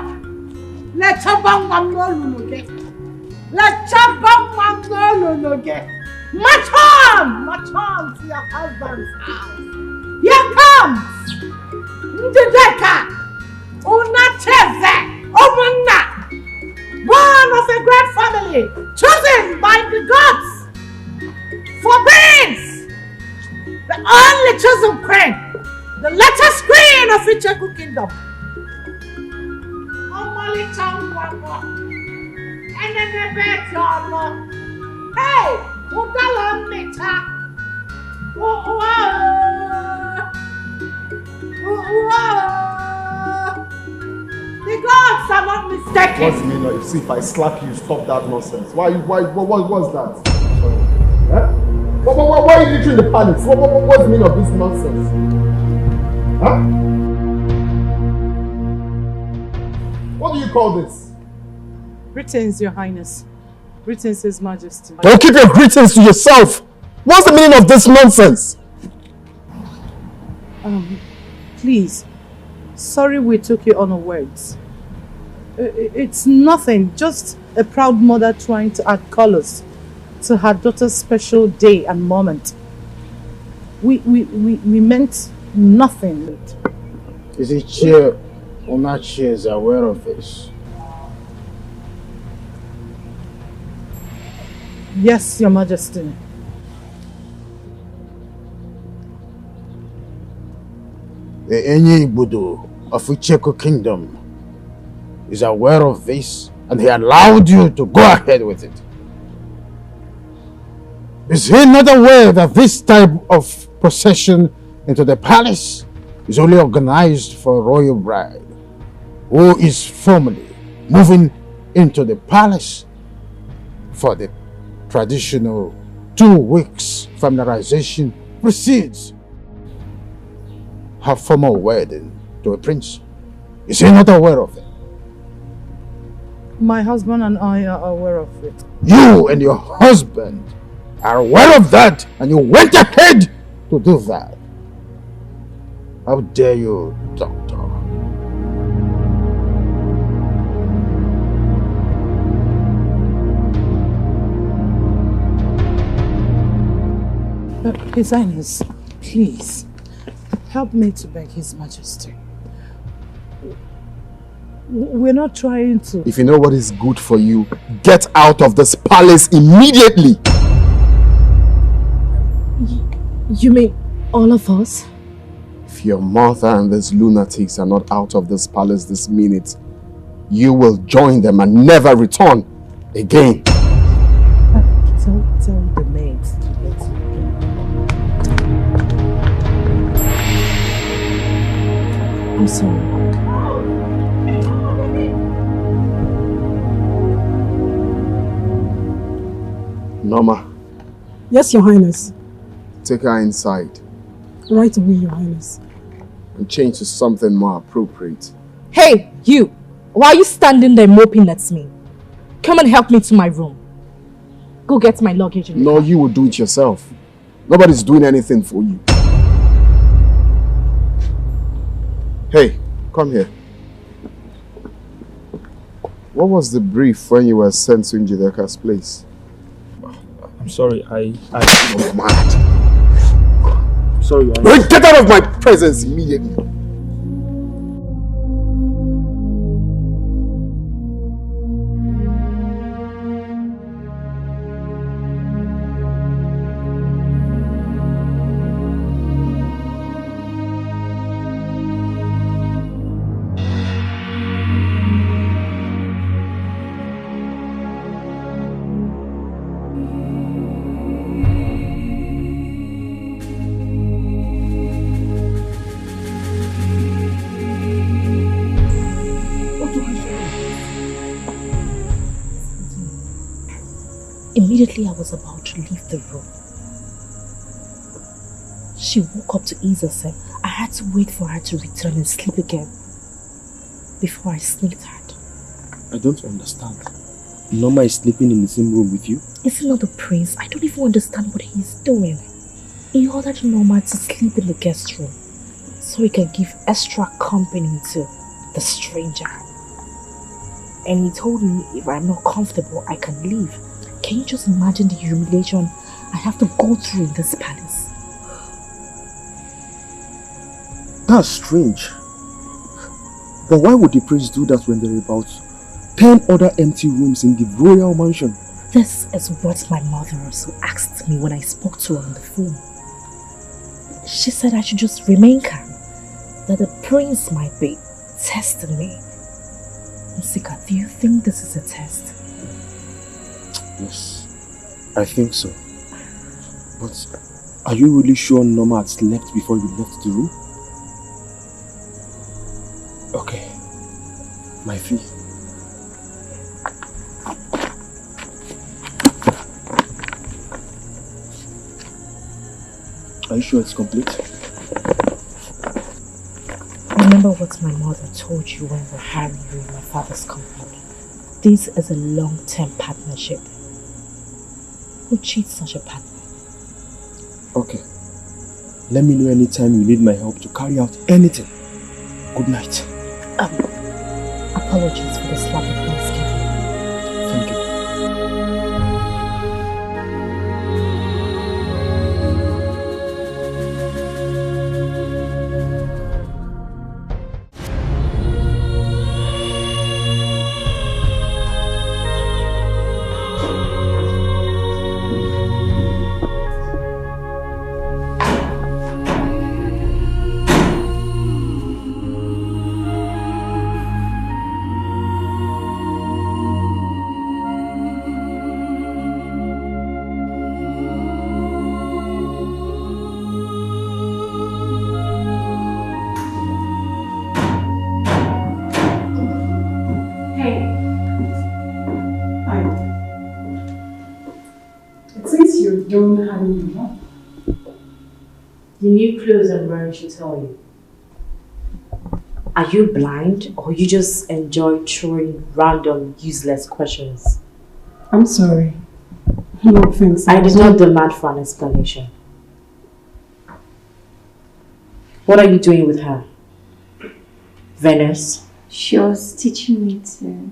Mamnologe. Let Chaba Mamnologe. March on to your husband's house. Here comes Dikeh, Unacheze, Omuna, born of a great family, chosen by the gods for prince, the only chosen queen, the latest queen of Icheku Kingdom. Omali Changwamo, and then the Betrayal. Hey, Udala Mita. The gods are not mistaken. What's the meaning of see if I slap you, stop that nonsense? Why what's that? Huh? Why are you literally in the palace? What's the meaning of this nonsense? Huh? What do you call this? Greetings, Your Highness. Greetings, His Majesty. Don't keep your greetings to yourself! What's the meaning of this nonsense? Please. Sorry we took you unawares. It's nothing, just a proud mother trying to add colors to her daughter's special day and moment. We meant nothing. Is it Chair Onachi is aware of this? Yes, Your Majesty. The Ini Edo of Icheku Kingdom is aware of this, and he allowed you to go ahead with it. Is he not aware that this type of procession into the palace is only organized for a royal bride who is formally moving into the palace for the traditional 2 weeks familiarization precedes her formal wedding to a prince? Is he not aware of it? My husband and I are aware of it. You and your husband are aware of that, and you went ahead to do that. How dare you, Doctor? His Highness, please, help me to beg His Majesty. We're not trying to... If you know what is good for you, get out of this palace immediately! You mean all of us? If your mother and these lunatics are not out of this palace this minute, you will join them and never return again. Tell the maids to get you. I'm sorry. Norma, Yes, Your Highness. take her inside Right away, Your Highness. and change to something more appropriate. Hey, you! Why are you standing there moping at me? Come and help me to my room. Go get my luggage in the No, you will do it yourself. Nobody's doing anything for you. Hey, come here. What was the brief when you were sent to Njideka's place? I'm sorry, You're mad. sorry, Your Highness. Get out of my presence immediately. Immediately I was about to leave the room, she woke up to ease herself. I had to wait for her to return and sleep again before I sneaked out. I don't understand. Norma is sleeping in the same room with you? Is he not the prince? I don't even understand what he's doing. He ordered Norma to sleep in the guest room so he can give extra company to the stranger. And he told me if I'm not comfortable, I can leave. Can you just imagine the humiliation I have to go through in this palace? That's strange. But why would the prince do that when there are about 10 other empty rooms in the royal mansion? This is what my mother also asked me when I spoke to her on the phone. She said I should just remain calm, that the prince might be testing me. Nsika, do you think this is a test? Yes, I think so. But are you really sure Norma had slept before you left the room? Okay, my fee. Are you sure it's complete? Remember what my mother told you when we were hiring you in my father's company. This is a long-term partnership. Who cheats such a partner? Okay. Let me know anytime you need my help to carry out anything. Good night. Apologies for the slap the prince gave you. Thank you. The new clothes I'm wearing should tell you. Are you blind or you just enjoy throwing random, useless questions? I'm sorry. No offense. I did not demand for an explanation. What are you doing with her? Venice? She was teaching me to...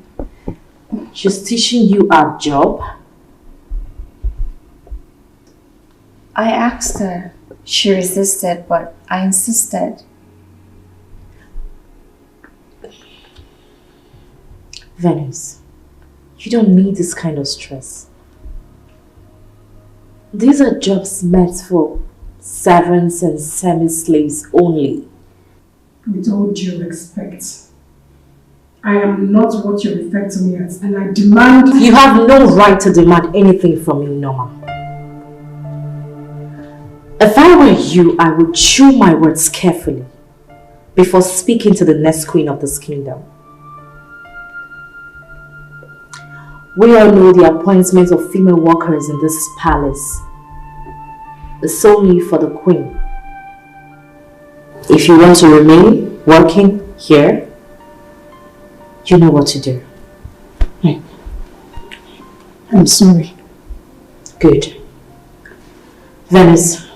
She's teaching you a job? I asked her. She resisted, but I insisted. Venice, you don't need this kind of stress. These are jobs meant for servants and semi-slaves only. With all due respect, I am not what you refer to me as, and I demand... You have no right to demand anything from me, Norma. If I were you, I would chew my words carefully before speaking to the next queen of this kingdom. We all know the appointment of female workers in this palace is solely for the queen. If you want to remain working here, you know what to do. I'm sorry. Good. Venice,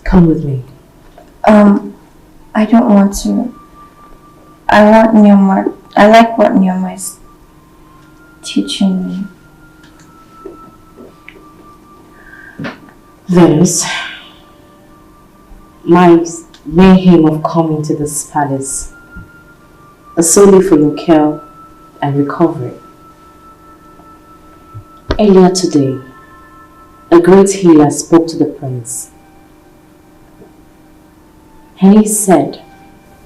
come with me. I don't want to. I want Nyoma. I like what Nyoma is teaching me. Venice, my main aim of coming to this palace is solely for your care and recovery. Earlier today, a great healer spoke to the prince, and he said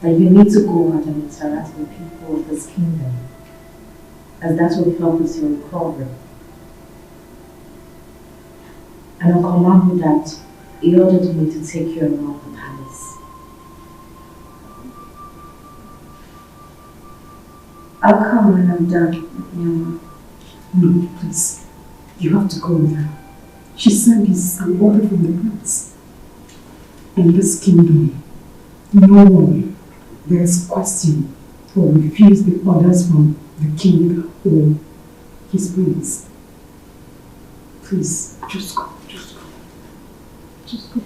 that you need to go out and interact with people of this kingdom, as that will help with your recovery. And on command of that, he ordered me to take you around the palace. I'll come when I'm done with Nyama. No, please. You have to go now. She said it's an order from the prince. In this kingdom, no one dares question or refuse the orders from the king or his prince. Please, just go, just go. Just go.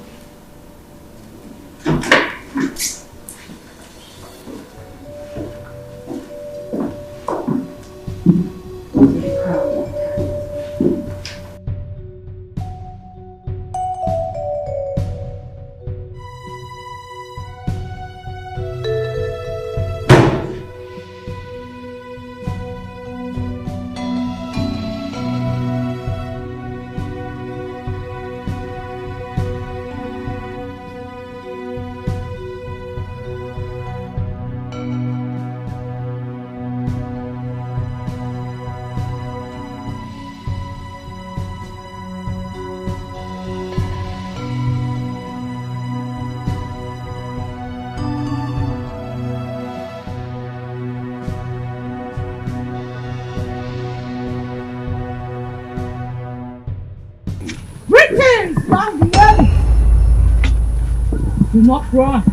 Do not run.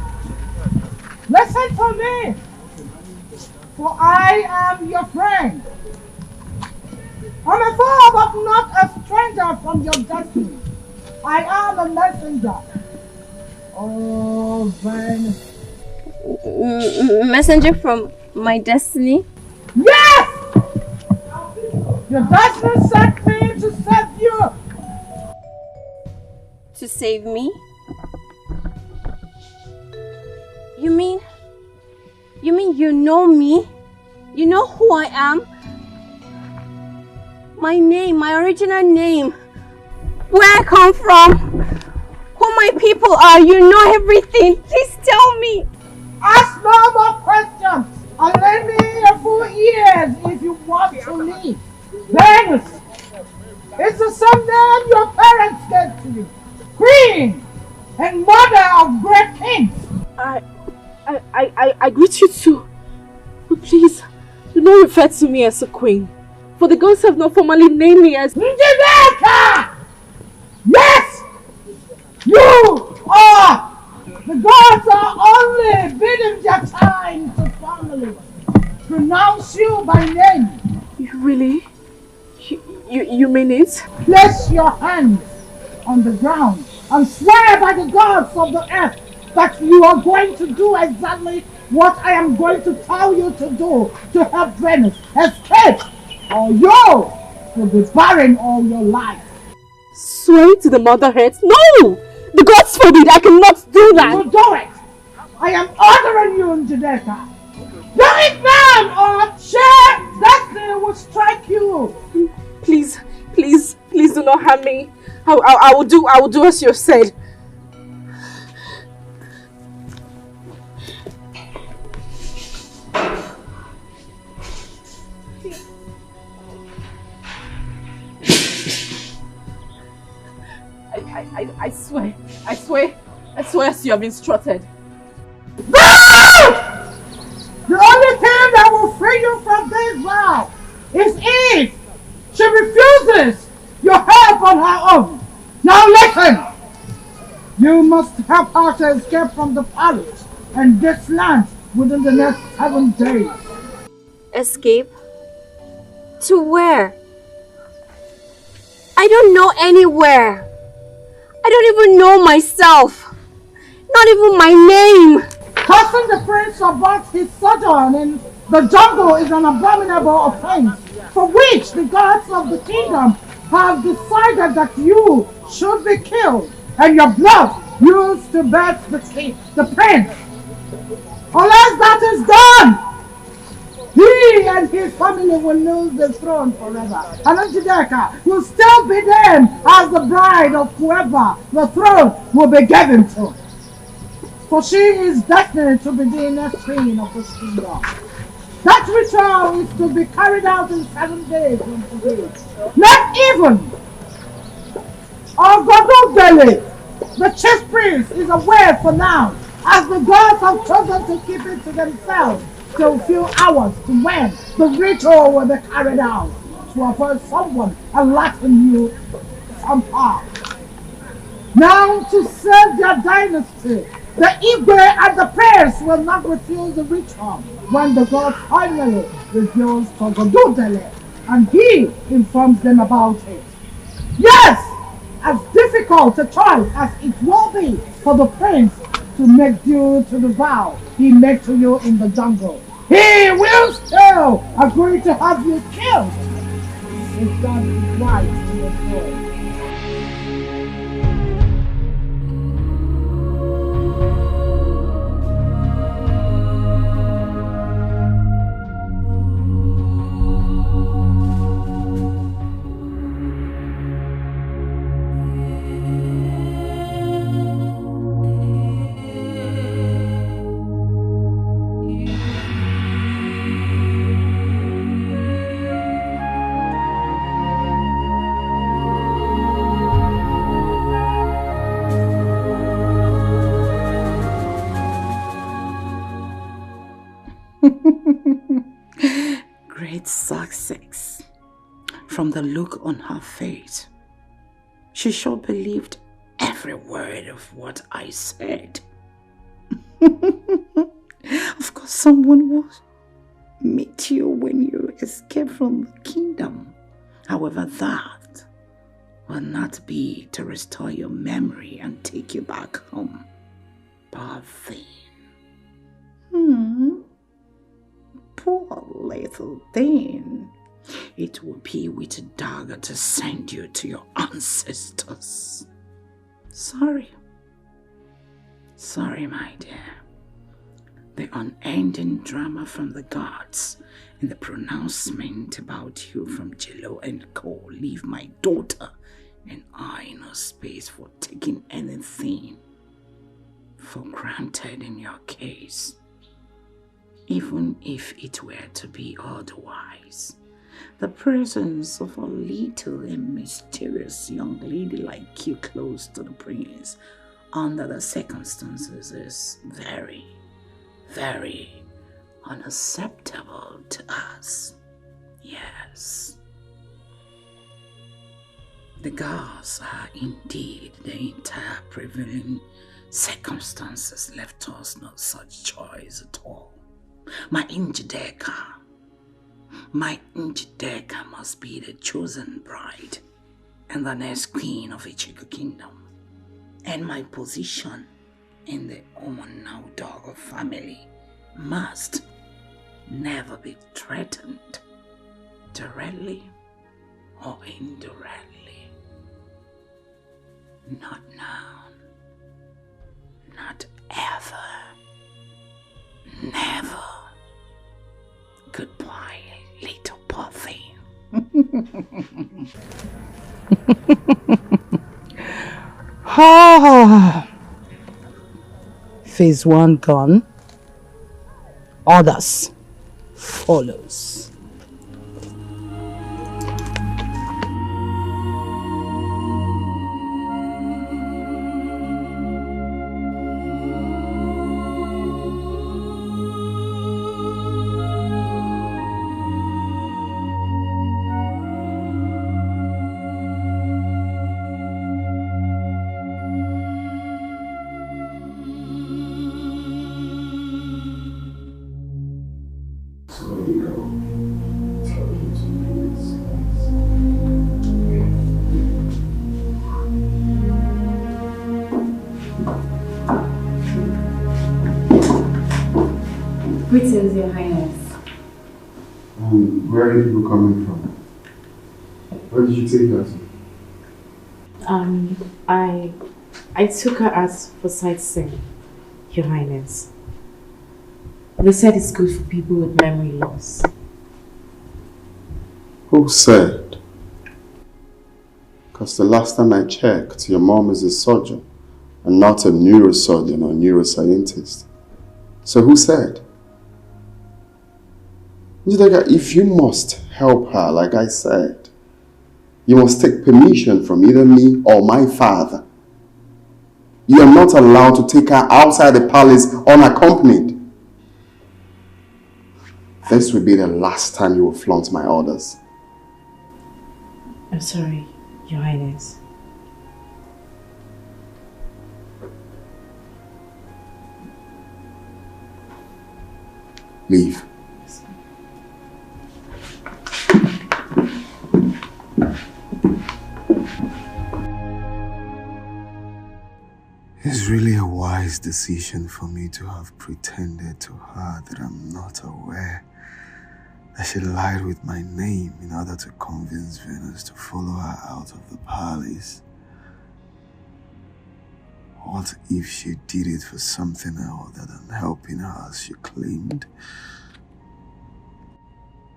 Listen to me, for I am your friend. I'm a foe, but not a stranger from your destiny. I am a messenger. Oh, then. Messenger from my destiny? Yes! Your destiny sent me to save you. To save me? You mean you know me? You know who I am? My name, my original name. Where I come from? Who my people are? You know everything. Please tell me. Ask no more questions. And lend me your full ears if you want to leave. Venus. It's the same name your parents gave to you. Queen and mother of great kings. I greet you too. But please, do not refer to me as a queen. For the gods have not formally named me as Dikeh! Yes! You are! The gods are only bidding their time to formally pronounce you by name. You really? You mean it? Place your hands on the ground and swear by the gods of the earth that you are going to do exactly what I am going to tell you to do to help Venus escape, or you will be barren all your life. Swear to the mother earth? No! The gods forbid, I cannot do that! You do it! I am ordering you, Dikeh. Do it now, or share destiny will strike you. Please do not harm me. I will do as you have said. I swear as you have instructed. Go! The only thing that will free you from this vow is if she refuses your help on her own. Now listen! You must help her to escape from the palace and this land within the next 7 days. Escape? To where? I don't know anywhere. I don't even know myself. Not even my name. Causing the prince about his sojourn in the jungle is an abominable offense, for which the gods of the kingdom have decided that you should be killed, and your blood used to birth the prince. Unless that is done, he and his family will lose the throne forever. And Dikeh will still be named as the bride of whoever the throne will be given to. For she is destined to be the next queen of this kingdom. That ritual is to be carried out in 7 days from today. Not even Ogododele, the chief priest, is aware for now, as the gods have chosen to keep it to themselves till a few hours to when the ritual will be carried out, to avoid someone allotting you some power. Now, to save their dynasty, the Igwe and the priests will not refuse the ritual when the god finally reveals to Ogododele, and he informs them about it. Yes! As difficult a choice as it will be for the prince to make due to the vow he made to you in the jungle, he will still agree to have you killed if that is right in the story. Great success. From the look on her face, she sure believed every word of what I said. Of course, someone will meet you when you escape from the kingdom. However, that will not be to restore your memory and take you back home. Poor thing. Poor little thing. It will be with a dagger to send you to your ancestors. Sorry. Sorry, my dear. The unending drama from the gods and the pronouncement about you from Jello and Co. leave my daughter and I no space for taking anything for granted in your case. Even if it were to be otherwise, the presence of a little and mysterious young lady like you close to the prince under the circumstances is very, very unacceptable to us. Yes. The gods are indeed the entire prevailing circumstances left us no such choice at all. My Dikeh must be the chosen bride and the next queen of Ichiku kingdom. And my position in the Omonaudog family must never be threatened, directly or indirectly. Not now. Not ever. Never. Goodbye, little puppy. Phase 1 gone. Others follows. Greetings, Your Highness. Where are you people coming from? Where did you take us? I I took her out for sightseeing, Your Highness. They said it's good for people with memory loss. Who said? Because the last time I checked, your mom is a surgeon and not a neurosurgeon or neuroscientist. So who said? If you must help her, like I said, you must take permission from either me or my father. You are not allowed to take her outside the palace unaccompanied. This will be the last time you will flaunt my orders. I'm sorry, Your Highness. Leave. It's really a wise decision for me to have pretended to her that I'm not aware that she lied with my name in order to convince Venus to follow her out of the palace. What if she did it for something other than helping her as she claimed?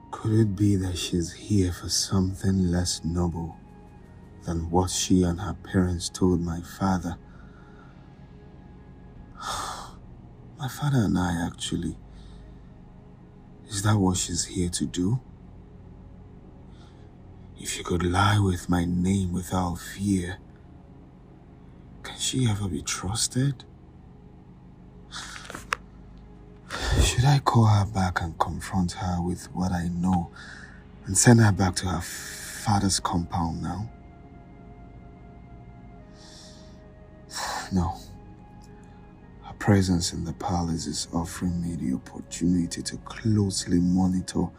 Could it be that she's here for something less noble than what she and her parents told my father? My father and I, actually. Is that what she's here to do? If she could lie with my name without fear, can she ever be trusted? Should I call her back and confront her with what I know and send her back to her father's compound now? No. Her presence in the palace is offering me the opportunity to closely monitor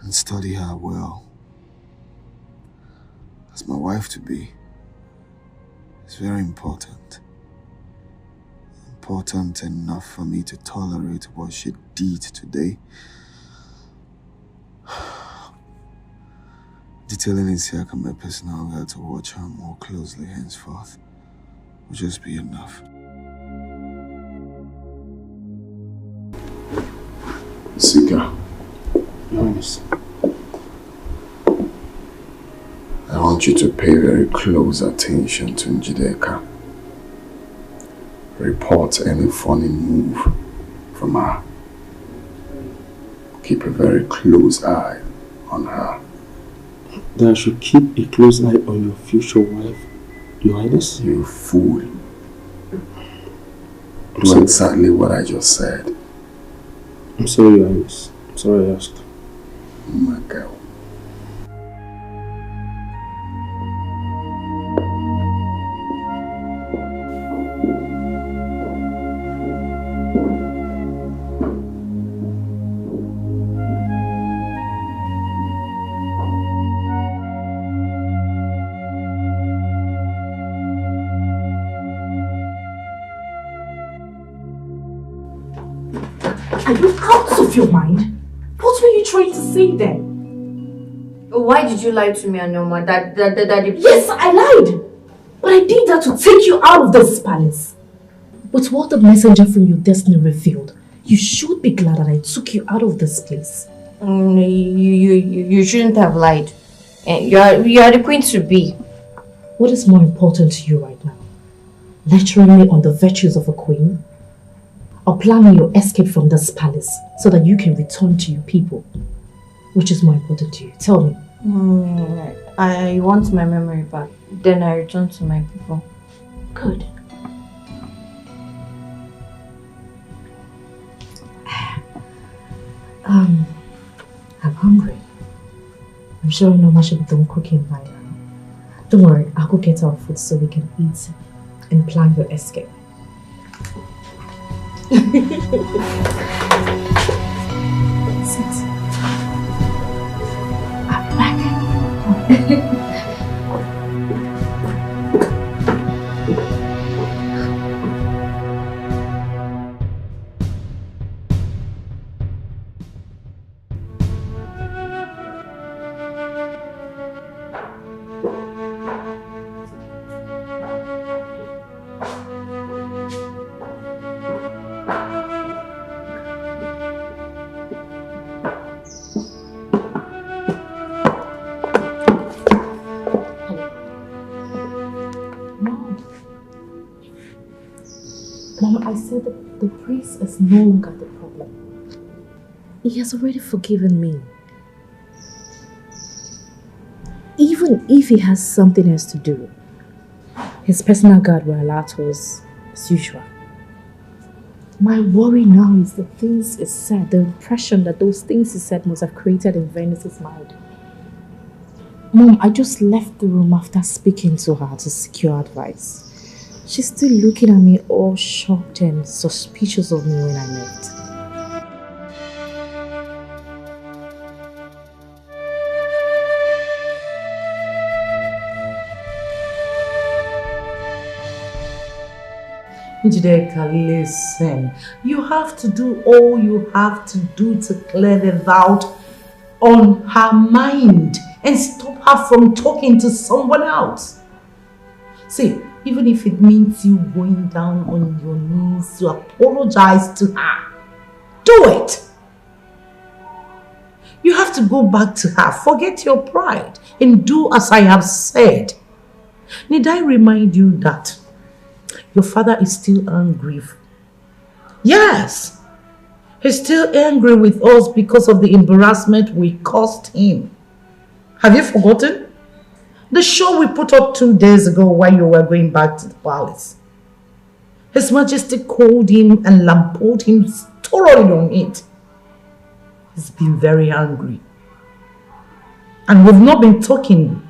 and study her well. As my wife-to-be, it's very important. Important enough for me to tolerate what she did today. Detailing Isiaka, my personal girl, to watch her more closely henceforth will just be enough. Sika. Yes. I want you to pay very close attention to Njideka. Report any funny move from her. Keep a very close eye on her. Then I should keep a close eye on your future wife, Your Highness? You fool. Do exactly what I just said. I'm sorry, Your Highness. I'm sorry I asked. My girl. Are you out of your mind? What were you trying to say then? Why did you lie to me, Anoma? That Yes, I lied! But I did that to take you out of this palace. But what the messenger from your destiny revealed, you should be glad that I took you out of this place. You shouldn't have lied. You are the queen to be. What is more important to you right now? Lecturing me on the virtues of a queen? Or planning your escape from this palace so that you can return to your people? Which is more important to you? Tell me. I want my memory back. Then I return to my people. Good. I'm hungry. I'm sure Noma should be done cooking by now. Don't worry, I'll go get our food so we can eat and plan your escape. Sit. I'm back. I said that the priest is no longer the problem. He has already forgiven me. Even if he has something else to do, his personal guard will allow us as usual. My worry now is the things he said, the impression that those things he said must have created in Venice's mind. Mom, I just left the room after speaking to her to secure advice. She's still looking at me all shocked and suspicious of me when I left. Dikeh, listen. You have to do all you have to do to clear the doubt on her mind and stop her from talking to someone else. See, even if it means you going down on your knees to apologize to her, do it. You have to go back to her, forget your pride, and do as I have said. Need I remind you that your father is still angry? Yes, he's still angry with us because of the embarrassment we caused him. Have you forgotten? The show we put up 2 days ago while you were going back to the palace. His Majesty called him and lampooned him thoroughly on it. He's been very angry. And we've not been talking,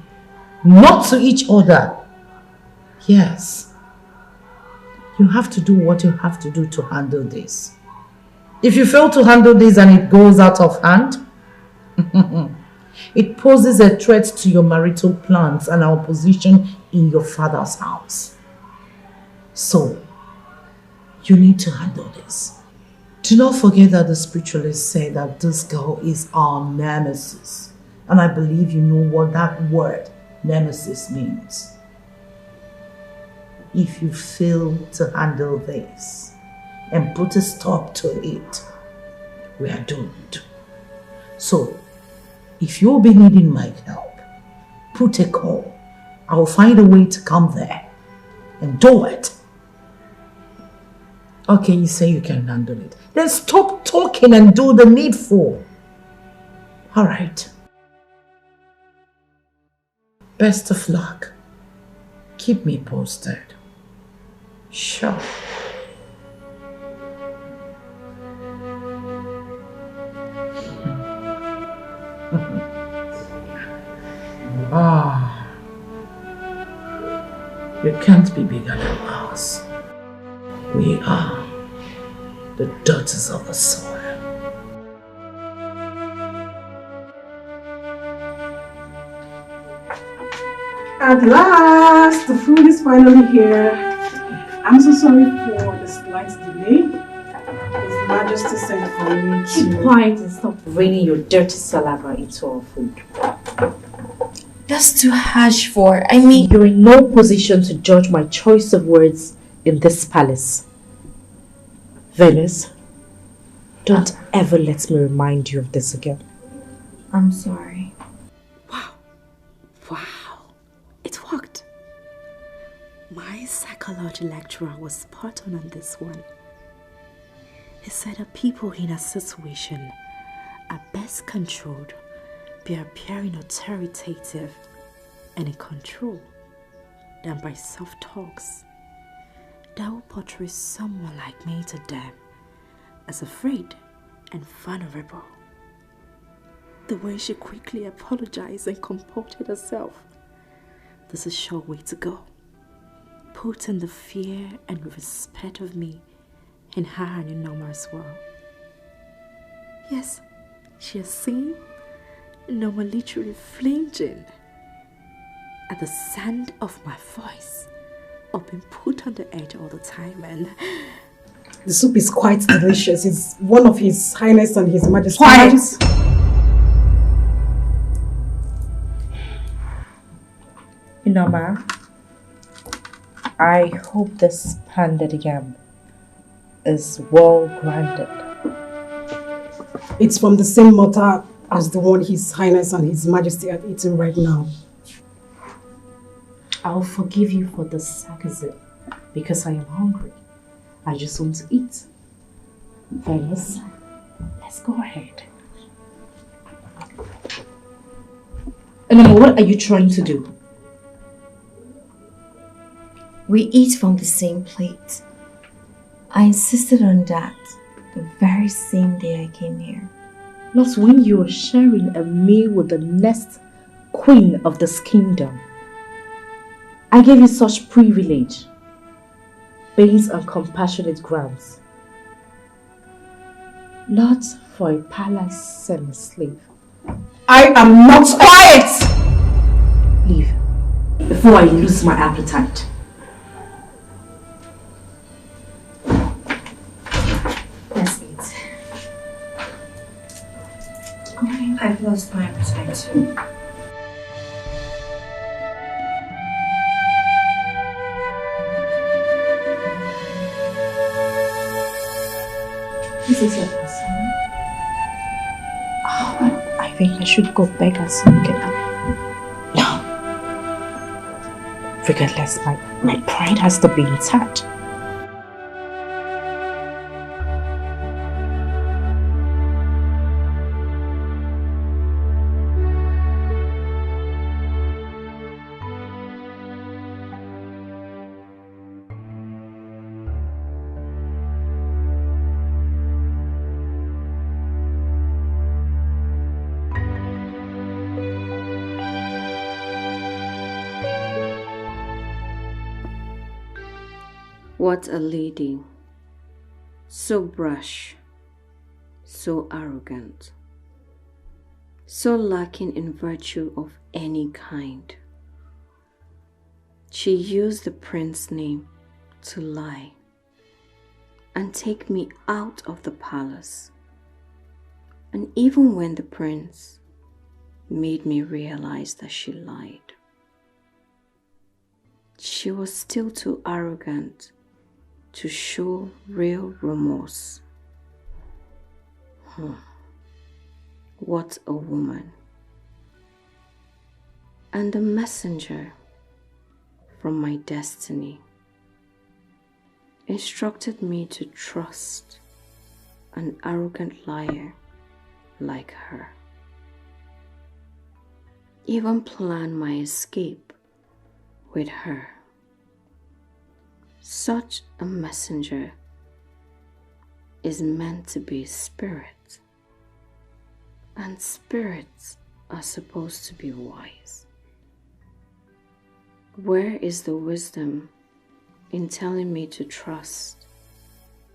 not to each other. Yes. You have to do what you have to do to handle this. If you fail to handle this and it goes out of hand, it poses a threat to your marital plans and our position in your father's house. So, you need to handle this. Do not forget that the spiritualists say that this girl is our nemesis. And I believe you know what that word, nemesis, means. If you fail to handle this and put a stop to it, we are doomed. So, if you'll be needing my help, put a call. I will find a way to come there and do it. Okay, you say you can handle it. Then stop talking and do the needful. All right. Best of luck. Keep me posted. Sure. Ah, you can't be bigger than us. We are the daughters of the soil. At last, the food is finally here. I'm so sorry for the slight delay. His Majesty sent for me to... Keep quiet and stop raining your dirty saliva into our food. That's too harsh for... I mean... You're in no position to judge my choice of words in this palace. Venus, don't ever let me remind you of this again. I'm sorry. Wow. It worked. My psychology lecturer was spot on this one. He said that people in a situation are best controlled by appearing authoritative and in control than by soft talks that will portray someone like me to them as afraid and vulnerable. The way she quickly apologized and comported herself. There's a sure way to go. Putting the fear and respect of me in her and in Norma as well. Yes, she has seen Norma literally flinching at the sound of my voice or being put on the edge all the time, and the soup is quite delicious. It's one of His Highness and His Majesty. Quiet! Norma, I hope this pounded yam is well grounded. It's from the same mortar as the one His Highness and His Majesty are eating right now. I'll forgive you for the sarcasm because I am hungry. I just want to eat. Fellas, let's go ahead. And what are you trying to do? We eat from the same plate. I insisted on that the very same day I came here. Not when you are sharing a meal with the next queen of this kingdom. I gave you such privilege based on compassionate grounds. Not for a palace and a slave. I am not quiet! Leave before I lose my appetite. Let's eat. I've lost my appetite too. This is your first time. Oh, I think I should go back and see you get up. No. Regardless, my pride has to be intact. What a lady, so brash, so arrogant, so lacking in virtue of any kind. She used the prince's name to lie and take me out of the palace. And even when the prince made me realize that she lied, she was still too arrogant to show real remorse. What a woman. And the messenger from my destiny instructed me to trust an arrogant liar like her. Even plan my escape with her. Such a messenger is meant to be a spirit, and spirits are supposed to be wise. Where is the wisdom in telling me to trust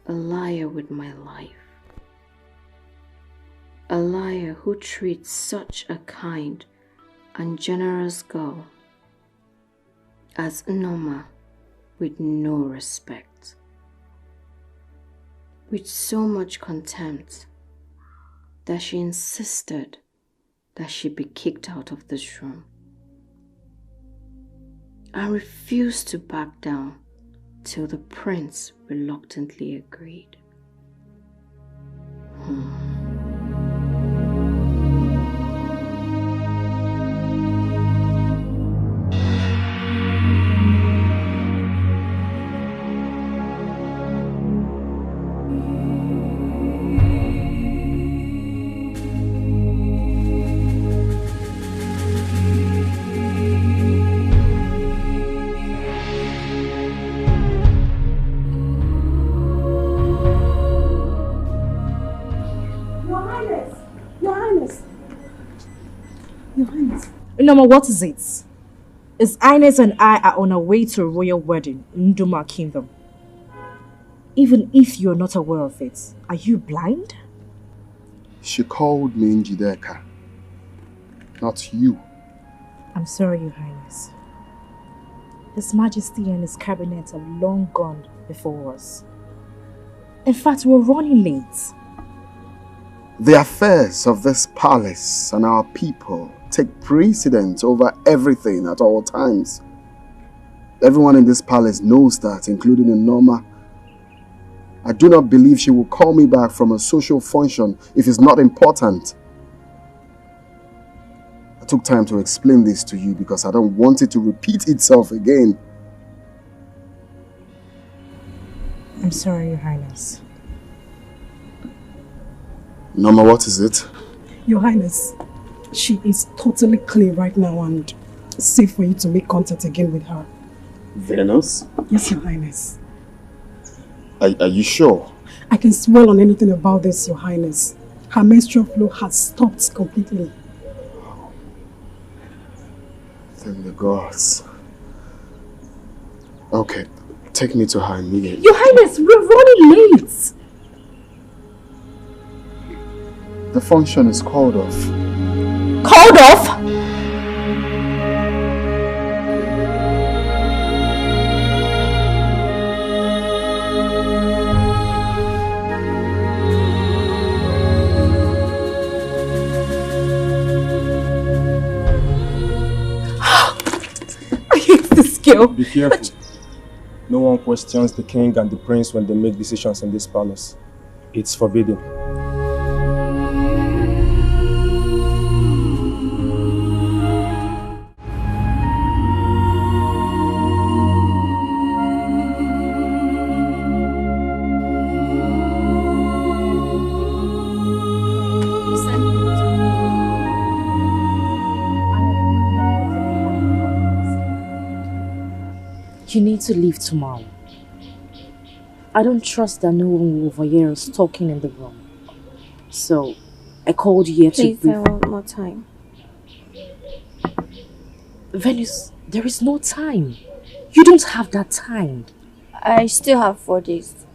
a liar with my life? A liar who treats such a kind and generous girl as Noma with no respect, with so much contempt that she insisted that she be kicked out of this room. I refused to back down till the prince reluctantly agreed. Noma, what is it? His Highness and I are on our way to a royal wedding in Nduma Kingdom. Even if you're not aware of it, are you blind? She called me Njideka, not you. I'm sorry, Your Highness. His Majesty and his cabinet have long gone before us. In fact, we're running late. The affairs of this palace and our people take precedence over everything at all times. Everyone in this palace knows that, including Noma. I do not believe she will call me back from a social function if it's not important. I took time to explain this to you because I don't want it to repeat itself again. I'm sorry, Your Highness. Norma, what is it? Your Highness, she is totally clean right now and safe for you to make contact again with her. Venus? Yes, Your Highness. Are you sure? I can swear on anything about this, Your Highness. Her menstrual flow has stopped completely. Thank the gods. Okay, take me to her immediately. Your Highness, we're running late. The function is called off. Called off? Be careful. No one questions the king and the prince when they make decisions in this palace. It's forbidden. You need to leave tomorrow. I don't trust that no one will overhear us talking in the room. So, I called you here to brief. Please, I want more time. Venus, there is no time. You don't have that time. I still have 4 days.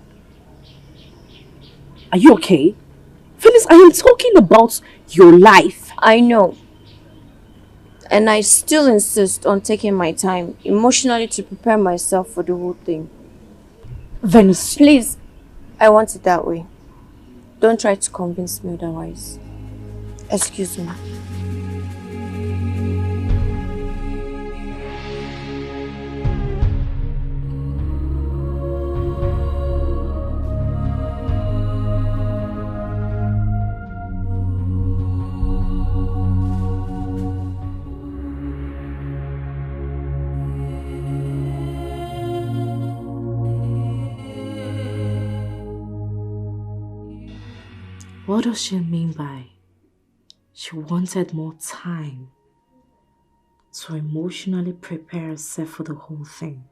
Are you okay? Venus, I am talking about your life. I know. And I still insist on taking my time emotionally to prepare myself for the whole thing. Venus, please, I want it that way. Don't try to convince me otherwise. Excuse me. What does she mean by she wanted more time to emotionally prepare herself for the whole thing?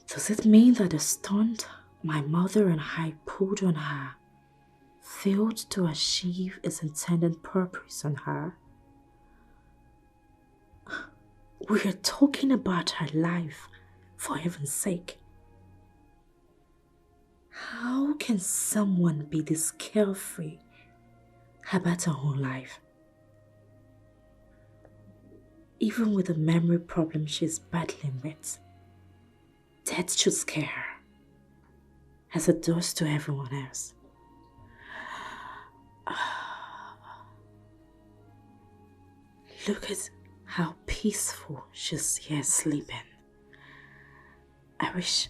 Does it mean that the stunt my mother and I pulled on her failed to achieve its intended purpose on her? We are talking about her life, for heaven's sake. How can someone be this carefree about her own life? Even with the memory problem she's battling with, death should scare her, as it does to everyone else. Look at how peaceful she's here sleeping. I wish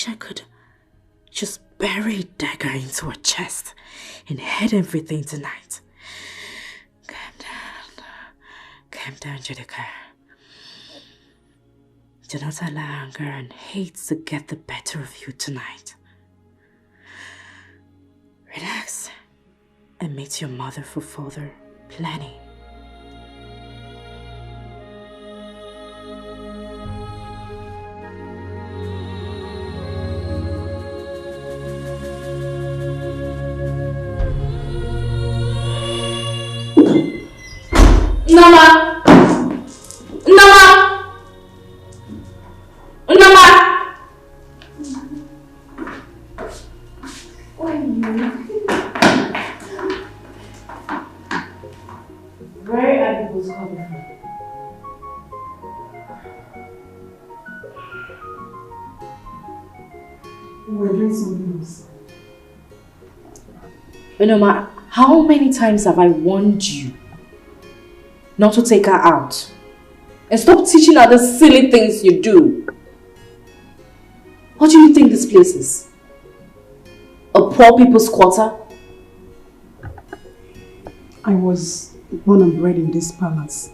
I could just bury Dikeh into a chest and hide everything tonight. Calm down, Dikeh. Do not allow anger and hate to get the better of you tonight. Relax and meet your mother for further planning. Nama! Nama! Nama! Where are you both coming from? We're doing something else. Nama, how many times have I warned you not to take her out? And stop teaching her the silly things you do. What do you think this place is? A poor people's quarter? I was born and bred in this palace.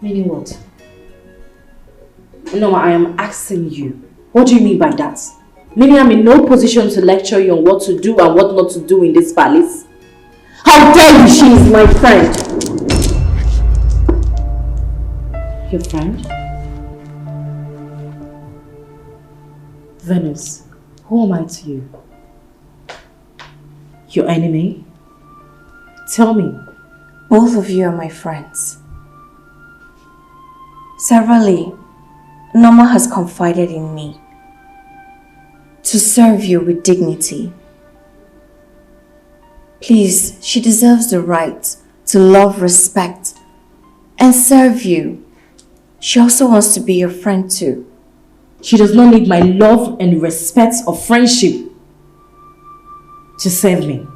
Meaning what? Norma, I am asking you. What do you mean by that? Meaning I'm in no position to lecture you on what to do and what not to do in this palace? How dare you? She is my friend. Your friend? Venus, who am I to you? Your enemy? Tell me. Both of you are my friends. Severally, Norma has confided in me to serve you with dignity. Please, she deserves the right to love, respect, and serve you. She also wants to be your friend too. She does not need my love and respect or friendship to serve me.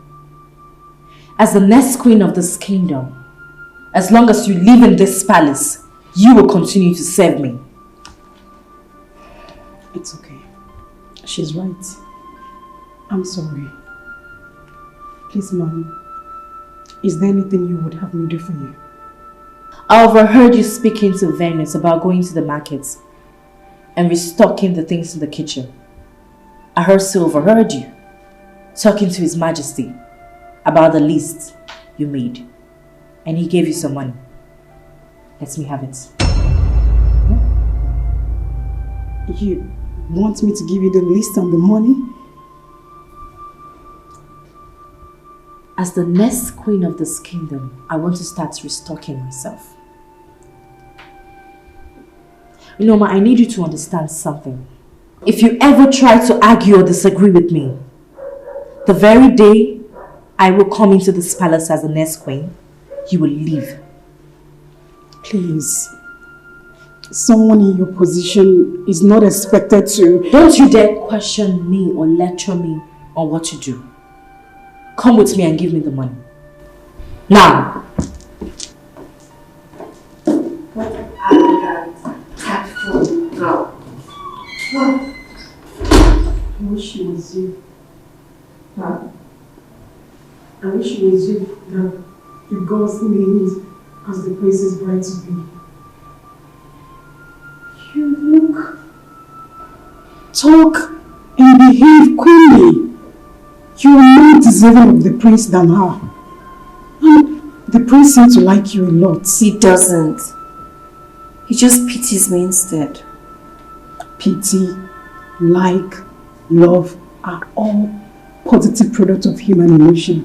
As the next queen of this kingdom, as long as you live in this palace, you will continue to serve me. It's okay. She's right. I'm sorry. Please, Mom, is there anything you would have me do for you? I overheard you speaking to Venus about going to the markets and restocking the things in the kitchen. I also overheard you talking to His Majesty about the list you made, and he gave you some money. Let me have it. You want me to give you the list and the money? As the next queen of this kingdom, I want to start restocking myself. You know, Ma, I need you to understand something. If you ever try to argue or disagree with me, the very day I will come into this palace as the next queen, you will leave. Please. Someone in your position is not expected to... Don't you dare question me or lecture me on what to do. Come with me and give me the money. Now! What an arrogant, tactful girl. I wish it was you. Huh? I wish it was you that the gods named as the prince's bride to be. You look, talk, and behave queenly. You are more deserving of the prince than her. And the prince seems to like you a lot. He doesn't. He just pities me instead. Pity, like, love are all positive products of human emotion.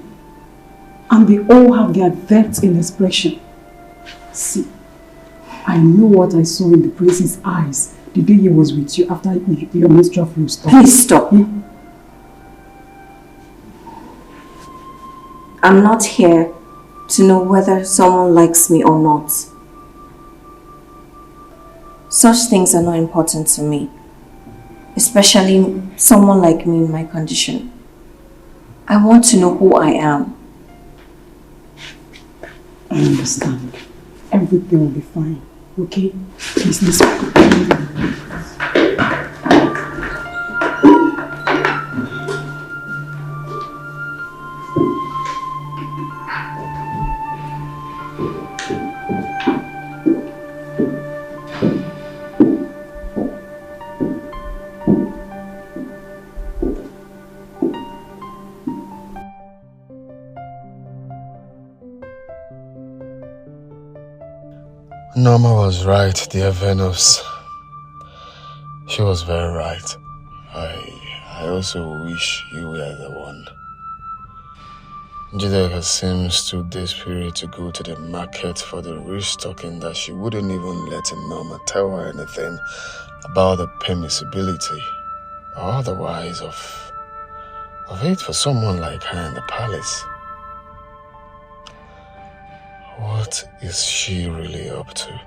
And they all have their depth in expression. See, I know what I saw in the prince's eyes the day he was with you after your menstrual flow stopped. Please stop. I'm not here to know whether someone likes me or not. Such things are not important to me, especially someone like me in my condition. I want to know who I am. I understand. Everything will be fine. Okay? Please listen. Norma was right, dear Venus. She was very right. I also wish you were the one. Dikeh seems too desperate to go to the market for the restocking that she wouldn't even let Norma tell her anything about the permissibility or otherwise of it for someone like her in the palace. What is she really up to?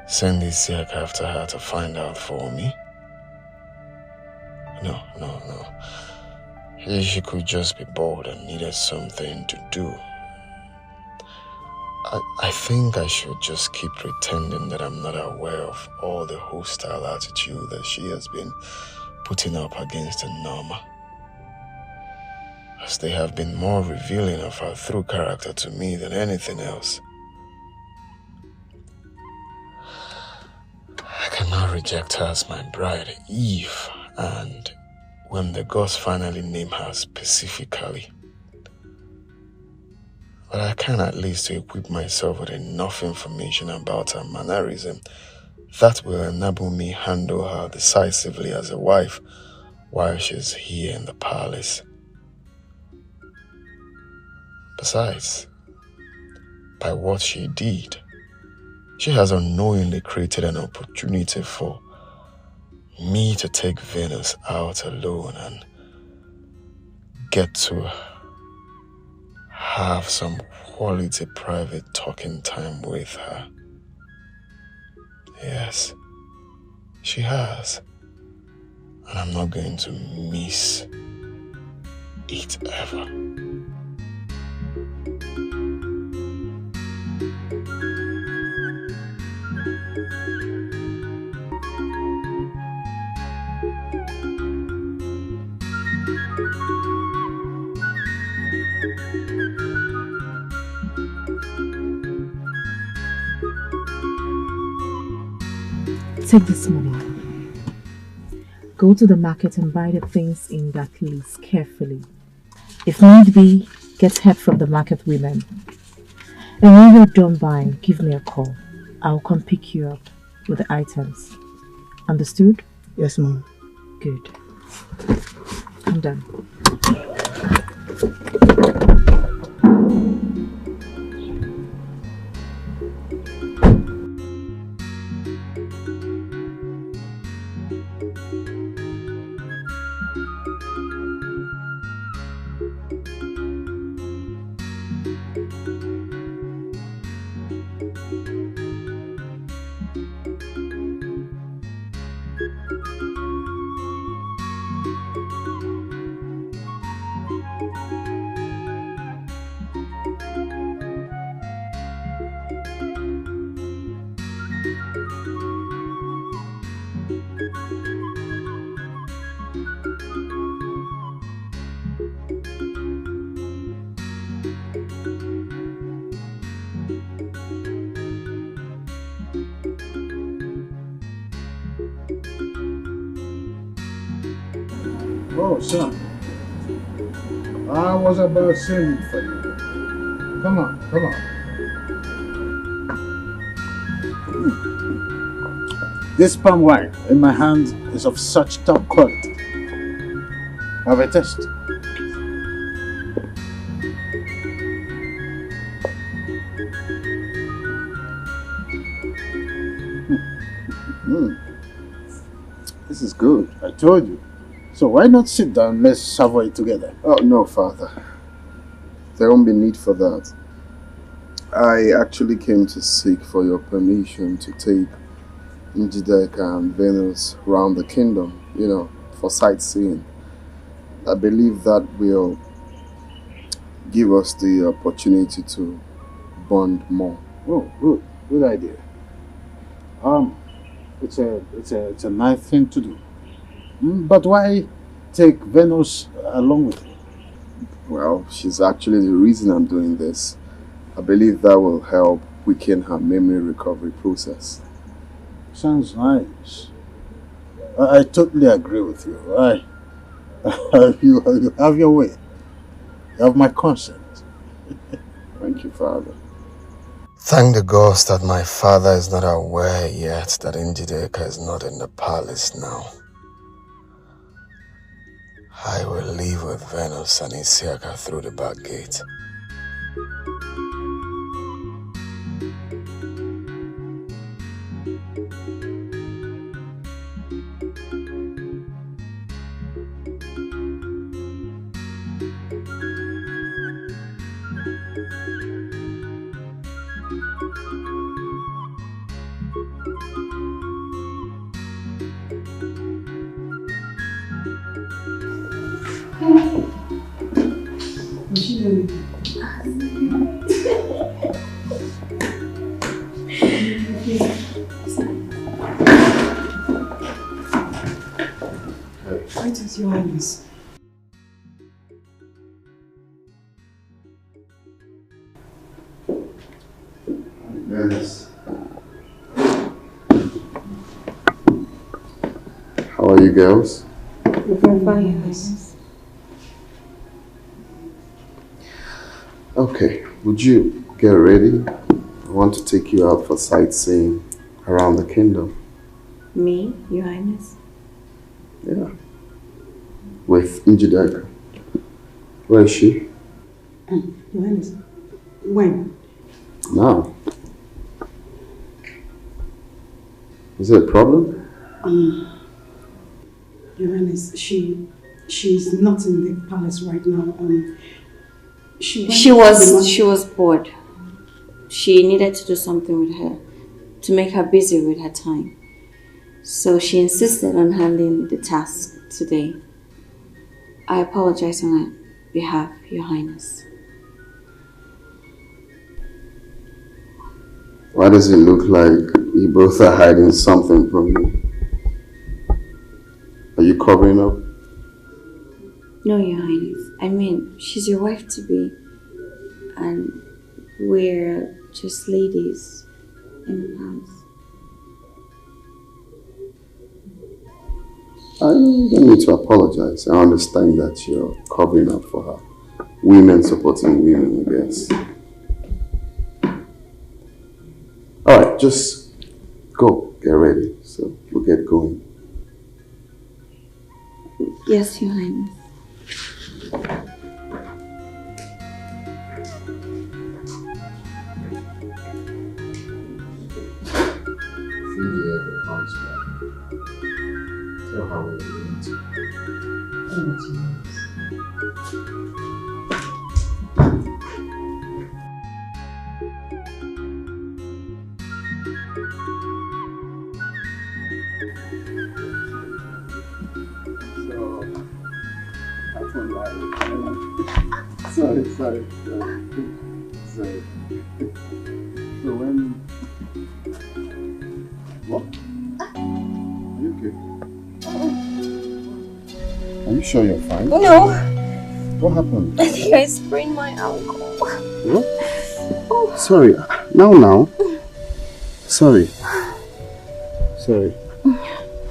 Send Isaac after her to find out for me? No. She could just be bored and needed something to do. I think I should just keep pretending that I'm not aware of all the hostile attitude that she has been putting up against Norma, as they have been more revealing of her true character to me than anything else. now reject her as my bride, Eve, and when the gods finally name her specifically. But I can at least equip myself with enough information about her mannerism that will enable me handle her decisively as a wife while she's here in the palace. Besides, by what she did, she has unknowingly created an opportunity for me to take Venus out alone and get to have some quality private talking time with her. Yes, she has. And I'm not going to miss it ever. Take this money. Go to the market and buy the things in that list carefully. If need be, get help from the market women. And when you're done buying, give me a call. I'll come pick you up with the items. Understood? Yes, Mom. Good. I'm done. Oh, son. I was about singing for you. Come on, come on. This palm wine in my hand is of such top quality. Have a taste. This is good. I told you. So why not sit down? Let's savour it together. Oh, no, Father. There won't be need for that. I actually came to seek for your permission to take Dikeh and Venus around the kingdom, for sightseeing. I believe that will give us the opportunity to bond more. Oh, good idea. It's a nice thing to do. But why take Venus along with you? Well, she's actually the reason I'm doing this. I believe that will help weaken her memory recovery process. Sounds nice. I totally agree with you. You have your way. You have my consent. Thank you, Father. Thank the gods that my father is not aware yet that Dikeh is not in the palace now. I will leave with Venus and Isiaka through the back gate. What is your Highness? Yes. you girls? We're fine. Okay, would you get ready? I want to take you out for sightseeing around the kingdom. Me, Your Highness? Yeah. With Njideka. Where is she? Your Highness, when? Now. Is there a problem? Your Highness, she's not in the palace right now. She was bored. She needed to do something with her, to make her busy with her time. So she insisted on handling the task today. I apologize on her behalf, Your Highness. Why does it look like you both are hiding something from me? Are you covering up? No, Your Highness. I mean, she's your wife-to-be, and we're just ladies in the palace. I don't need to apologize. I understand that you're covering up for her. Women supporting women, I guess. Alright, just go. Get ready. So we'll get going. Yes, Your Highness. Tell her where you're going to. Sorry. So when... What? Are you okay? Are you sure you're fine? No. What happened? I think I sprained my ankle. What? Oh. Sorry. Now. Sorry.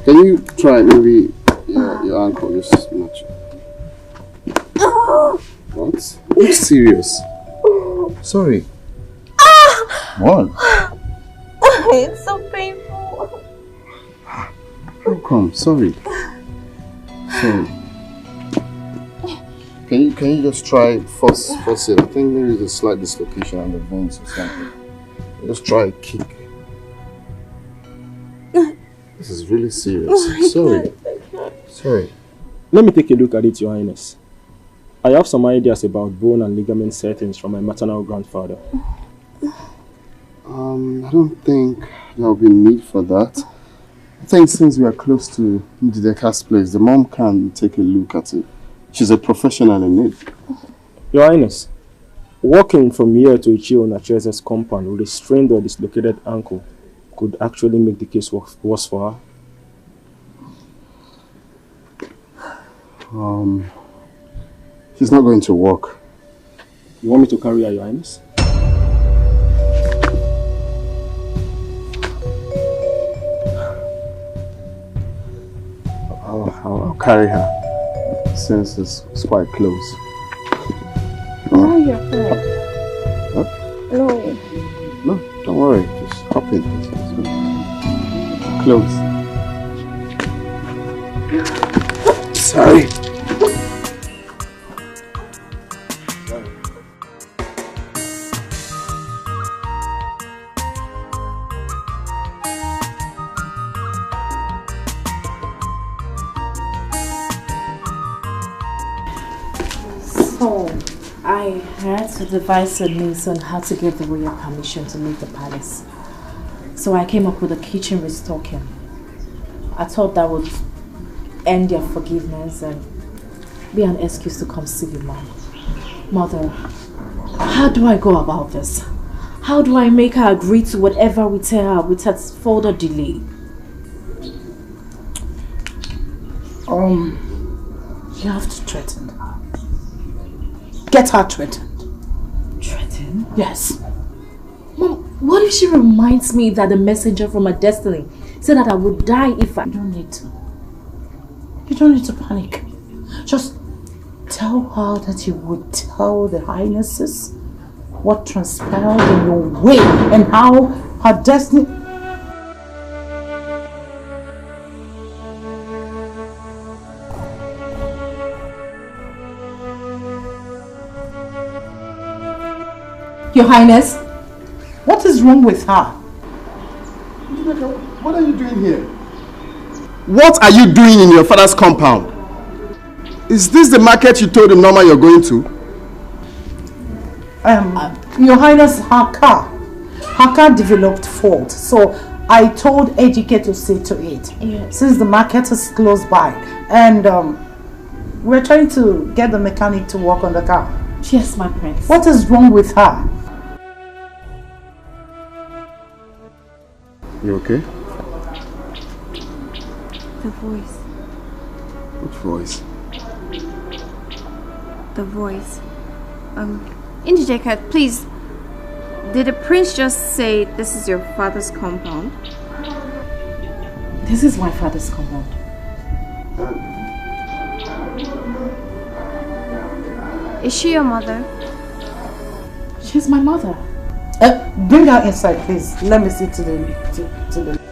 Can you try maybe your ankle just much? What? Are you serious? Sorry. What? It's so painful. How come? Sorry. Can you just try force it? I think there is a slight dislocation on the veins or something. Just try a kick. This is really serious. Sorry. Let me take a look at it, Your Highness. I have some ideas about bone and ligament settings from my maternal grandfather. I don't think there will be need for that. I think since we are close to Dikeh's place, the mom can take a look at it. She's a professional in it. Your Highness, walking from here to Ichio Nachese's compound with a strained or dislocated ankle could actually make the case worse for her. She's not going to walk. You want me to carry her, Your Highness? I'll carry her since it's quite close. Oh, you're fine. Huh? No, don't worry. Just hop in. Close. Sorry. I had to devise a means on how to get the royal permission to leave the palace. So I came up with a kitchen restocking. I thought that would end their forgiveness and be an excuse to come see you, Mom. Mother, how do I go about this? How do I make her agree to whatever we tell her without further delay? You have to threaten her. Get her threatened. Threatened? Yes. Mom, what if she reminds me that the messenger from her destiny said that I would die if I... You don't need to. You don't need to panic. Just tell her that you would tell the Highnesses what transpired in your way and how her destiny... Your Highness, what is wrong with her? What are you doing here? What are you doing in your father's compound? Is this the market you told him Norma you're going to? Your Highness, her car developed fault, so I told Dikeh to see to it. Yes. Since the market is close by, and we're trying to get the mechanic to work on the car. Yes, my prince. What is wrong with her? You okay? The voice. Which voice? The voice. Dikeh, please. Did the prince just say this is your father's compound? This is my father's compound. Is she your mother? She's my mother. Bring her inside, please. Let me see to the...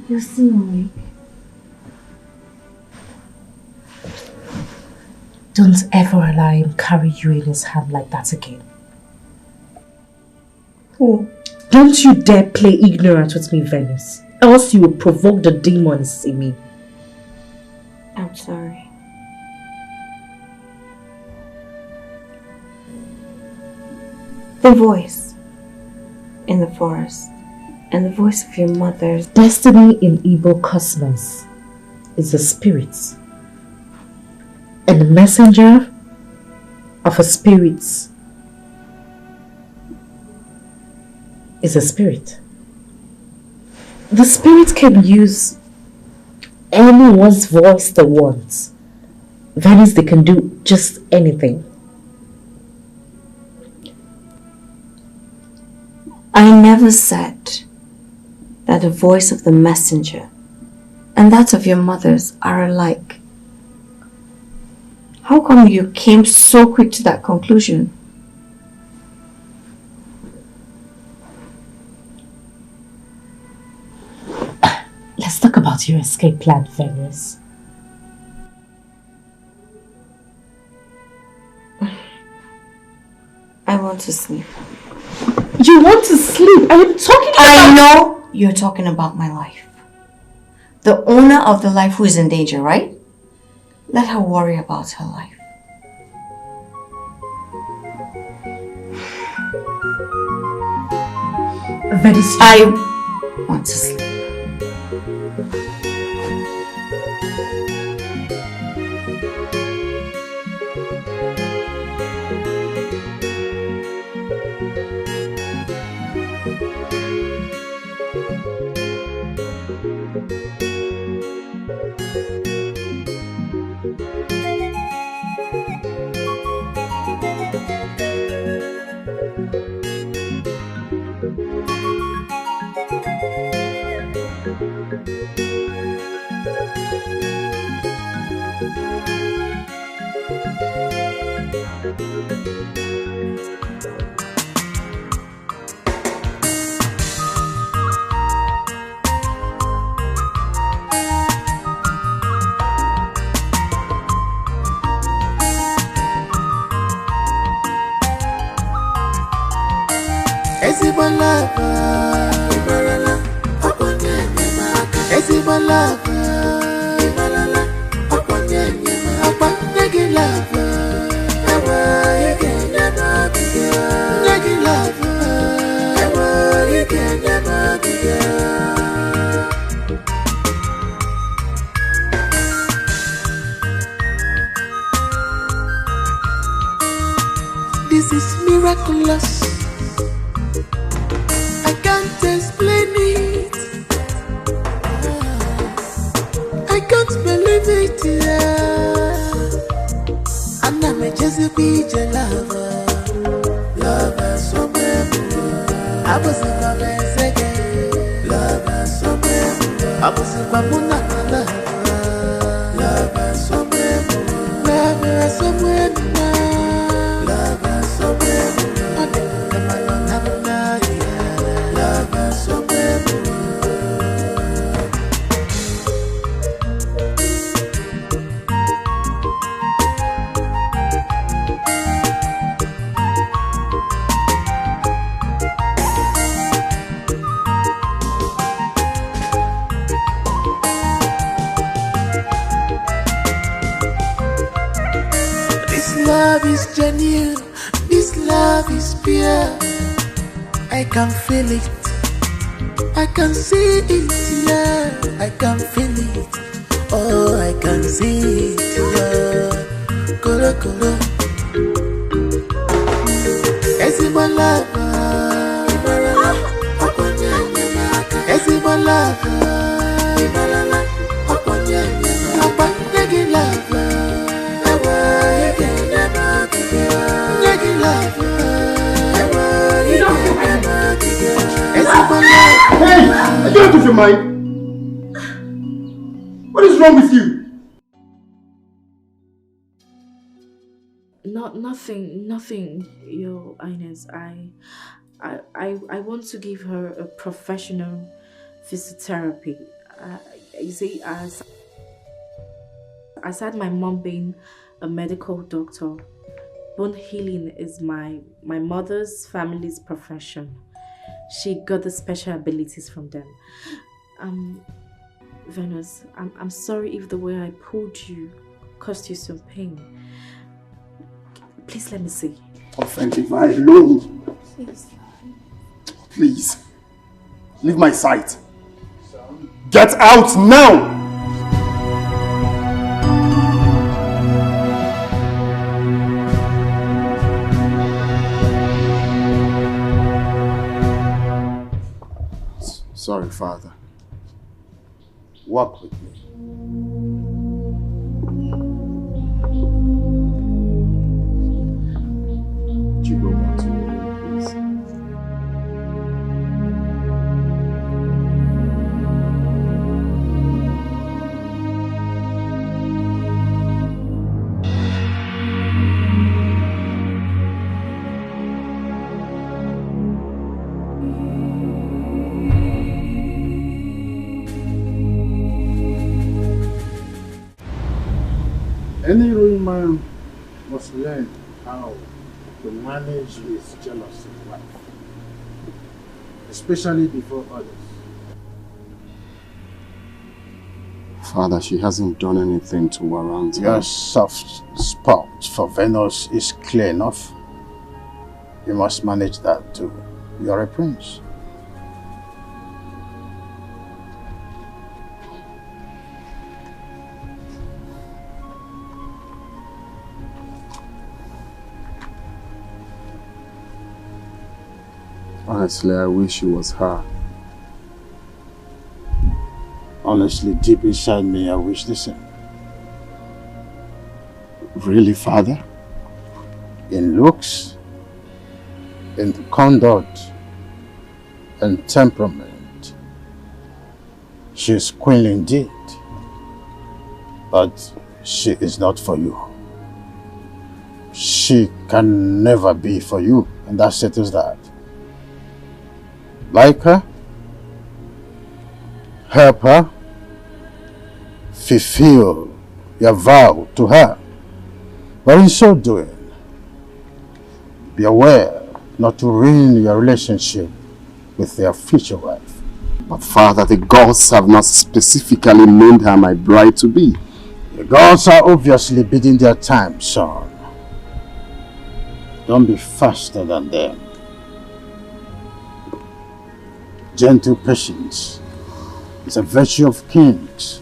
You see me. Don't ever allow him carry you in his hand like that again. Who? Don't you dare play ignorant with me, Venus. Else you will provoke the demons in me. I'm sorry. The voice in the forest and the voice of your mother's destiny in Igbo cosmos is a spirit. And the messenger of a spirit is a spirit. The spirit can use anyone's voice they want. That is, they can do just anything. I never said that the voice of the messenger and that of your mother's are alike. How come you came so quick to that conclusion? Let's talk about your escape plan, Venus. I want to sleep. You want to sleep? I am talking about... I know you're talking about my life. The owner of the life who is in danger, right? Let her worry about her life. Venus, I want to sleep. Ezigbo love, Ibalala, Okonye Nyemaka. Ezigbo love, Ibalala, Okonye Nyemaka. Okonye gi love, Ewa ike nyemaka. Nyegi love, Ewa ike nyemaka. This is miraculous. I can't explain it. I can't believe it. Yeah. And I'm just a picture lover. Lover somewhere. I was in my best again. Lover somewhere. I was in my lover. Lover somewhere. Lover somewhere. Love is genuine, this love is pure. I can feel it, I can see it, yeah. I can feel it, oh I can see it, yeah. Kolo kolo. Ezigbo love, Ibalala, Okonye Nyemaka. Ezigbo love, Ibalala, Okonye Nyemaka. Okonye gi love. Hey, are you out of your mind? What is wrong with you? Nothing, Your Highness. I want to give her a professional physiotherapy. You see, aside my mom being a medical doctor, bone healing is my mother's family's profession. She got the special abilities from them. Venus, I'm sorry if the way I pulled you caused you some pain. Please let me see. Confronting my alone. Please. Please. Leave my sight. Get out now! Sorry, Father. Walk with me. Would you go back to your room, please? Any real man must learn how to manage his jealous wife, especially before others. Father, she hasn't done anything to warrant her. Your soft spot for Venus is clear enough. You must manage that too. You're a prince. Honestly, I wish it was her. Honestly, deep inside me, I wish the same. Really, Father? In looks, in conduct, and temperament, she's queenly indeed. But she is not for you. She can never be for you, and that settles that. Like her, help her, fulfill your vow to her. But in so doing, be aware not to ruin your relationship with their future wife. But Father, the gods have not specifically named her my bride-to-be. The gods are obviously biding their time, son. Don't be faster than them. Gentle patience is a virtue of kings.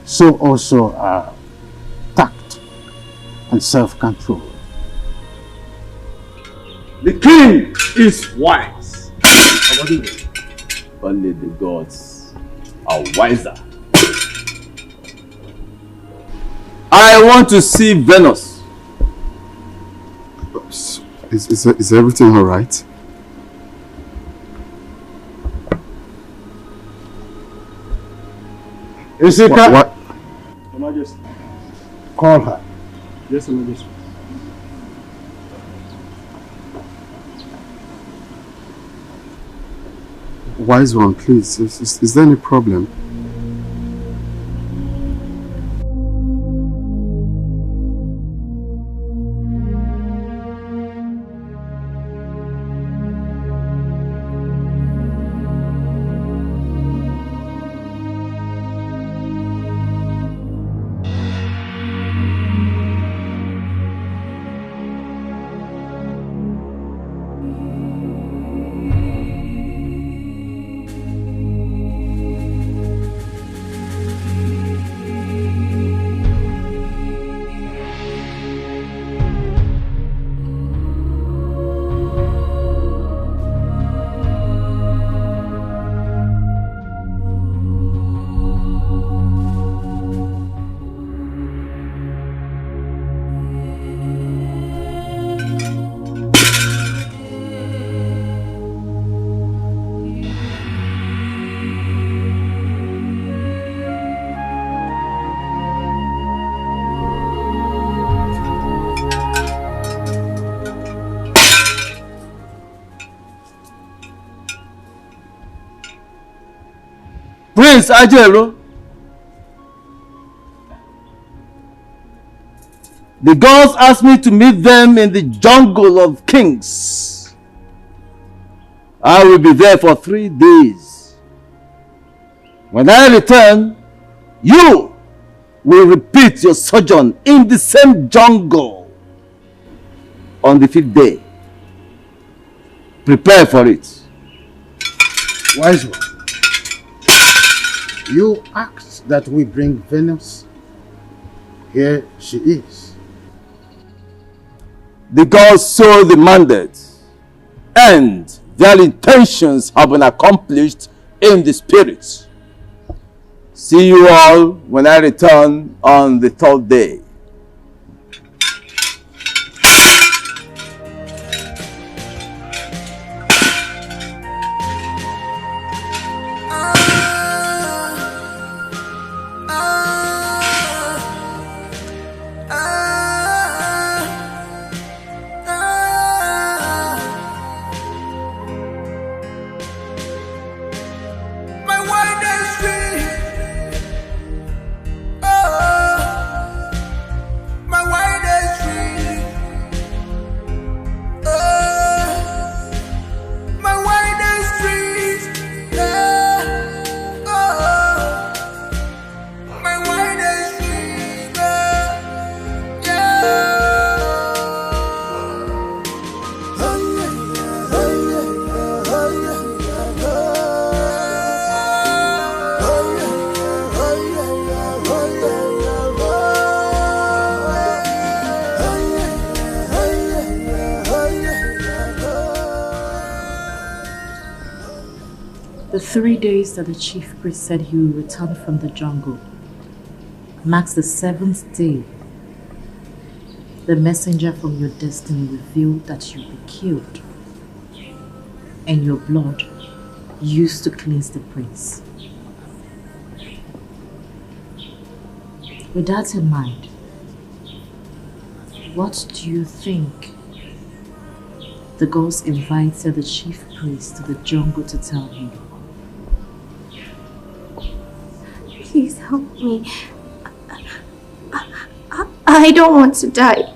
So also are tact and self-control. The king is wise. Only the gods are wiser. I want to see Venus. Is everything all right? Is it what? Your Majesty. Call her. Yes, Your Majesty. Wise one, please. Is there any problem? Prince Ajero, the gods asked me to meet them in the jungle of kings. I will be there for 3 days. When I return, you will repeat your sojourn in the same jungle on the 5th day. Prepare for it. Wise one. You asked that we bring Venus. Here she is. The gods so demanded, and their intentions have been accomplished in the spirit. See you all when I return on the 3rd day. The 3 days that the chief priest said he will return from the jungle marks the 7th day. The messenger from your destiny revealed that you'll be killed, and your blood used to cleanse the prince. With that in mind, what do you think the gods invited the chief priest to the jungle to tell him? Please help me. I don't want to die.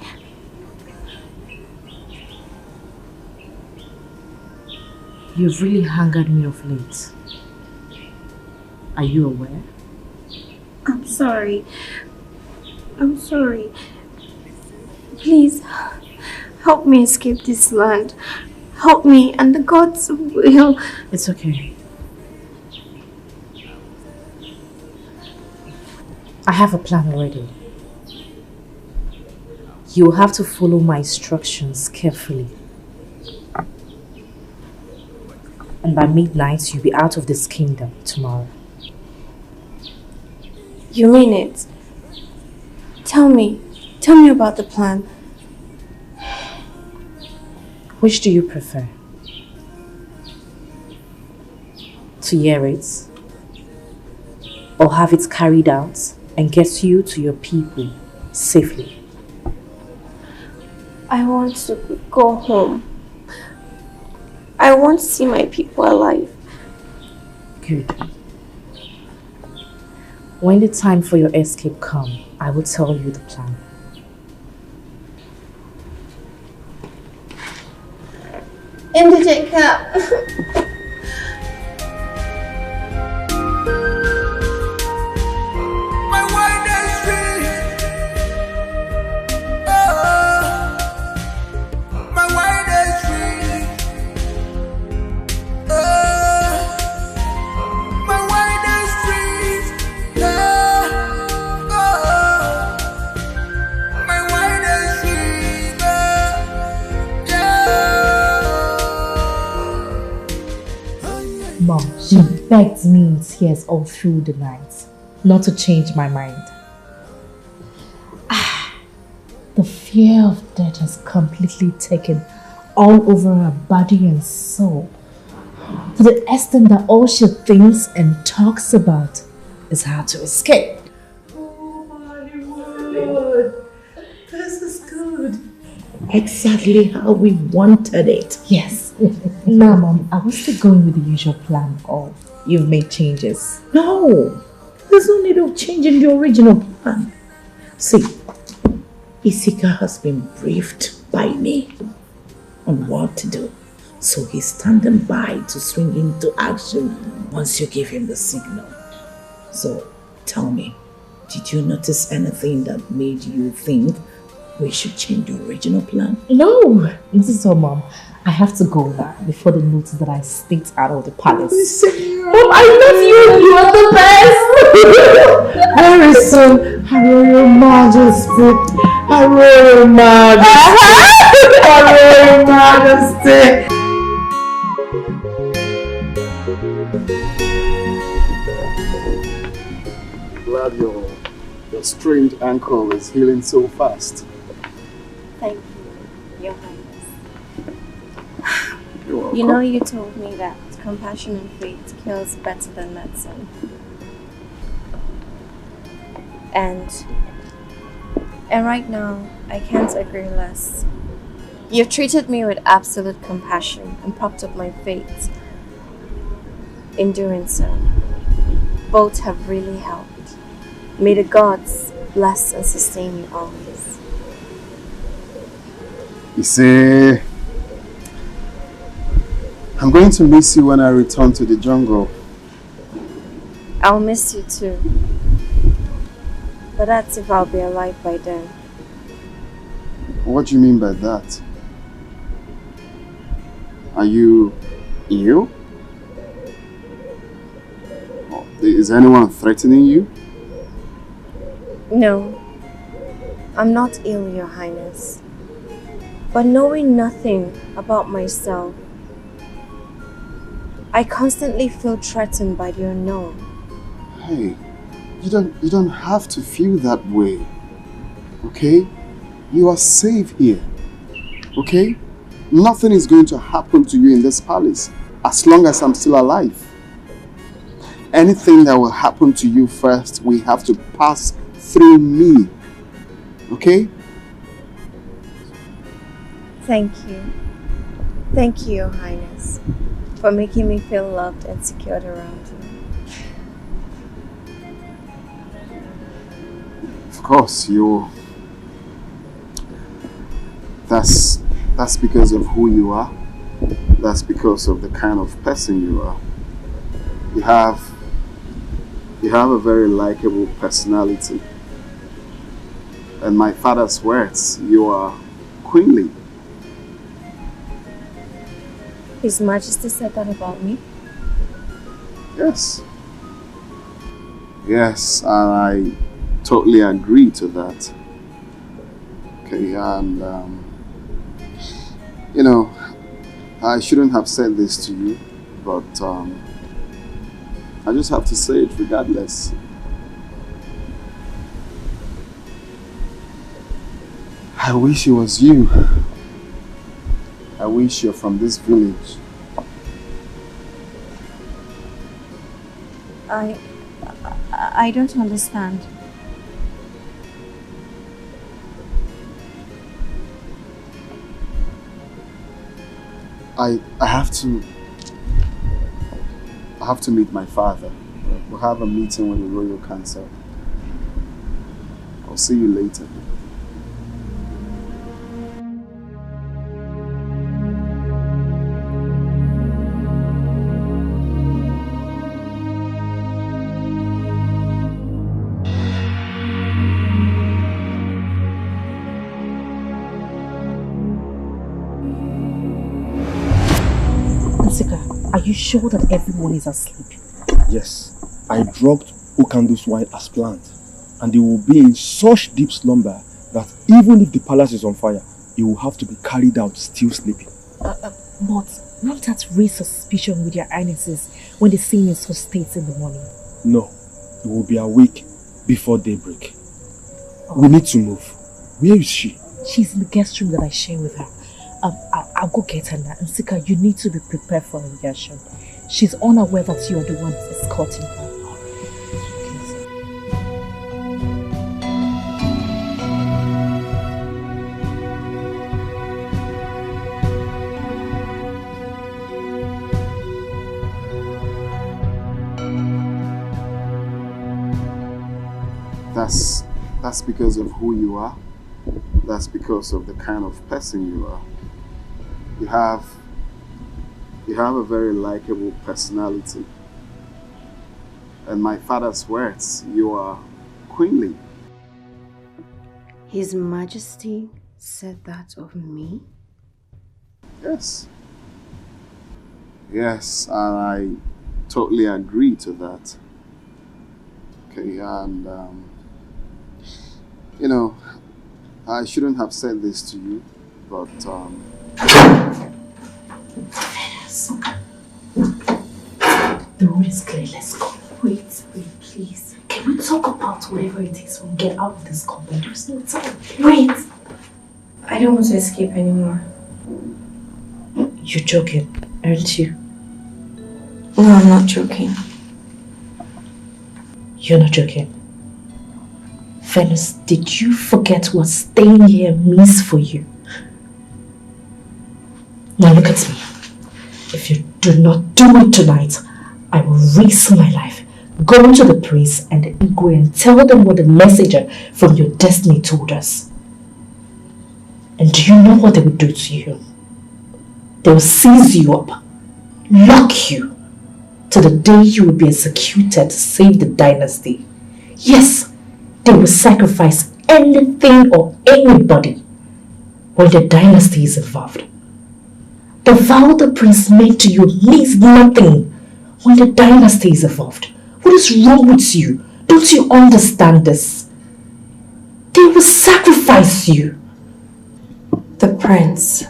You've really angered me of late. Are you aware? I'm sorry. I'm sorry. Please, help me escape this land. Help me, and the gods will. It's okay. I have a plan already. You will have to follow my instructions carefully. And by midnight, you'll be out of this kingdom tomorrow. You mean it? Tell me about the plan. Which do you prefer? To hear it? Or have it carried out and get you to your people safely? I want to go home. I want to see my people alive. Good. When the time for your escape comes, I will tell you the plan. In the Dikeh. Mom, she begged me in tears all through the night not to change my mind. The fear of death has completely taken all over her body and soul, to the extent that all she thinks and talks about is how to escape. Good. This is good. Exactly how we wanted it. Yes. Now, Mom, are we still going with the usual plan or you've made changes? No, there's no need of changing the original plan. See, Isika has been briefed by me on what to do. So he's standing by to swing into action once you give him the signal. So tell me, did you notice anything that made you think we should change the original plan? No, not at all, Mom. I have to go now before the notice that I staked out of the palace. Mom, I love you! You are the best! Very soon, Her Royal Majesty! Her Royal Majesty! Her Royal Majesty! Glad your strained ankle is healing so fast. Thank you, Your Highness. You're welcome. You know, you told me that compassion and faith kills better than medicine. And right now, I can't agree less. You've treated me with absolute compassion and propped up my faith. In doing so, both have really helped. May the gods bless and sustain you always. You see, I'm going to miss you when I return to the jungle. I'll miss you too. But that's if I'll be alive by then. What do you mean by that? Are you ill? Is anyone threatening you? No, I'm not ill, Your Highness. But knowing nothing about myself, I constantly feel threatened by the unknown. Hey, you don't have to feel that way. Okay? You are safe here. Okay? Nothing is going to happen to you in this palace as long as I'm still alive. Anything that will happen to you first, we have to pass through me. Okay? Thank you. Thank you, Your Highness, for making me feel loved and secured around you. Of course, that's because of who you are That's because of the kind of person you are. You have a very likable personality. And my father's words, you are queenly. His Majesty said that about me? Yes. Yes, and I totally agree to that. Okay, and you know, I shouldn't have said this to you, but I just have to say it regardless. I wish it was you. I wish you're from this village. I don't understand. I have to meet my father. We'll have a meeting with the Royal Council. I'll see you later. Are you sure that everyone is asleep? Yes, I drugged Okando's wine as planned, and they will be in such deep slumber that even if the palace is on fire, it will have to be carried out still sleeping. But won't that raise suspicion with your highnesses when they see me in such states in the morning? No, it will be awake before daybreak. We need to move. Where is she? She's in the guest room that I share with her. I'll go get her now. And Sika, you need to be prepared for a reaction. She's unaware that you're the one escorting her. That's because of who you are. That's because of the kind of person you are. You have a very likable personality. And my father's words, you are queenly. His Majesty said that of me? Yes. Yes, and I totally agree to that. Okay, and you know, I shouldn't have said this to you, but The road is clear, let's go. Wait, please. Can we talk about whatever it is when we get out of this compound? There's no time. Wait! I don't want to escape anymore. You're joking, aren't you? No, I'm not joking. You're not joking. Venus, did you forget what staying here means for you? Now look at me. If you do not do it tonight, I will risk my life. Go to the priest and the Igwe and tell them what the messenger from your destiny told us. And do you know what they will do to you? They will seize you up, lock you, till the day you will be executed to save the dynasty. Yes, they will sacrifice anything or anybody when the dynasty is involved. The vow the prince made to you means nothing when the dynasty is involved. What is wrong with you? Don't you understand this? They will sacrifice you. The prince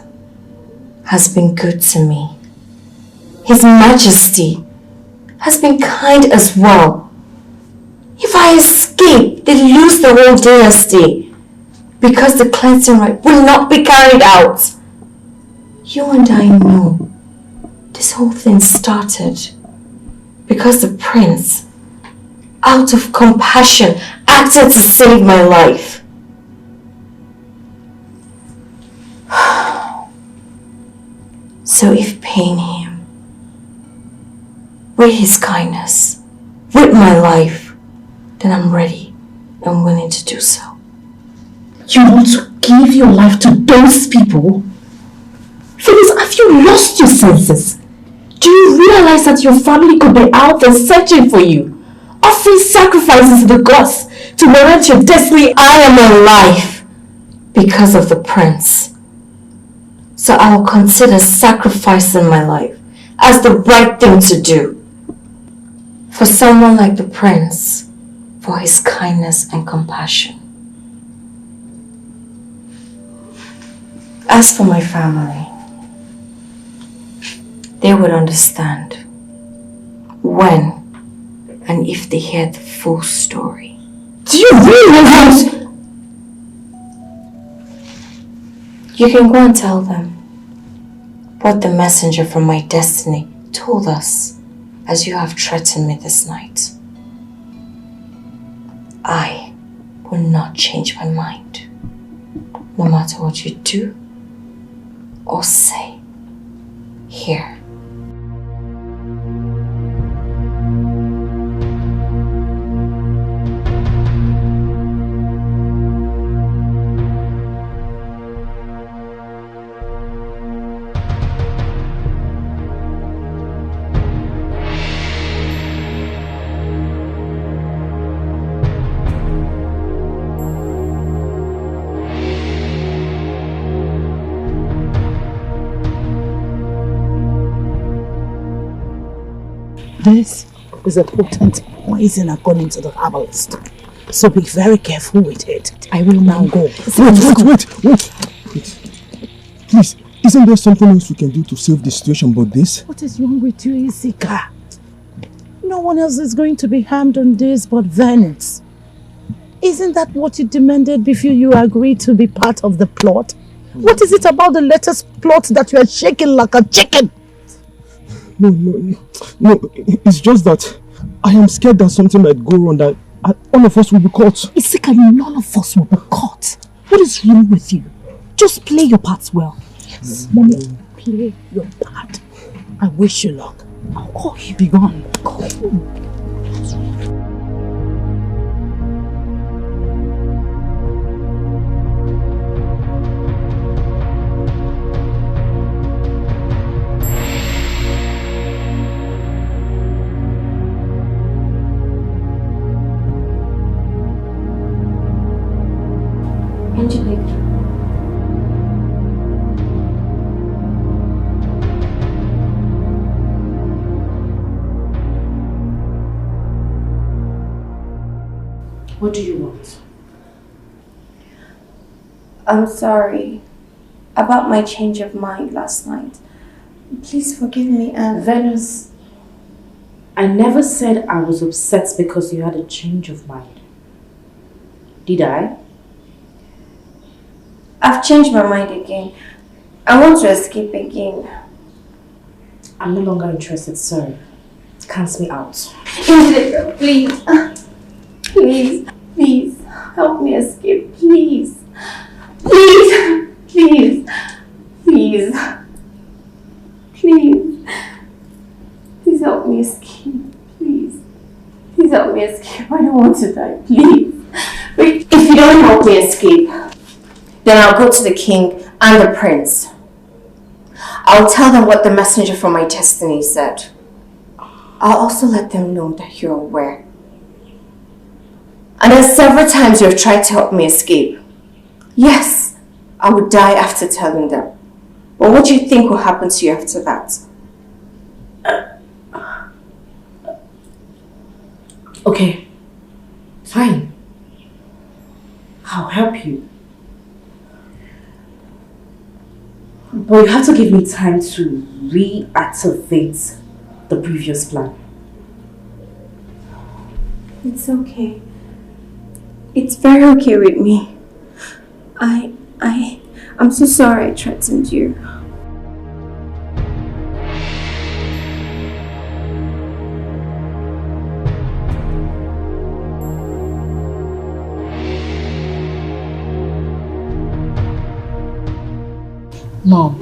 has been good to me. His Majesty has been kind as well. If I escape, they lose the whole dynasty because the cleansing rite will not be carried out. You and I know this whole thing started because the prince, out of compassion, acted to save my life. So if paying him with his kindness, with my life, then I'm ready and willing to do so. You want to give your life to those people? Phyllis, have you lost your senses? Do you realize that your family could be out there searching for you? Offering sacrifices to the gods to warrant your destiny? I am alive because of the prince. So I will consider sacrificing my life as the right thing to do. For someone like the prince, for his kindness and compassion. As for my family, they would understand when and if they hear the full story. Do you really realize? You can go and tell them what the messenger from my destiny told us, as you have threatened me this night. I will not change my mind, no matter what you do or say here. This is a potent poison according to the herbalist. So be very careful with it. I will now go. Wait. Please, isn't there something else we can do to save the situation but this? What is wrong with you, Isika? No one else is going to be harmed on this but Venice. Isn't that what you demanded before you agreed to be part of the plot? What is it about the latest plot that you are shaking like a chicken? No, it's just that I am scared that something might go wrong, that all of us will be caught. Isika, none of us will be caught. What is wrong with you? Just play your parts well. Yes, Mommy, play your part. I wish you luck. I'll call you. Be gone. Call you. What do you want? I'm sorry about my change of mind last night. Please forgive me, and Venus, I never said I was upset because you had a change of mind. Did I? I've changed my mind again. I want to escape again. I'm no longer interested, sir. Cancel me out. Please. Please. Help me escape. Please. Please. Please help me escape. Please help me escape. I don't want to die. Please. Wait, if you don't help me escape, then I'll go to the king and the prince. I'll tell them what the messenger from my destiny said. I'll also let them know that you're aware. And then several times you've tried to help me escape. Yes, I would die after telling them. But what do you think will happen to you after that? Okay, fine. I'll help you. But you have to give me time to reactivate the previous plan. It's okay. It's very okay with me. I'm so sorry I threatened you. Mom,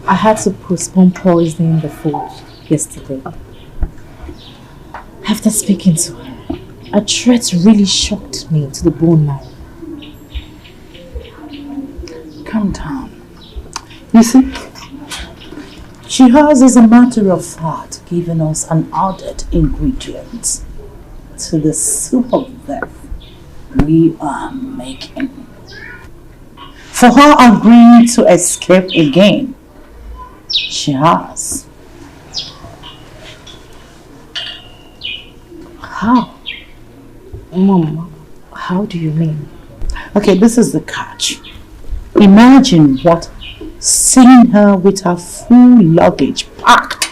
I had to postpone poisoning the food yesterday. After speaking to her, a threat really shocked me to the bone marrow. Calm down. You see, Shiraz is a matter of fact giving us an added ingredient to the soup of death we are making. For her agreeing to escape again, Shiraz. How? Mom, how do you mean? Okay, this is the catch. Imagine what seeing her with her full luggage packed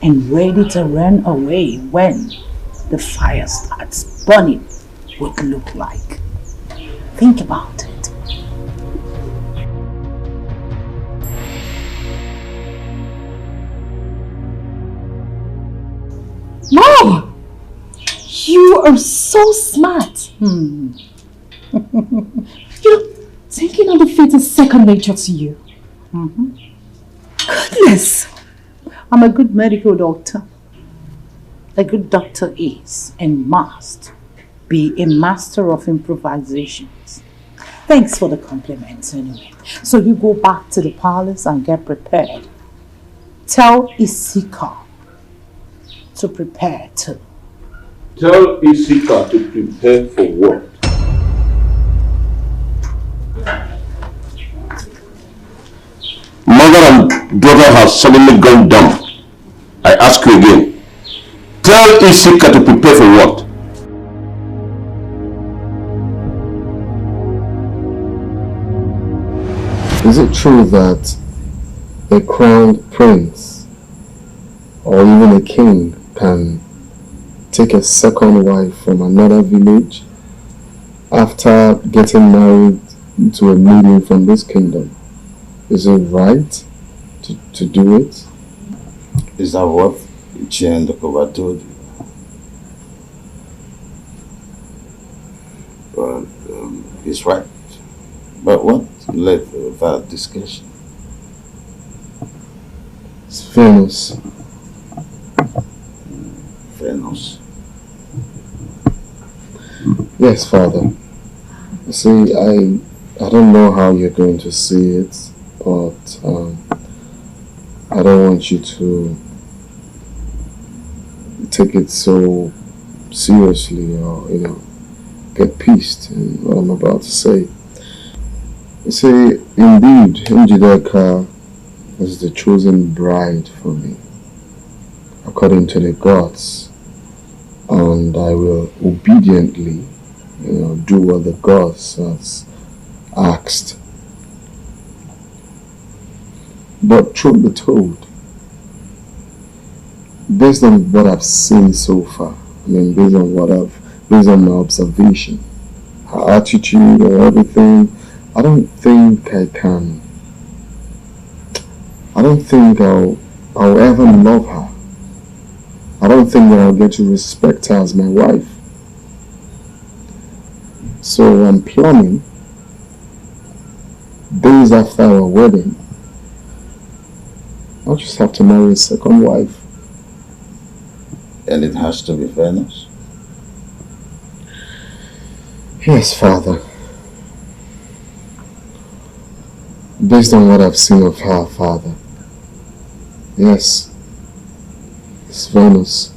and ready to run away when the fire starts burning would look like. Think about it. Mom! You are so smart. Thinking on the fate is second nature to you. Goodness! I'm a good medical doctor. A good doctor is and must be a master of improvisations. Thanks for the compliments anyway. So you go back to the palace and get prepared. Tell Isika to prepare too. Tell Isika to prepare for what? Mother and daughter have suddenly gone dumb. I ask you again. Tell Isika to prepare for what? Is it true that a crowned prince or even a king can take a second wife from another village after getting married to a maiden from this kingdom? Is it right to do it? Is that what Chen Dokova told you? Well, he's right. But what led to that discussion? It's Venus. Venus? Yes, Father. You see, I don't know how you're going to see it, but I don't want you to take it so seriously or, get pissed in what I'm about to say. You see, indeed, Njideka is the chosen bride for me, according to the gods, and I will obediently, do what the gods has asked. But truth be told, based on what I've seen so far, based on my observation, her attitude and everything, I don't think I'll ever love her. I don't think that I'll get to respect her as my wife. So I'm planning, days after our wedding, I'll just have to marry a second wife. And it has to be Venus? Yes, Father. Based on what I've seen of her, Father. Yes. It's Venus.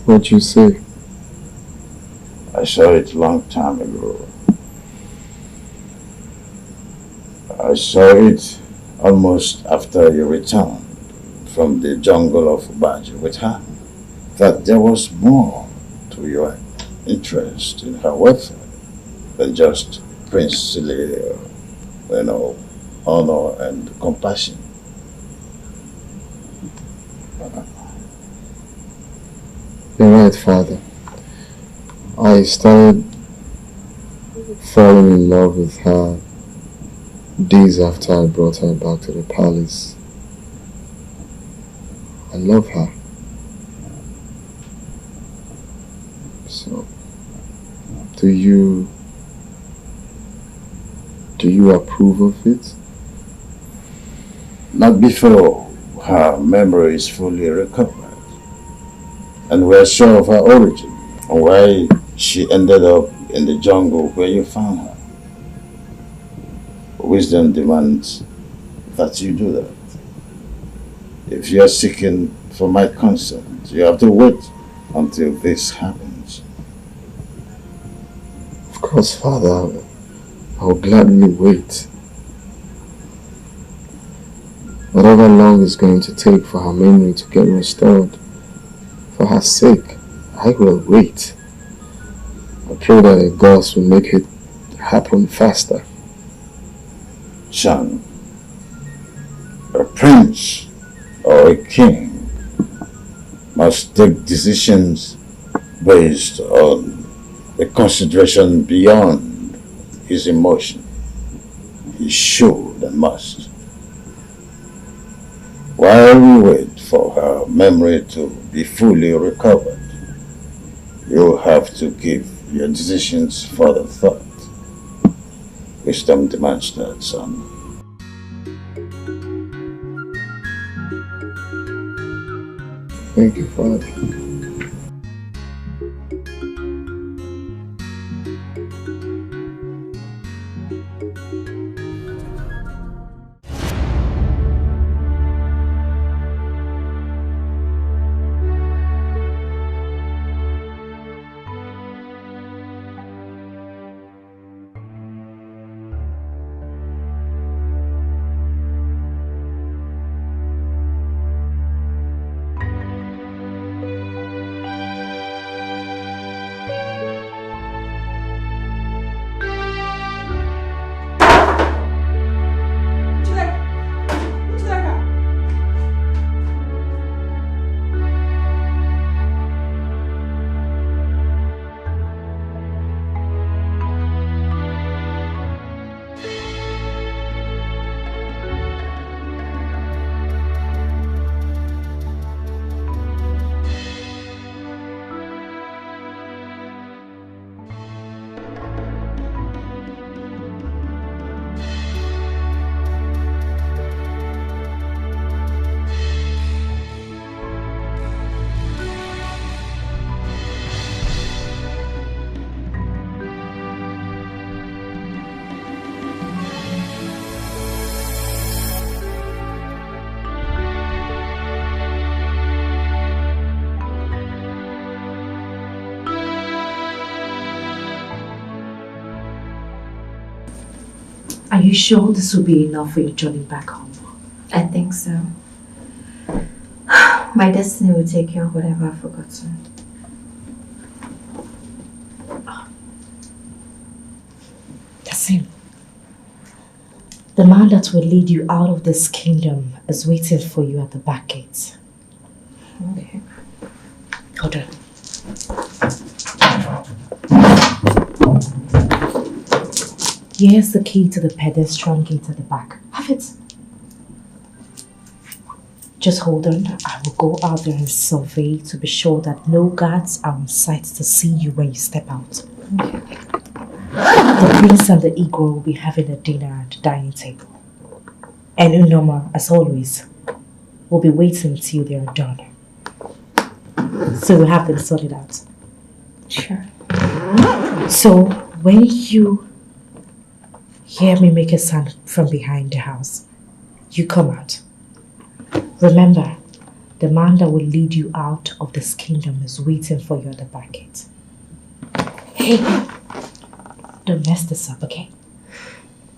What'd you say? I saw it a long time ago. I saw it almost after you returned from the jungle of Baji with her. That there was more to your interest in her welfare than just princely, honor and compassion. You're right, Father. I started falling in love with her days after I brought her back to the palace. I love her. So, do you approve of it? Not before her memory is fully recovered and we're sure of her origin. and why she ended up in the jungle where you found her. Wisdom demands that you do that. If you are seeking for my consent, you have to wait until this happens. Of course, Father, I'll gladly wait. Whatever long it's going to take for her memory to get restored, for her sake, I will wait. I pray that the gods will make it happen faster. Son, a prince or a king must take decisions based on a consideration beyond his emotion. He should and must. While we wait for her memory to be fully recovered, you'll have to give your decisions further thought. Wisdom demands that, son. Thank you, Father. Are you sure this will be enough for your journey back home? I think so. My destiny will take care of whatever I've forgotten. Descn, the man that will lead you out of this kingdom is waiting for you at the back gate. Okay. Hold on. Here's the key to the pedestrian gate at the back. Have it. Just hold on. I will go out there and survey to be sure that no guards are on site to see you when you step out. Okay. The prince and the Igor will be having a dinner at the dining table. And Unoma, as always, will be waiting till they are done. So we'll have them sorted out. Sure. So when you hear me make a sound from behind the house, you come out. Remember, the man that will lead you out of this kingdom is waiting for you at the back gate. Hey, don't mess this up, okay?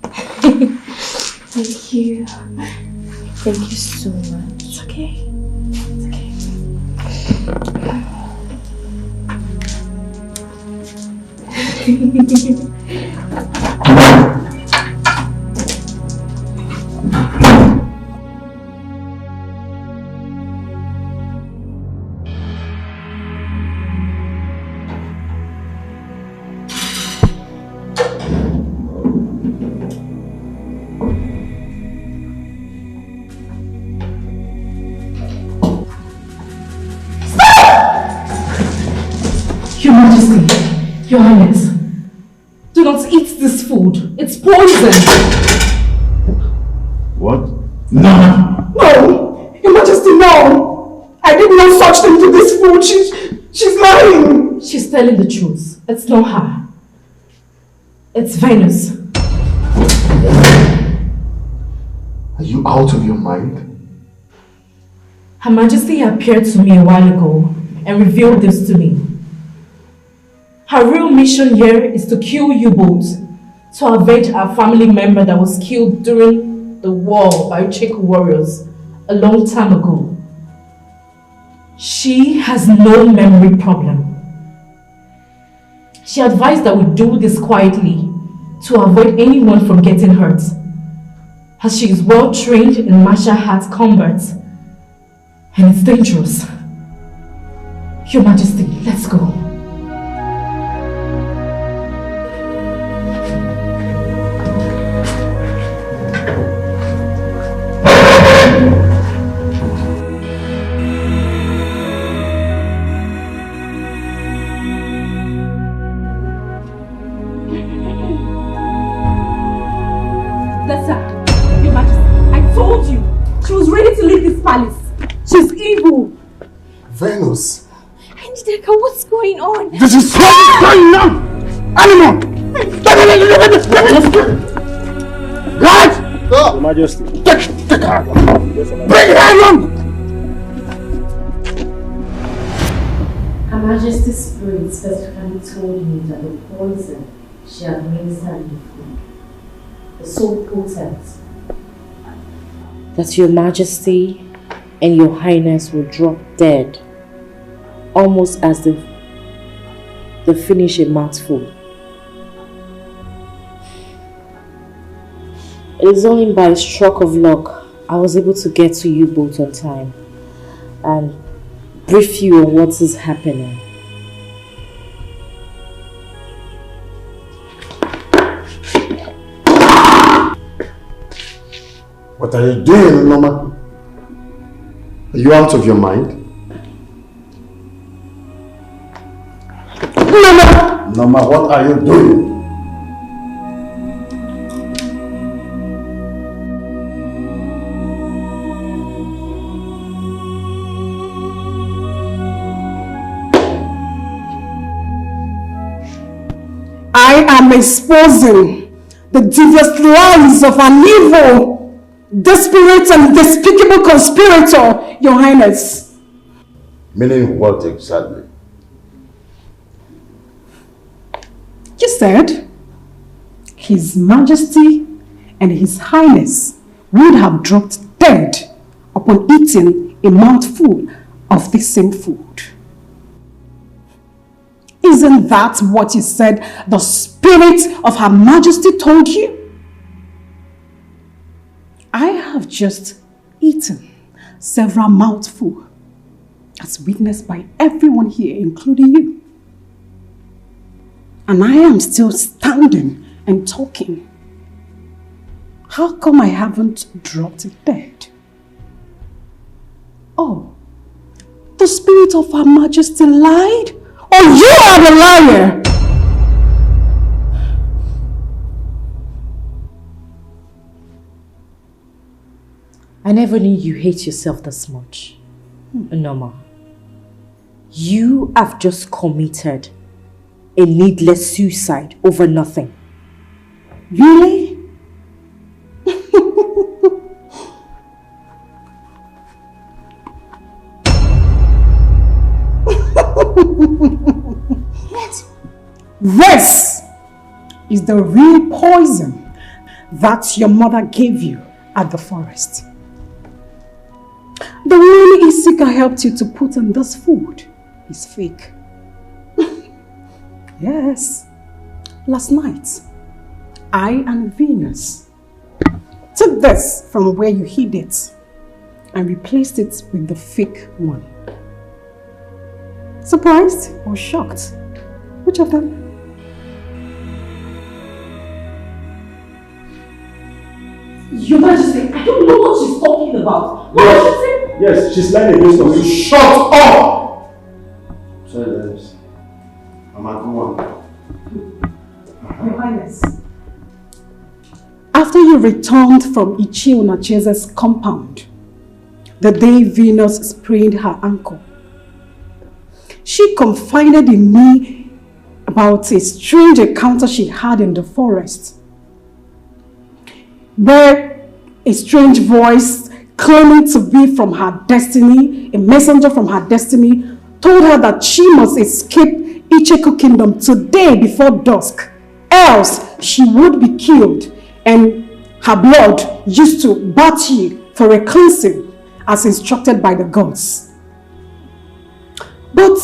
Thank you. Thank you so much. It's okay. It's okay. Your Majesty, Your Highness, do not eat this food. It's poison. What? No! No! Your Majesty, no! I did no such thing to this food. She's lying. She's telling the truth. It's not her. It's Venus. Are you out of your mind? Her Majesty appeared to me a while ago and revealed this to me. Her real mission here is to kill U-boat to avenge our family member that was killed during the war by Czech warriors a long time ago. She has no memory problem. She advised that we do this quietly to avoid anyone from getting hurt, as she is well trained in martial arts combat and it's dangerous. Your Majesty, let's go. She's evil. Venus. Dikeh, what's going on? This is what's going on! Animal! Right? Your Majesty. Take her! Bring her along! Her Majesty's spirit specifically told me that the poison she administered in the food is so potent that Your Majesty and Your Highness will drop dead almost as they finish a mouthful. It is only by a stroke of luck I was able to get to U-boat on time and brief you on what is happening. What are you doing, Mama? Are you out of your mind? Mama! Mama, what are you doing? I am exposing the devious lies of an evil, desperate and despicable conspirator, Your Highness. Meaning what exactly? You said His Majesty and His Highness would have dropped dead upon eating a mouthful of the same food. Isn't that what you said the spirit of Her Majesty told you? I have just eaten several mouthfuls, as witnessed by everyone here, including you. And I am still standing and talking. How come I haven't dropped dead? Oh, the spirit of Her Majesty lied? Oh, you are the liar! I never knew you hate yourself this much, Noma. You have just committed a needless suicide over nothing. Really? This is the real poison that your mother gave you at the forest. The one Isika helped you to put in this food is fake. Yes. Last night, I and Venus took this from where you hid it and replaced it with the fake one. Surprised or shocked? Which of them? Your Majesty, I don't know what she's talking about. What did she say? Yes, she's lying against us. Shut up! Sorry, Dennis. I'm at one. Your Highness. After you returned from Ichi Unachese's compound, the day Venus sprained her ankle, she confided in me about a strange encounter she had in the forest, where a strange voice claiming to be from her destiny, a messenger from her destiny, told her that she must escape Icheku Kingdom today before dusk, else she would be killed and her blood used to Bachi for a cleansing as instructed by the gods. But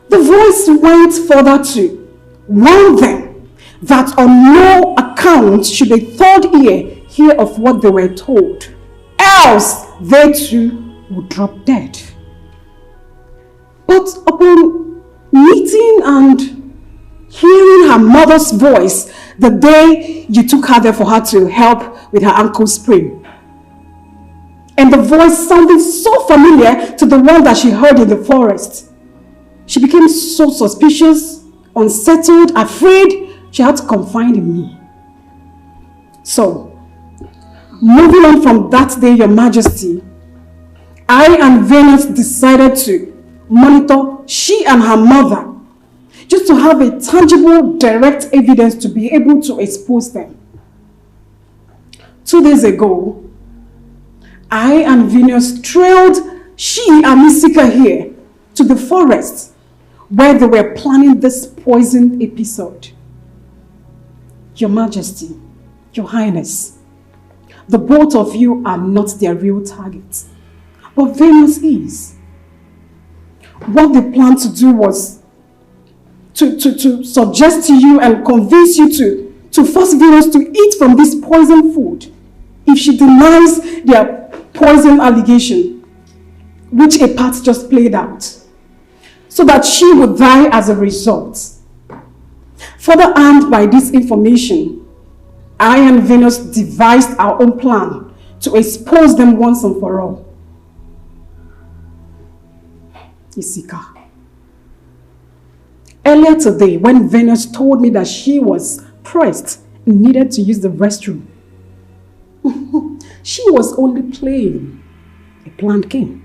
the voice went further to warn them that on no account should a third ear hear of what they were told, else they too would drop dead. But upon meeting and hearing her mother's voice the day you took her there for her to help with her ankle sprain, and the voice sounded so familiar to the one that she heard in the forest, she became so suspicious, unsettled, afraid. She had to confide in me. So, moving on from that day, Your Majesty, I and Venus decided to monitor she and her mother, just to have a tangible, direct evidence to be able to expose them. 2 days ago, I and Venus trailed she and Misika here to the forest where they were planning this poison episode. Your Majesty, Your Highness, the both of you are not their real targets, but Venus is. What they planned to do was to suggest to you and convince you to force Venus to eat from this poison food if she denies their poison allegation, which a part just played out, so that she would die as a result. Further armed by this information, I and Venus devised our own plan to expose them once and for all. Isika. Earlier today, when Venus told me that she was pressed and needed to use the restroom, she was only playing a planned game.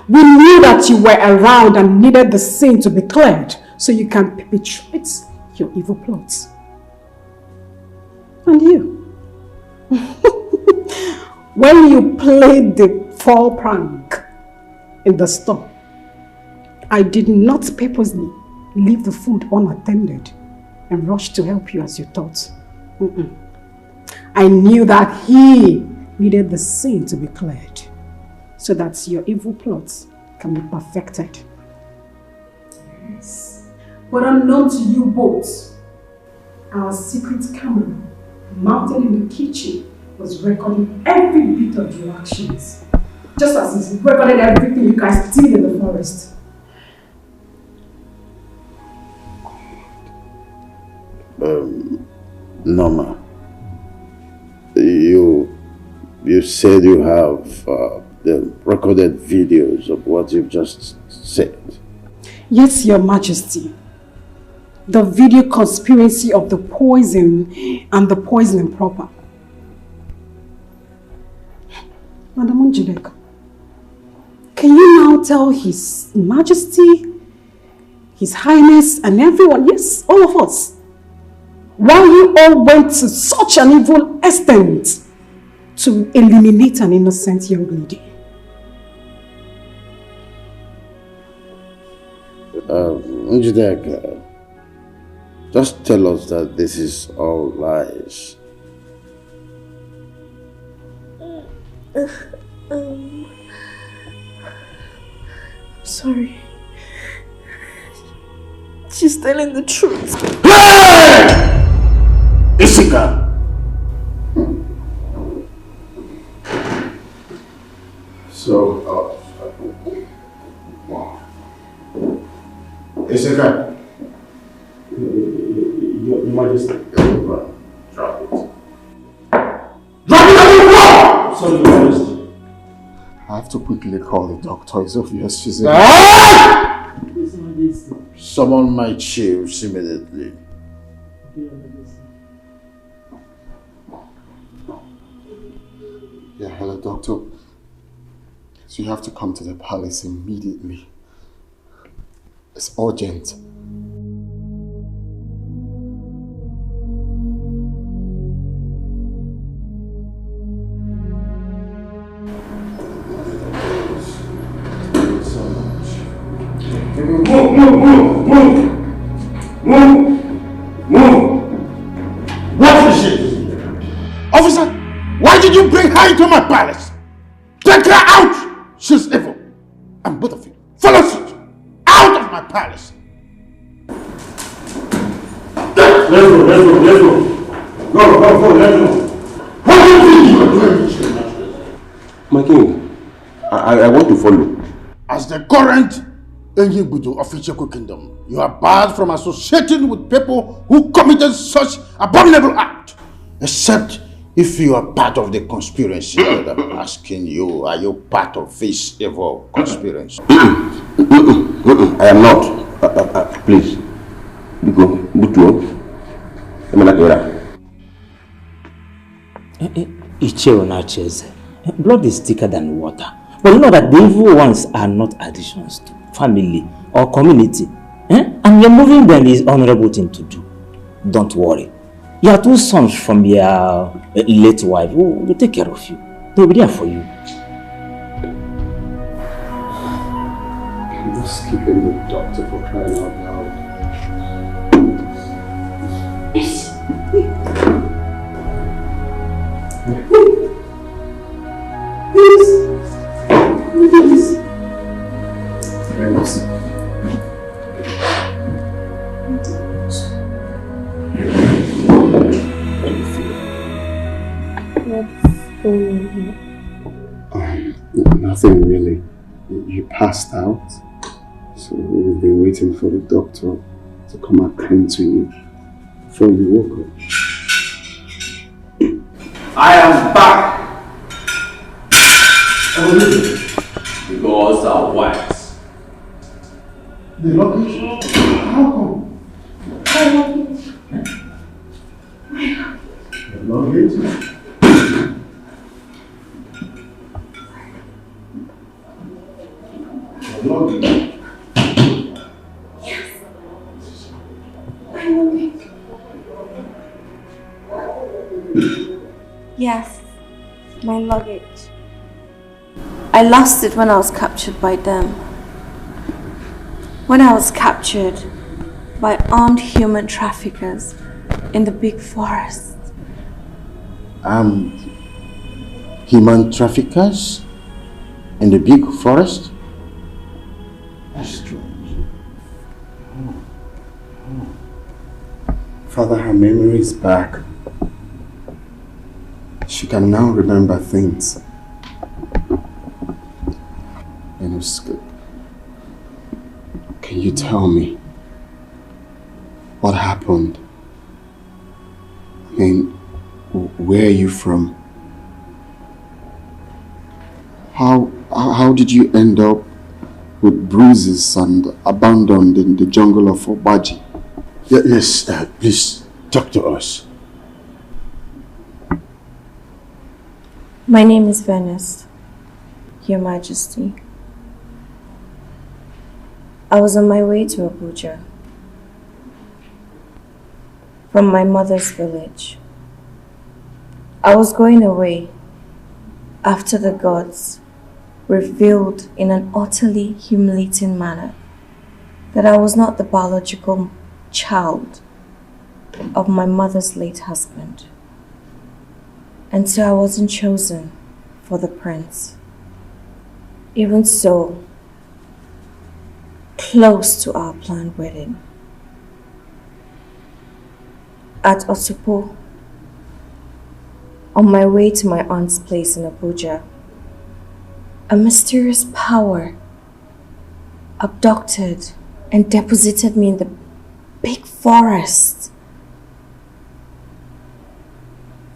We knew that you were around and needed the scene to be cleared so you can perpetrate your evil plots. And you, when you played the fall prank in the store, I did not purposely leave the food unattended and rush to help you as you thought. I knew that he needed the scene to be cleared so that your evil plots can be perfected. Yes. But unknown to you both, our secret camera mounted in the kitchen was recording every bit of your actions, just as it's recorded everything you guys did in the forest. Norma, you said you have the recorded videos of what you've just said. Yes, Your Majesty. The video conspiracy of the poison and the poisoning proper. Madam Njideka, can you now tell His Majesty, His Highness and everyone, yes, all of us, why you all went to such an evil extent to eliminate an innocent young lady? Njideka, just tell us that this is all lies. I'm sorry. She's telling the truth. Hey! Isika! So, Isika. Your Majesty. Drop it. Drop it on the floor! Sorry, Your Majesty. I have to quickly call the doctor. It's obvious she's in. Summon my chiefs immediately. Yeah, hello, doctor. So you have to come to the palace immediately. It's urgent. Move! What is it? Officer, why did you bring her into my palace? Take her out! She's evil. And both of you, follow suit! Out of my palace! Let's go. Go, let's go. What do you think you are doing this? My king, I want to follow. As the current Ini Edo of Icheku Kingdom, you are barred from associating with people who committed such abominable act. Except if you are part of the conspiracy that I'm asking you, are you part of this evil conspiracy? I am not. Please. Go, Butu. Blood is thicker than water. But you know that the evil ones are not additions to family or community. And removing them is honorable thing to do. Don't worry. Your two sons from your late wife will take care of you. They'll be there for you. I'm just keeping the doctor for crying out loud. Nothing really. You passed out, so we've been waiting for the doctor to come and clean to you before you woke up. I am back! The gods are wise. The luggage? How come? The luggage? Yes, my luggage. I lost it when I was captured by them. When I was captured by armed human traffickers in the big forest. Human traffickers in the big forest? That's strange. Father, her memory is back. She can now remember things. And it's good. Can you tell me what happened? I mean, where are you from? How did you end up with bruises and abandoned in the jungle of Obaji? Yes, please talk to us. My name is Venice, Your Majesty. I was on my way to Abuja from my mother's village. I was going away after the gods revealed in an utterly humiliating manner that I was not the biological child of my mother's late husband. And so I wasn't chosen for the prince. Even so, close to our planned wedding. At Osupo, on my way to my aunt's place in Abuja, a mysterious power abducted and deposited me in the big forest.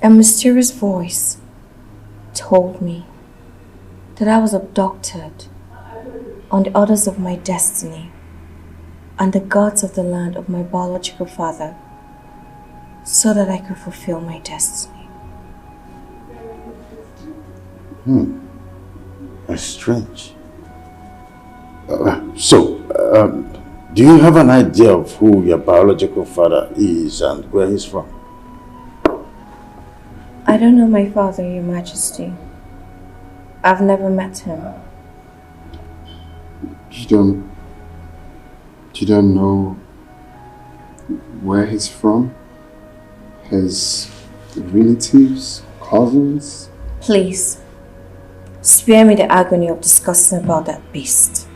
A mysterious voice told me that I was abducted on the orders of my destiny and the gods of the land of my biological father so that I could fulfill my destiny. That's strange. Do you have an idea of who your biological father is and where he's from? I don't know my father, Your Majesty. I've never met him. You don't know where he's from? His relatives, cousins? Please, spare me the agony of discussing about that beast.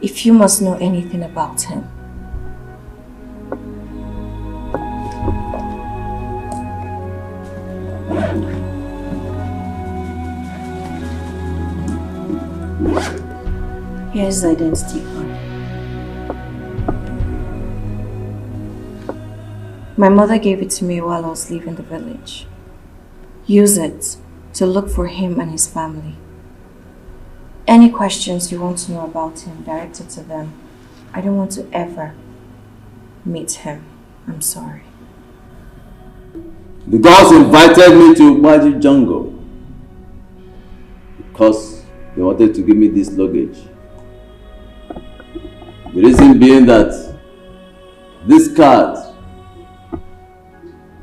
If you must know anything about him. Here's his identity card. My mother gave it to me while I was leaving the village. Use it to look for him and his family. Any questions you want to know about him, direct it to them. I don't want to ever meet him. I'm sorry. The gods invited me to Magic Jungle because they wanted to give me this luggage. The reason being that this card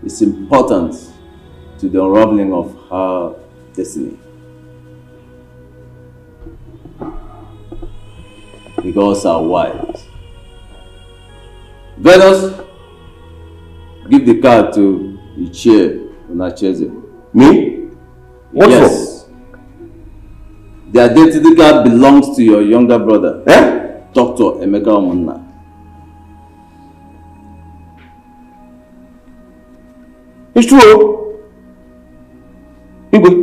is important to the unraveling of her destiny. The gods are wise. Venus, give the card to Ichie Onacheze. Me? What yes. For? The identity card belongs to your younger brother, Dr. Emeka Omunna. It's true. Igwe,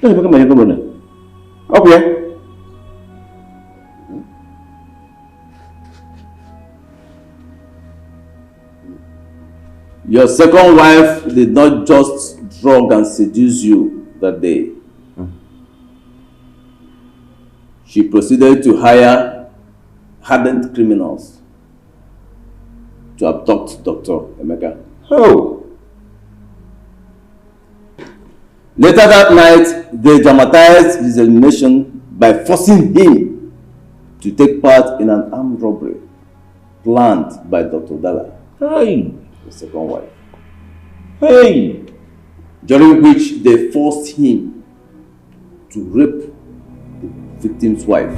let's become my younger brother. Okay. Your second wife did not just drug and seduce you that day. She proceeded to hire hardened criminals to abduct Dr. Emeka. Oh. Later that night, they dramatized his elimination by forcing him to take part in an armed robbery planned by Dr. Dala. Hey. The second wife. Hey! During which they forced him to rape the victim's wife.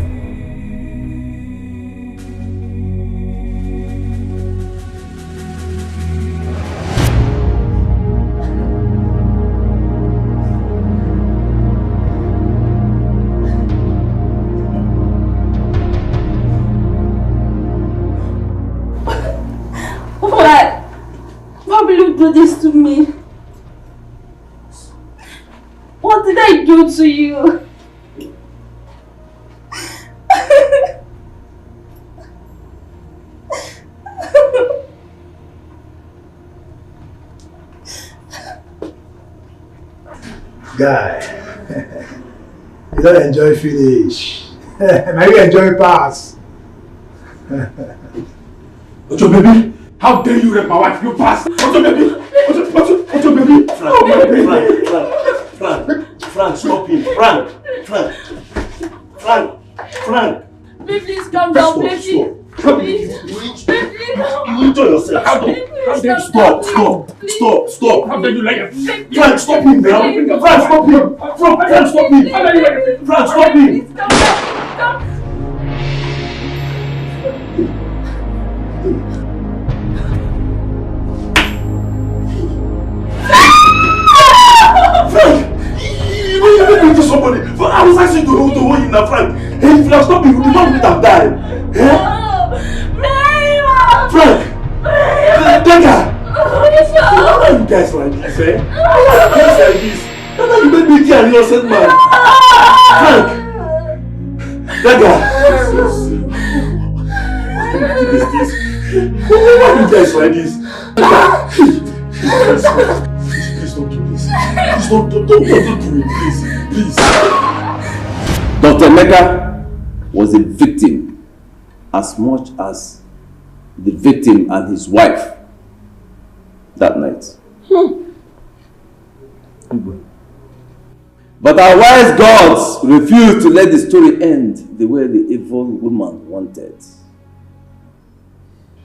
Why will you do this to me? What did I do to you? Guy, you don't enjoy finish. Now you enjoy pass. What's your baby? How dare you rape my wife, you bastard! What's your baby? What's your baby? Frank, stop him. Frank. Please calm down, please. You enjoy yourself. How dare you? Stop. How dare you like it? Frank, stop him now. Frank, stop him. Frank, stop him. Frank, stop him. Stop. You know you didn't do somebody. I was asking to hold him now, Frank. Hey, if you have stopped him, the man would have died. Frank! Dikeh! Why are you guys like this, eh? Why are you guys like this? Why you made me kill an innocent man? Frank! Dikeh! Why are you guys like this? Please don't do this. Please don't do it, please. Dr. Emeka was a victim as much as the victim and his wife that night. But But our wise gods refused to let the story end the way the evil woman wanted.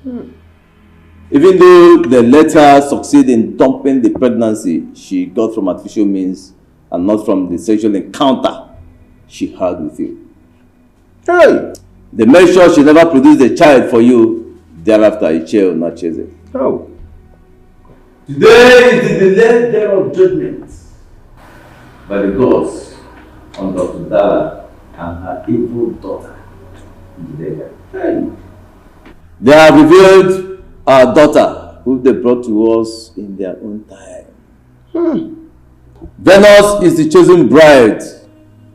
Even though they let her succeed in dumping the pregnancy she got from artificial means and not from the sexual encounter she had with you. Hey! They made sure she never produced a child for you. Thereafter, a child will not chase it. Oh. Today is the delayed day of judgment by the gods on Dr. Dara and her evil daughter. Hey. They have revealed our daughter, who they brought to us in their own time. Venus is the chosen bride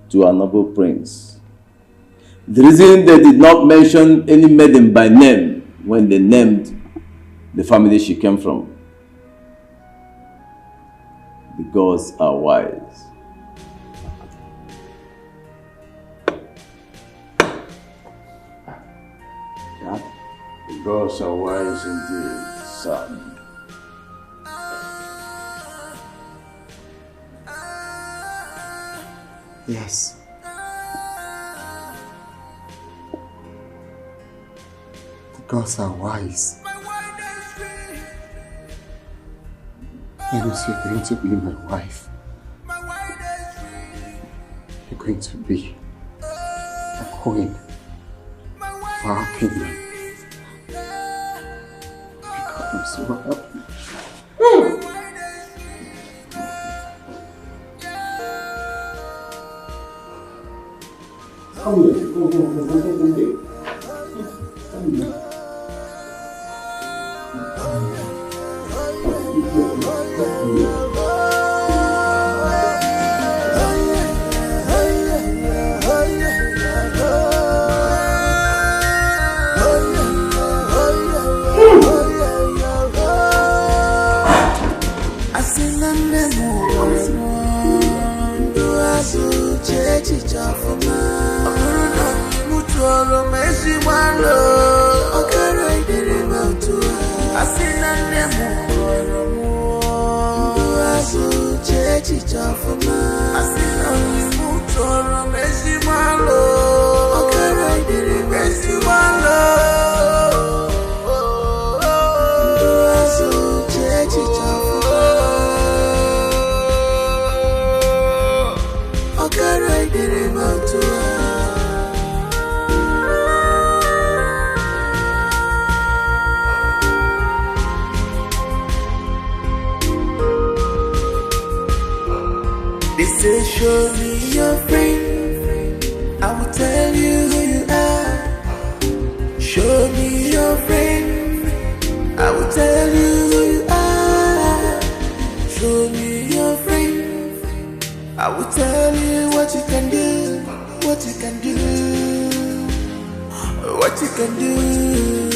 to our noble prince. The reason they did not mention any maiden by name when they named the family she came from. The gods are wise. The gods are wise indeed, son. Yes. The gods are wise. Venus, you're going to be my wife. You're going to be a queen for our kingdom. God, I'm so happy. They say show me your friend, I will tell you who you are. Show me your friend, I will tell you who you are. Show me your friend, I will tell you what you can do, what you can do, what you can do.